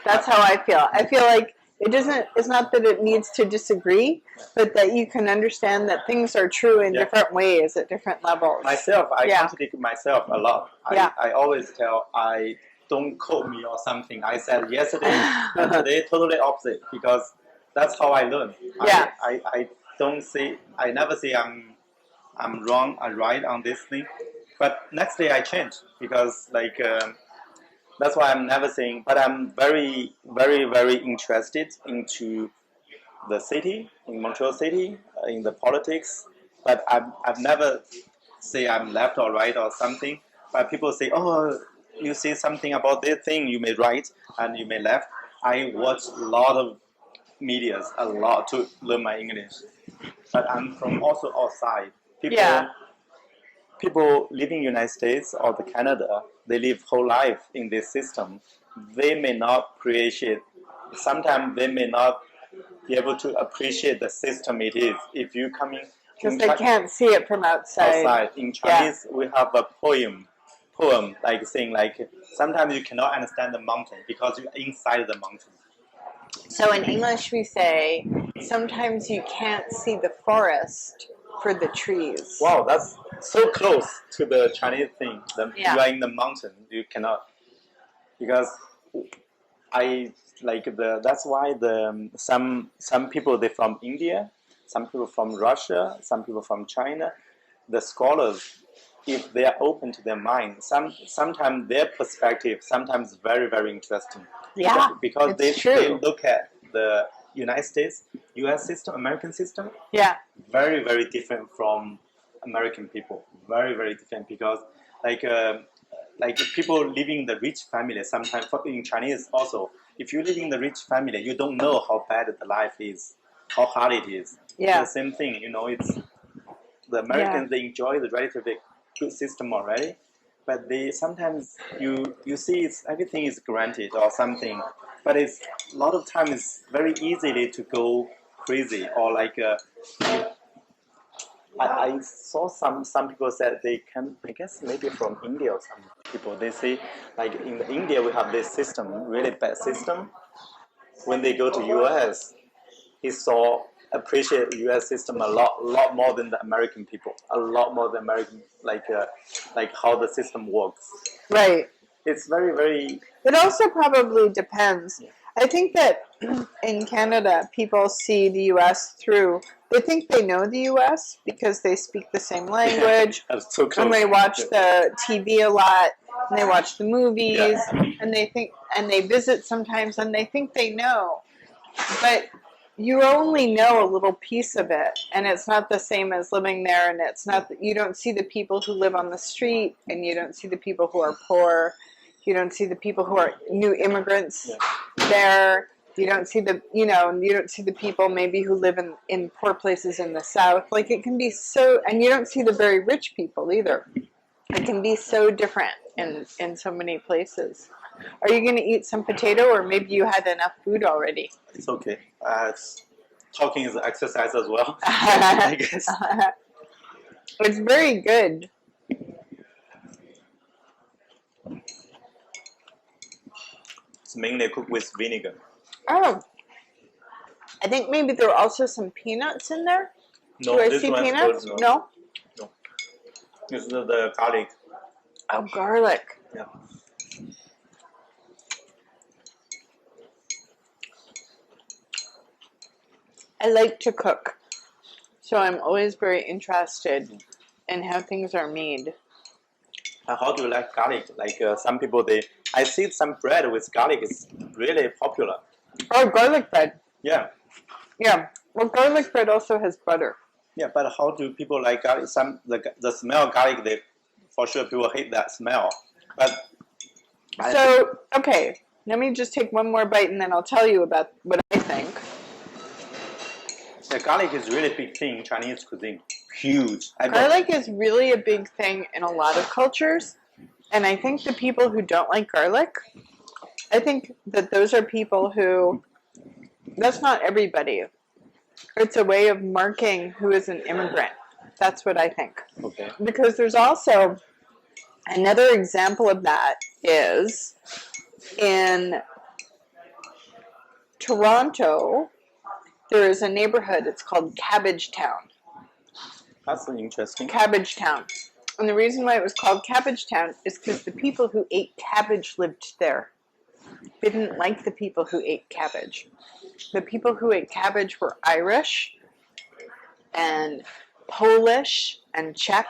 That's how I feel. I feel like it's not that it needs to disagree, but that you can understand that things are true in different ways at different levels. Myself, I contradict myself a lot. I always tell, don't quote me or something. I said yesterday, but today totally opposite because that's how I learn. Yeah. I never say I'm wrong or right on this thing, but next day I change because That's why I'm never saying, but I'm very, very, very interested into the city, in Montreal City, in the politics. But I've never say I'm left or right or something. But people say, oh, you say something about this thing, you may right and you may left. I watch a lot of medias, a lot to learn my English. But I'm from also outside. People Yeah. people living in the United States or the Canada, they live whole life in this system. They may not appreciate. Sometimes they may not be able to appreciate the system it is. If you coming Because they can't see it from outside. outside in Chinese, we have a poem like saying like sometimes you cannot understand the mountain because you're inside the mountain. So in English we say, sometimes you can't see the forest for the trees. Wow, that's so close to the Chinese thing. Yeah. You are in the mountain, you cannot, because I like that's why some people they from India, some people from Russia, some people from China, the scholars, if they are open to their mind, sometimes their perspective sometimes very, very interesting. Yeah, because they true. look at the United States, US system, American system, Yeah. very, very different from American people. Very, very different because like people living in the rich family, sometimes in Chinese also, if you live in the rich family, you don't know how bad the life is, how hard it is. Yeah. It's the same thing, it's the Americans, they enjoy the relatively good system already, but they sometimes you see it's everything is granted or something, but it's a lot of time it's very easily to go crazy or like I saw some people said they can, I guess maybe from India or some people, they say like in India we have this system, really bad system. When they go to US, he saw appreciate the US system a lot more than the American people, a lot more than American like how the system works. Right. It's very, very. It also probably depends. Yeah. I think that in Canada, people see the U.S. through. They think they know the U.S. because they speak the same language, That's so close. and they watch the TV a lot, and they watch the movies, Yeah. and they visit sometimes, and they think they know, but you only know a little piece of it, and it's not the same as living there, and it's not. You don't see the people who live on the street, and you don't see the people who are poor. You don't see the people who are new immigrants there. You don't see you don't see the people maybe who live in poor places in the South. Like it can be so, and you don't see the very rich people either. It can be so different in so many places. Are you going to eat some potato, or maybe you had enough food already? It's okay. Talking is exercise as well, I guess. It's very good. It's mainly cooked with vinegar. Oh, I think maybe there are also some peanuts in there. No, Do I this see one's peanuts? good, No. This is the garlic. Oh, garlic. Yeah. I like to cook, so I'm always very interested in how things are made. How do you like garlic? Like some people, I see some bread with garlic is really popular. Oh, garlic bread. Yeah. Yeah. Well, garlic bread also has butter. Yeah, but how do people like garlic? The smell of garlic, for sure people hate that smell. But So, okay, let me just take one more bite and then I'll tell you about what I think. the garlic is really big thing in Chinese cuisine. Huge. Garlic is really a big thing in a lot of cultures. And I think the people who don't like garlic, I think that those are people who, that's not everybody. It's a way of marking who is an immigrant. That's what I think. Okay. Because there's also another example of that is in Toronto, there is a neighborhood, it's called Cabbage Town. That's interesting. Cabbage Town. And the reason why it was called Cabbage Town is because the people who ate cabbage lived there. They didn't like the people who ate cabbage. The people who ate cabbage were Irish, and Polish and Czech,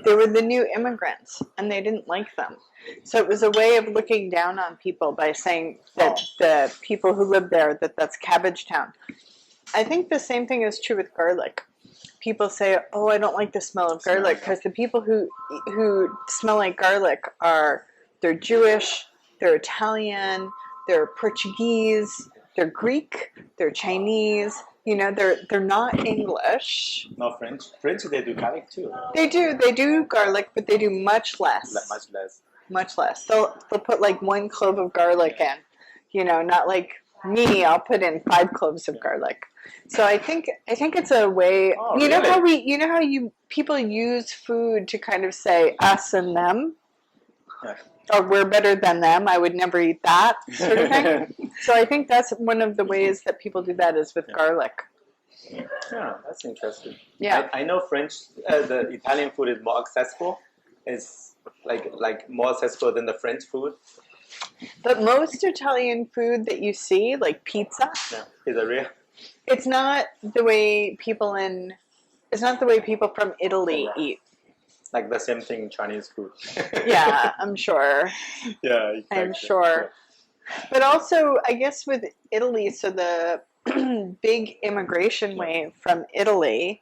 they were the new immigrants, and they didn't like them. So it was a way of looking down on people by saying that the people who live there, that's Cabbage Town. I think the same thing is true with garlic. People say, "Oh, I don't like the smell of garlic," because the people who smell like garlic they're Jewish, they're Italian, they're Portuguese, they're Greek, they're Chinese. You know, they're not English. Not French. French, they do garlic too. They do garlic, but they do much less. Much less. Much less. They'll put like 1 clove of garlic in. You know, not like me. I'll put in 5 cloves of garlic. So I think it's a way. Oh, you know really? how people use food to kind of say us and them. Yeah. Or we're better than them. I would never eat that sort of thing. So I think that's one of the ways that people do that is with garlic. Yeah, that's interesting. Yeah, I know French. The Italian food is more accessible. It's like more accessible than the French food. but most Italian food that you see, like pizza, Is it real? it's not the way people from Italy eat. Like the same thing in Chinese food. Yeah, I'm sure. Yeah, exactly. I'm sure. But also, I guess with Italy, so the big immigration wave from Italy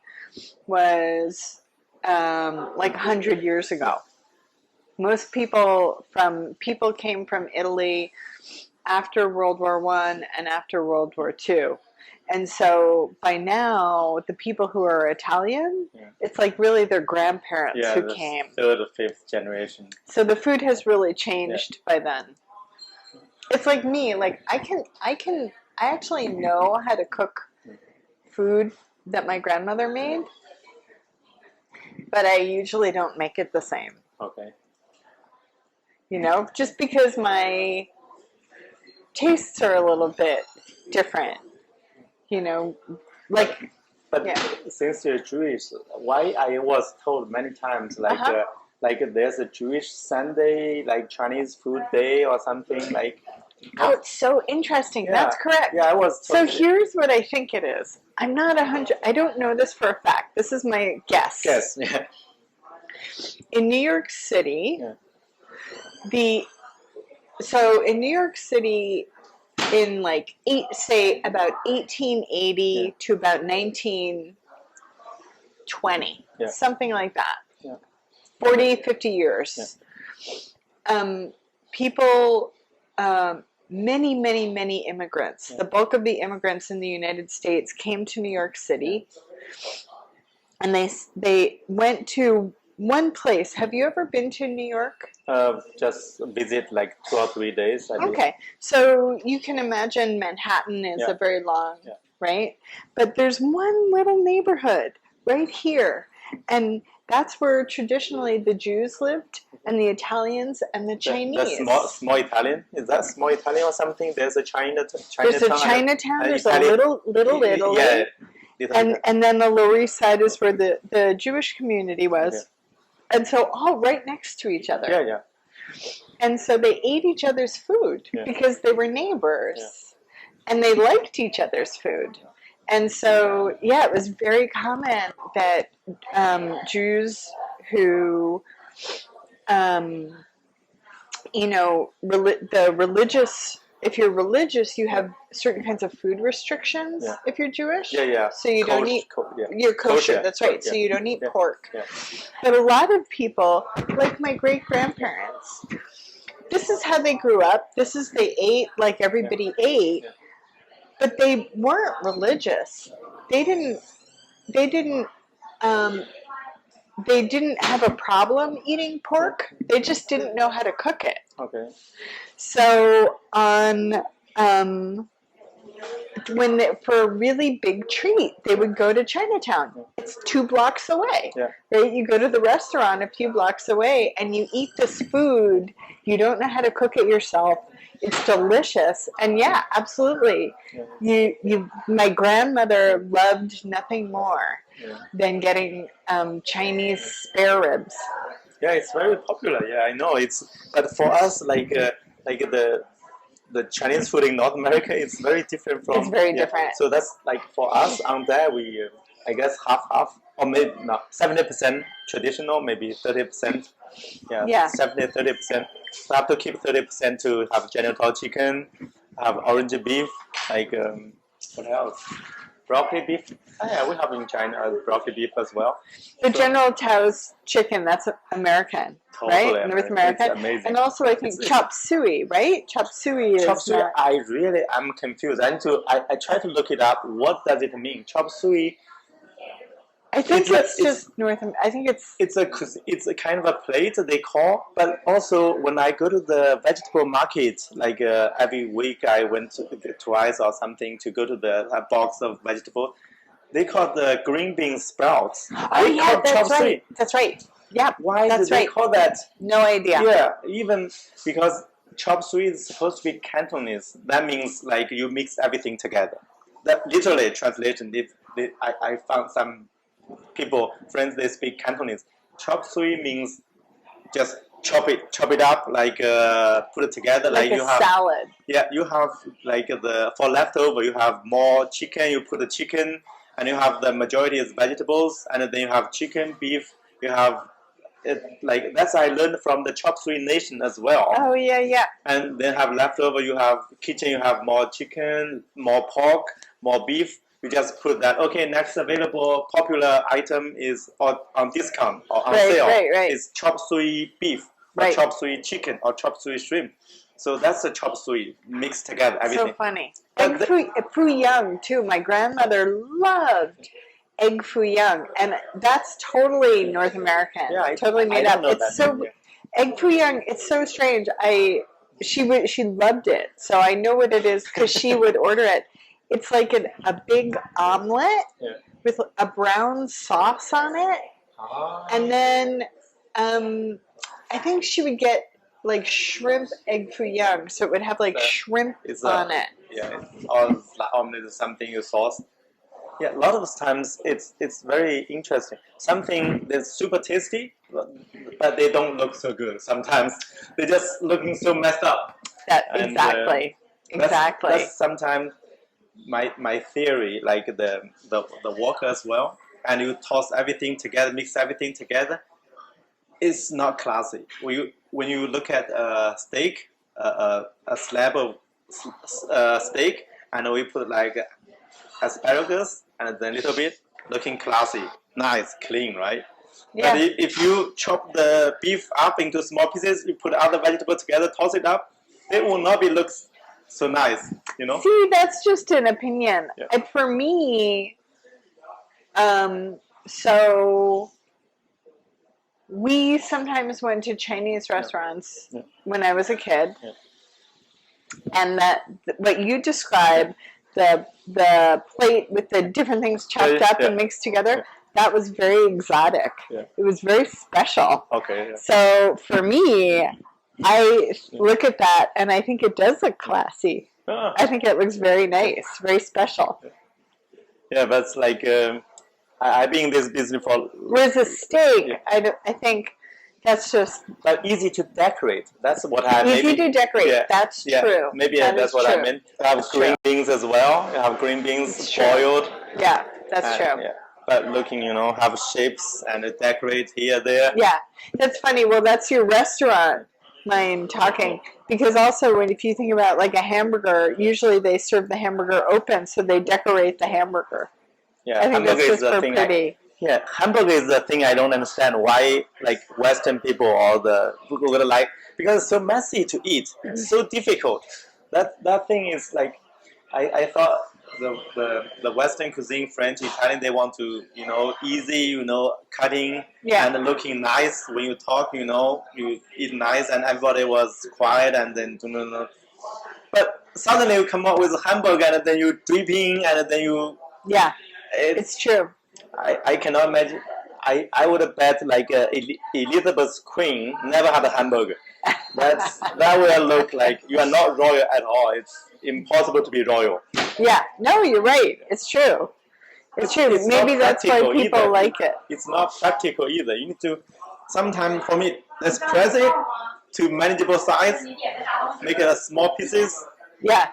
was like 100 years ago. Most people came from Italy after World War I and after World War II. And so by now, the people who are Italian, it's like really their grandparents who came. Third or fifth generation. So the food has really changed by then. It's like me, like I actually know how to cook food that my grandmother made, but I usually don't make it the same. Okay. You know, just because my tastes are a little bit different. You know, like. But since you're Jewish, why I was told many times like there's a Jewish Sunday, like Chinese food day or something like. Oh, it's so interesting. Yeah. That's correct. Yeah, I was told. So here's what I think it is. I'm not 100. I don't know this for a fact. This is my guess. Yes. Yeah. In New York City, in New York City, in like about 1880 to about 1920, something like that. Yeah. 40, 50 years. Yeah. People, many immigrants. The bulk of the immigrants in the United States came to New York City, and they went to one place. Have you ever been to New York? Just visit like 2 or 3 days. Okay, so you can imagine Manhattan is a very long, right? But there's one little neighborhood right here, and that's where traditionally the Jews lived, and the Italians and the Chinese. The small Italian? Is that small Italian or something? There's a Chinatown. There's a Chinatown. There's a little Italy. Yeah. And then the Lower East Side is where the Jewish community was. Yeah. And so all right next to each other. Yeah. And so they ate each other's food because they were neighbors. Yeah. And they liked each other's food. And so, it was very common that Jews who, if you're religious, you have certain kinds of food restrictions if you're Jewish. Yeah. So you don't eat, you're kosher, that's right. So you don't eat pork. Yeah. But a lot of people, like my great-grandparents, this is how they grew up. They ate like everybody ate. Yeah. But they weren't religious. They didn't have a problem eating pork. They just didn't know how to cook it. Okay. So for a really big treat, they would go to Chinatown. It's 2 blocks away. Yeah. Right? You go to the restaurant a few blocks away and you eat this food. You don't know how to cook it yourself. It's delicious. And absolutely. Yeah. My grandmother loved nothing more than getting Chinese spare ribs. Yeah, it's very popular. Yeah, I know. But for us, like the Chinese food in North America is very different from. It's very different. So that's like for us on that we I guess half, or maybe not 70% traditional, maybe 30%. Yeah. 30%. So I have to keep 30% to have General chicken, have orange beef, like what else? Broccoli beef. Oh, yeah, we have in China broccoli beef as well. The General Tao's chicken, that's American, Totally right? North American. It's amazing. And also I think chop suey, right? Chop suey is Chop suey, not... I'm confused. I try to look it up. What does it mean? Chop suey. I think it's just North American. I think it's a kind of a plate they call. But also when I go to the vegetable market, like every week I went twice or something to go to the box of vegetables. They call the green bean sprouts. Oh yeah, that's right. That's right. Yeah. Why did they call that? No idea. Yeah, even because chop suey is supposed to be Cantonese. That means like you mix everything together. That literally translation. I found some friends, they speak Cantonese. Chop suey means just chop it up, like put it together, like you have salad. Yeah, you have like for leftover, you have more chicken. You put the chicken, and you have the majority is vegetables, and then you have chicken, beef. You have it like that's I learned from the chop suey nation as well. Oh yeah, yeah. And then have leftover. You have kitchen. You have more chicken, more pork, more beef. You just put that. Okay, next available popular item is on discount or on sale. Right. It's chop suey beef, or chop suey chicken, or chop suey shrimp. So that's a chop suey mixed together. Everything. So funny. Egg foo young too. My grandmother loved egg foo young, and that's totally North American. Yeah, totally made up. It's so egg foo young. It's so strange. She loved it, so I know what it is because she would order it. It's like a big omelet with a brown sauce on it, and then I think she would get like shrimp egg foo young, so it would have like shrimp on it. Yeah, it's omelet is something you sauce. Yeah, a lot of times it's very interesting. Something that's super tasty, but they don't look so good. Sometimes they're just looking so messed up. Exactly. That's sometimes my theory, like the wok as well, and you toss everything together, mix everything together. It's not classy. When you look at a steak, a slab of steak, and we put like asparagus and then a little bit, looking classy, nice, clean, right? Yeah. But if you chop the beef up into small pieces, you put other vegetables together, toss it up, it will not be looks so nice, you know. See, that's just an opinion. Yeah. And for me, so we sometimes went to Chinese restaurants when I was a kid, and what you described, the plate with the different things chopped up and mixed together, that was very exotic. Yeah. It was very special. Okay. Yeah. So for me, I look at that and I think it does look classy. I think it looks very nice, very special. Yeah, that's like I've been in this business for. Whereas a steak, I think that's just. But easy to decorate. That's what I. Easy to decorate. Yeah. That's true. Maybe that's what I meant. You have green beans as well. You have green beans boiled. Yeah, that's true. Yeah. But looking, have shapes and decorate here, there. Yeah, that's funny. Well, that's your restaurant mind talking. Because also, if you think about like a hamburger, usually they serve the hamburger open, so they decorate the hamburger. Yeah, I think that's just for pretty. Hamburger is the thing I don't understand why, like Western people or the people would like, because it's so messy to eat. It's so difficult. That thing is like, I thought the Western cuisine, French, Italian, they want to easy, cutting and looking nice. When you talk, you eat nice, and everybody was quiet, and then But suddenly you come up with a hamburger, and then you dripping, and then you. Yeah. It's true. I cannot imagine. I would bet like Elizabeth's queen never had a hamburger. That will look like you are not royal at all. It's impossible to be royal. Yeah, no, you're right. It's true. It's true. Maybe that's why people like it. It's not practical either. You need to. Sometimes for me, let's press it to manageable size. Make it as small pieces. Yeah.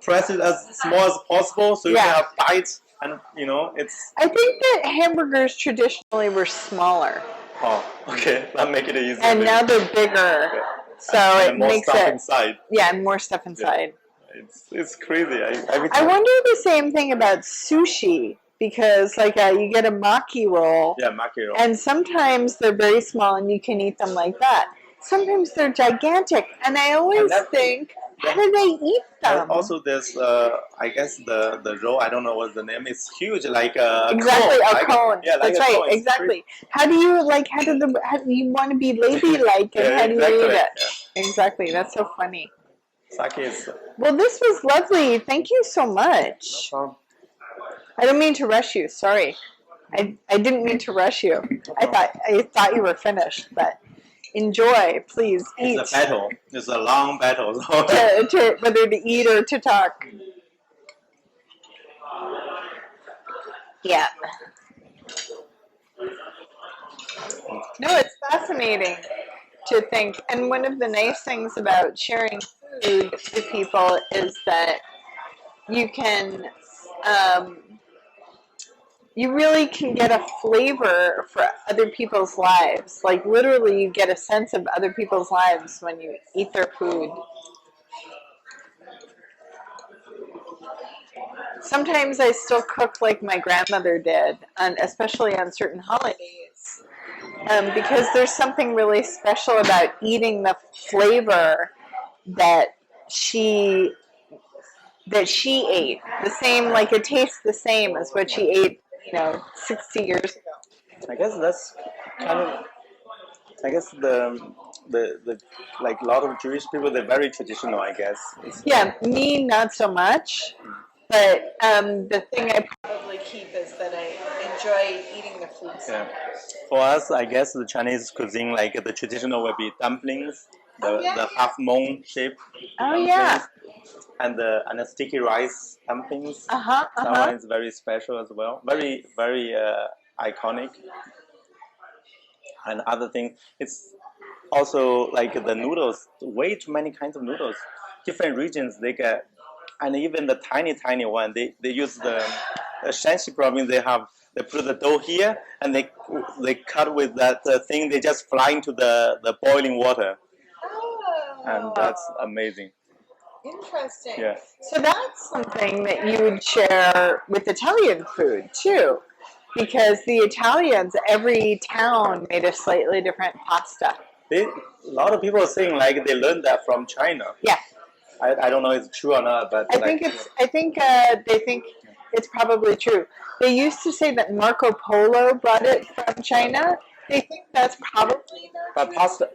Press it as small as possible so you can have bites. and you know, it's I think that hamburgers traditionally were smaller, okay. That make it easier. and now they're bigger, Yeah. so and it more makes stuff it inside. more stuff inside. It's crazy. Every I time. wonder the same thing about sushi because, like, you get a maki roll, Yeah, maki roll. and sometimes they're very small and you can eat them like that. Sometimes they're gigantic, and I always think, how do they eat them? And also, there's I guess the roll. I don't know what the name is. Huge, like a Exactly, cone. a cone. Yeah, like That's a right, cone. It's exactly. How do you how do you want to be ladylike, and Yeah, how do you exactly. eat it? Yeah. Exactly. That's so funny. Sake is. Well, this was lovely. Thank you so much. I don't mean to rush you. Sorry, I didn't mean to rush you. I thought you were finished, but enjoy, please eat. It's a battle. It's a long battle. Whether to eat or to talk. Yeah. No, it's fascinating to think. And one of the nice things about sharing food with people is that you can, you really can get a flavor for other people's lives. Like literally, you get a sense of other people's lives when you eat their food. Sometimes I still cook like my grandmother did, and especially on certain holidays, because there's something really special about eating the flavor that she ate. The same, like it tastes the same as what she ate, 60 years ago. I guess that's kind of. I guess the like a lot of Jewish people, they're very traditional. I guess. Yeah, me not so much. But the thing I probably keep is that I enjoy eating the food. Yeah. For us, I guess the Chinese cuisine, like the traditional, will be dumplings, the half moon shape. Oh dumplings, yeah. And the sticky rice dumplings. That one is very special as well. Very iconic. And other things, it's also like the noodles. Way too many kinds of noodles. Different regions they get. And even the tiny one, they use the Shanxi province. They put the dough here, and they cut with that thing. They just fly into the boiling water, and that's amazing. Interesting. Yeah. So that's something that you would share with Italian food too, because the Italians, every town made a slightly different pasta. A lot of people are saying like they learned that from China. Yeah. I don't know if it's true or not, but I think they think it's probably true. They used to say that Marco Polo brought it from China. They think that's probably not true. Pasta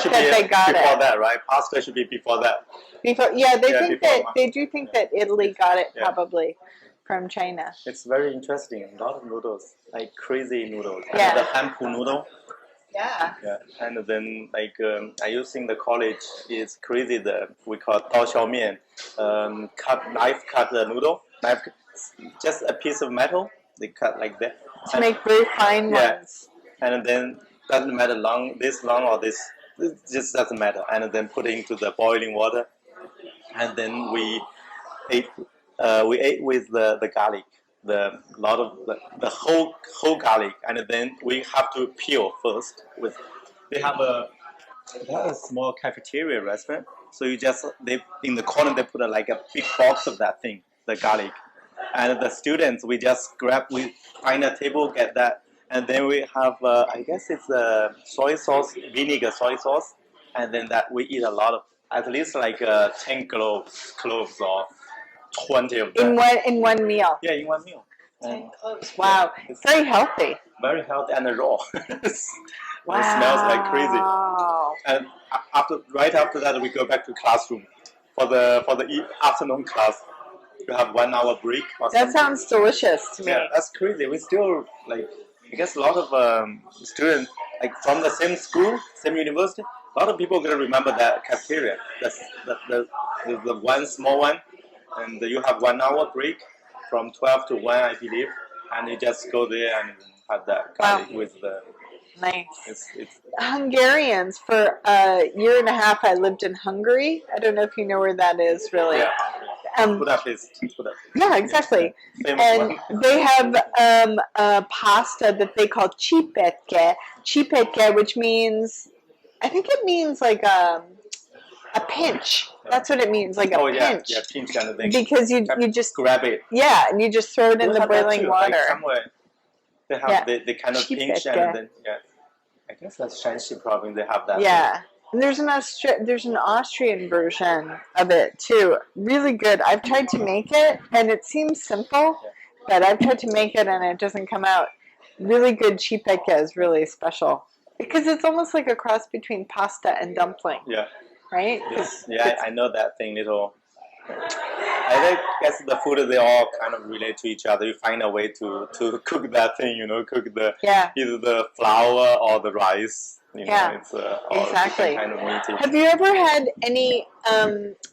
should be before that, right? Pasta should be before that. They do think that Italy got it probably from China. It's very interesting. A lot of noodles, like crazy noodles. Yeah. And the hanpu noodle. Yeah. Yeah, and then like I used in the college is crazy. We call dao xiao mian, knife cut the noodle, just a piece of metal. They cut like that To make very fine ones. And then doesn't matter this long or this. It just doesn't matter. And then put it into the boiling water, and then we ate with the garlic. The whole garlic, and then we have to peel first. They have a small cafeteria restaurant, so they in the corner they put like a big box of that thing, the garlic, and the students we find a table, get that, and then we have I guess it's soy sauce, vinegar soy sauce, and then that we eat a lot of, at least like 10 cloves or 20 of them. In one meal. Yeah, in one meal. 10 cloves. Wow. It's very healthy. Very healthy and raw. Wow. It smells like crazy. And right after that, we go back to classroom for the afternoon class. You have 1 hour break. That sounds delicious to me. Yeah, that's crazy. We still I guess a lot of students from the same school, same university. A lot of people are gonna remember that cafeteria. The one small one. And you have 1 hour break from 12 to 1, I believe, and you just go there and have that garlic with the. Nice. It's Hungarians, for a year and a half, I lived in Hungary. I don't know if you know where that is, really. Yeah. Budapest. Yeah, exactly. Famous And one. they have a pasta that they call cipetke. Cipetke, which means, I think it means like a pinch. That's what it means, like a pinch. Yeah, pinch kind of thing. Because you just grab it. Yeah, and you just throw it in We the have that boiling too, water. Like somewhere they have the kind of pinch Cipetke. and then I guess that's Shanxi province. They have that. Yeah. And there's an Austrian version of it too. Really good. I've tried to make it, and it seems simple, but I've tried to make it, and it doesn't come out. Really good cipetke is really special because it's almost like a cross between pasta and dumpling. Yeah. Right? Yeah, I know that thing. Little. I guess the food they all kind of relate to each other. You find a way to cook that thing. Cook either the flour or the rice. It's exactly. Kind of meaty. Have you ever had any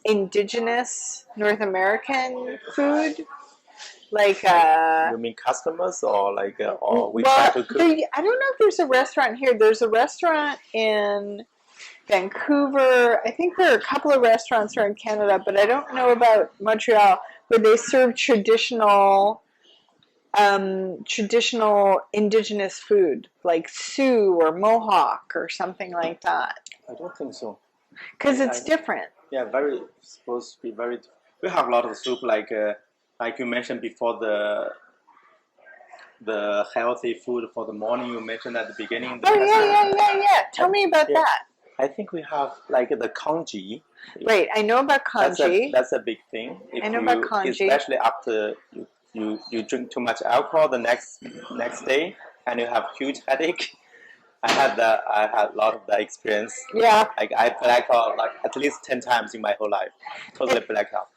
indigenous North American food? Like you mean customers or like or we try to cook? I don't know if there's a restaurant here. There's a restaurant in Vancouver. I think there are a couple of restaurants around Canada, but I don't know about Montreal, where they serve traditional indigenous food, like Sioux or Mohawk or something like that. I don't think so. Because it's different. Yeah, supposed to be very. We have a lot of soup, like you mentioned before, the healthy food for the morning. You mentioned at the beginning. Yeah. Tell me about that. I think we have like the congee. Right, I know about congee. That's a big thing. I know about congee. Especially after you drink too much alcohol the next day and you have huge headache. I had a lot of that experience. Yeah. Like I blacked out like at least 10 times in my whole life. Totally blacked out.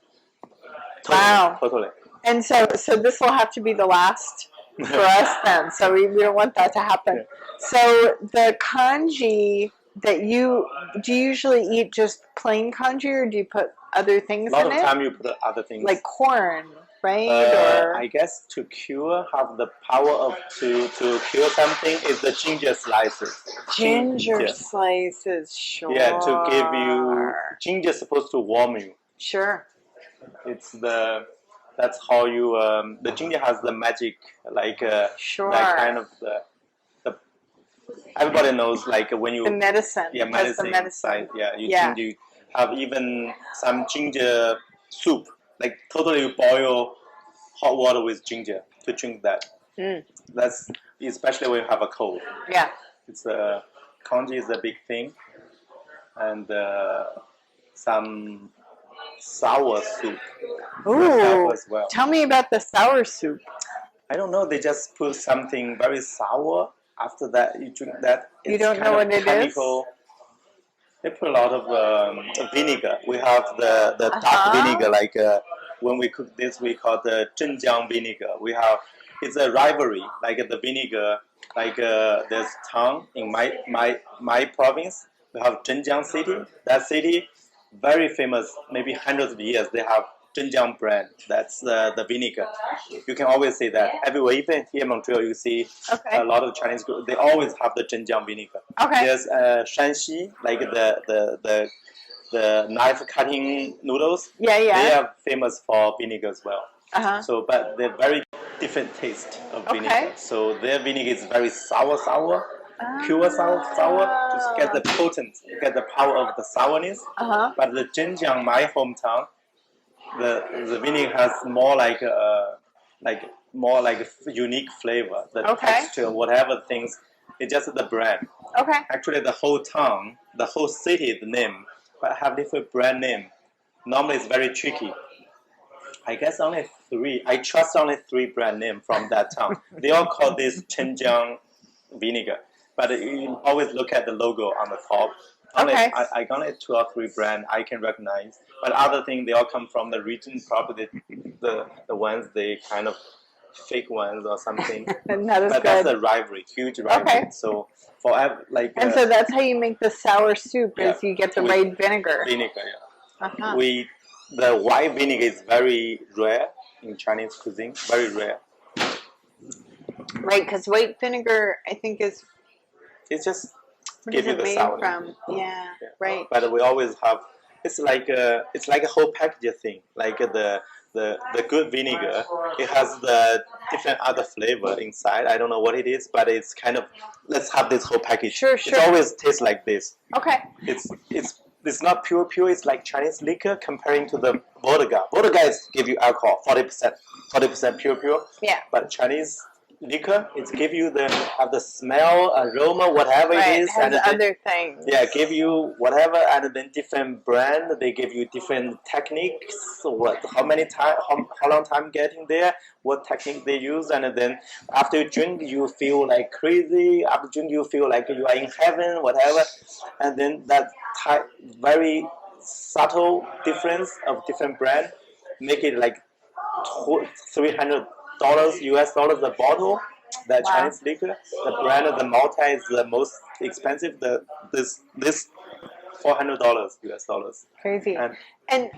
Wow. Totally. And so this will have to be the last for us then. So we don't want that to happen. Yeah. So the congee that do you usually eat just plain congee, or do you put other things in it? A lot of time you put other things. Like corn, right? I guess to have the power to cure something is the ginger slices. Ginger slices, sure. Yeah, to give you ginger is supposed to warm you. Sure. That's how you the ginger has the magic sure. That kind of the everybody knows like when you the medicine. Yeah, medicine side. Yeah, you have even some ginger soup. Like totally you boil hot water with ginger to drink that. That's especially when you have a cold. Yeah. It's congee is a big thing, and some sour soup. Ooh, as well. Tell me about the sour soup. I don't know. They just put something very sour. After that, you drink that. You don't know what it is? They put a lot of vinegar. We have the dark vinegar, like when we cook this, we call the zhenjiang vinegar. It's a rivalry, like the vinegar, like there's town in my province. We have Zhenjiang city. That city, very famous, maybe hundreds of years. They have Zhenjiang brand. That's the vinegar. You can always see that everywhere. Even here in Montreal, you see a lot of Chinese groups. They always have the Zhenjiang vinegar. Okay. There's Shanxi, like the knife cutting noodles. Yeah. They are famous for vinegar as well. So, but they're very different taste of vinegar. So their vinegar is very sour, pure sour, to get the get the power of the sourness. But the Zhenjiang, my hometown, the vinegar has more like a unique flavor. The texture, whatever things, it's just the brand. Okay. Actually, the whole town, the whole city, the name, but have different brand name. Normally, it's very tricky. I guess only 3. I trust only 3 brand name from that town. They all call this Zhenjiang vinegar, but you always look at the logo on the top. I got it 2 or 3 brand I can recognize, but other things they all come from the region. Probably the ones they kind of fake ones or something. That's a rivalry, huge rivalry. Okay. So so that's how you make the sour soup. Is you get the red vinegar. Vinegar, yeah. The white vinegar is very rare in Chinese cuisine. Very rare. Right, because white vinegar, I think, is. It's just What give is you it the made sour. from? Yeah, right. But we always have it's like a whole package thing. Like the good vinegar, it has the different other flavor inside. I don't know what it is, but it's kind of, let's have this whole package. Sure. It always tastes like this. Okay. It's not pure. It's like Chinese liquor comparing to the vodka. Vodka is give you alcohol 40% pure. Yeah. But Chinese liquor, it's give you have the smell, aroma, whatever Right. it is, It has and then, other things. yeah, give you whatever, and then different brand. They give you different techniques. How long time getting there? What technique they use, and then after you drink, you feel like crazy. After drink, you feel like you are in heaven, whatever. And then that very subtle difference of different brand make it like $300 US dollars a bottle. The Wow. Chinese liquor, the brand of the Malta is the most expensive. This $400 US dollars. Crazy. And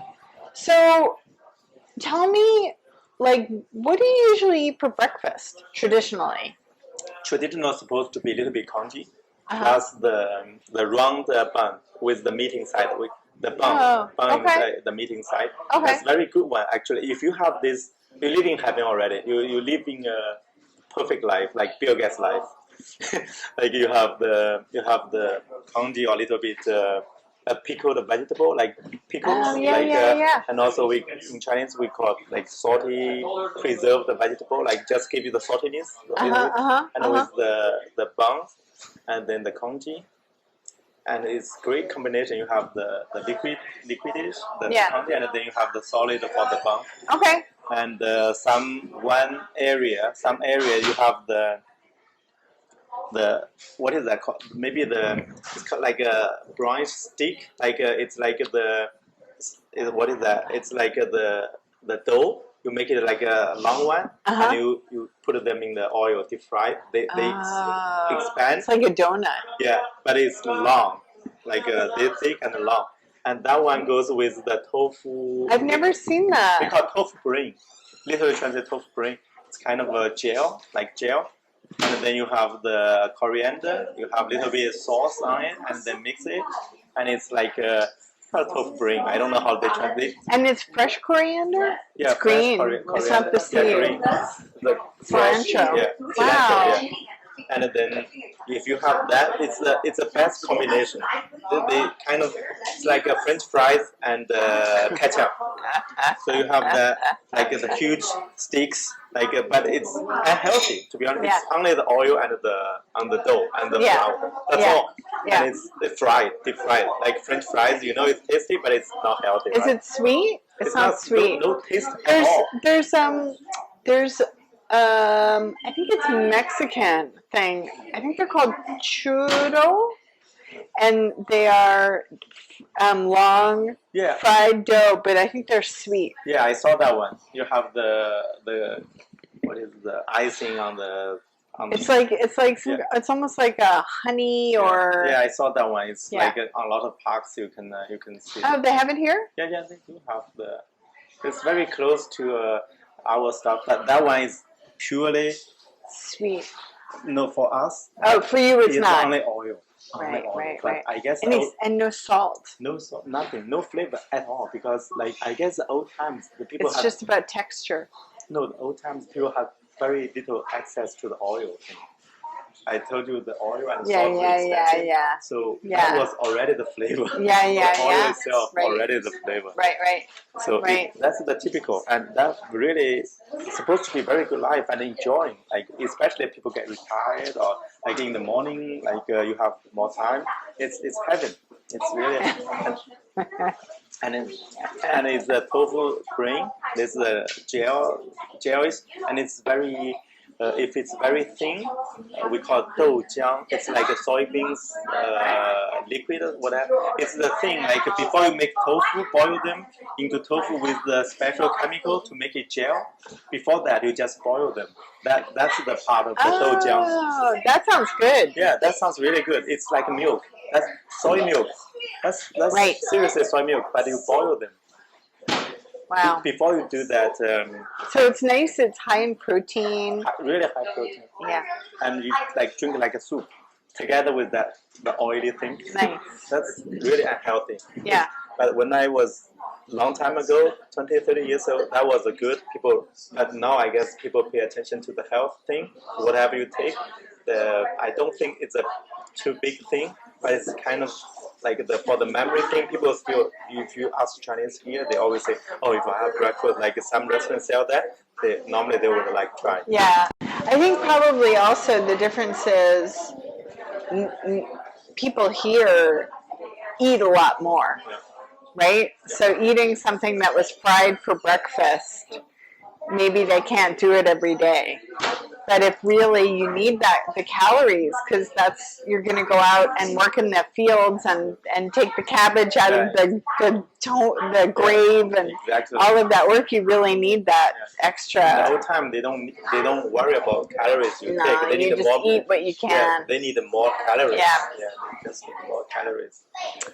So, tell me, like, what do you usually eat for breakfast traditionally? traditional supposed to be a little bit congee, Uh-huh. plus the round bun with the meat inside. With the bun okay. inside the meat inside. Okay. That's very good one actually. If you have this, you live in heaven already. You live in a perfect life, like Bill Gates' life. Like you have the congee or a little bit a pickled vegetable, like pickles, and also in Chinese we call it like salty preserved vegetable, like just give you the saltiness, with the buns, and then the congee, and it's great combination. You have the liquidish, the congee, and then you have the solid for the bun. Okay. And some area you have the what is that called? Maybe it's called like a brunch stick. Like it's like what is that? It's like the dough. You make it like a long one, and you put them in the oil, deep fry. They expand. It's like a donut. Yeah, but it's long, like this thick and long. And that one goes with the tofu. I've never seen that. We call it tofu brain. Literally translate tofu brain. It's kind of a gel, like gel. And then you have the coriander, you have a little bit of sauce on it, and then mix it. And it's like a tofu brain. I don't know how they translate. And it's fresh coriander? Yeah, it's green. It's not the seed. Yeah, green. The fresh, cilantro. Yeah, Wow. cilantro, yeah. And then if you have that, it's a best combination. They kind of, it's like a French fries and ketchup. So you have the huge sticks, but it's unhealthy, to be honest. Yeah. It's only the oil and the dough and the flour. That's all. Yeah. And it's deep fried. Like French fries, it's tasty, but it's not healthy. Is it sweet? It's not sweet. No taste at all. There's I think it's a Mexican thing. I think they're called churro, and they are long fried dough, but I think they're sweet. Yeah, I saw that one. You have the what is the icing on the. It's it's almost like a honey or. Yeah, I saw that one. It's like on a lot of parks you can see. Oh, they have it here? Yeah, they do have the. It's very close to our stuff, but that one is purely sweet. No, for us. Oh, for you it's not. Only oil. Right. I guess and no salt. No salt, nothing, no flavor at all. Because I guess the old times the people. It's just about texture. No, the old times people have very little access to the oil thing. I told you the oil and salt were expensive. So that was already the flavor. The oil itself already the flavor. Right. So that's the typical, and that really supposed to be very good life and enjoying. Like especially if people get retired or like in the morning, like you have more time. It's heaven. It's really and it's the tofu brain. There's the gelish, and it's very. If it's very thin, we call it doujiang. It's like a soybeans liquid or whatever. It's the thing, like before you make tofu, boil them into tofu with the special chemical to make it gel. Before that, you just boil them. That's the part of the doujiang. Oh, that sounds good. Yeah, that sounds really good. It's like milk. That's soy milk. That's seriously soy milk, but you boil them. Wow. Before you do that... so it's nice, it's high in protein. Really high protein. Yeah. And you drink like a soup together with the oily thing. Nice. That's really unhealthy. Yeah. But when I was long time ago, 20, 30 years old, that was a good people. But now I guess people pay attention to the health thing. Whatever you take, I don't think it's a too big thing, but it's kind of like for the memory thing. People still, if you ask Chinese here, they always say, "Oh, if I have breakfast, like some restaurants sell that, normally they would like try." Yeah, I think probably also the difference is people here eat a lot more, right? So eating something that was fried for breakfast, maybe they can't do it every day. But if really you need the calories, because you're going to go out and work in the fields and take the cabbage out of the grave and exactly. all of that work, you really need that extra. The whole time they don't worry about calories you take. They you need just more, eat what you can. Yeah, they need more calories. Yeah. They just need more calories.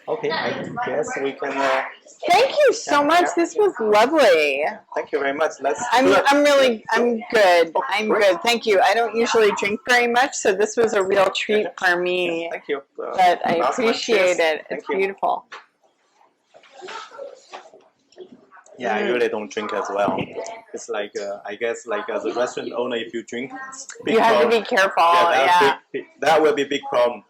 Okay, I guess we can. Thank you so much. Yeah. This was lovely. Thank you very much. I'm good. I'm good. Thank you. I don't usually drink very much, so this was a real treat for me. Thank you. But I appreciate it. It's beautiful. Yeah, I really don't drink as well. It's like I guess like as a restaurant owner, if you drink, You have to be careful. Yeah, that will be a big problem.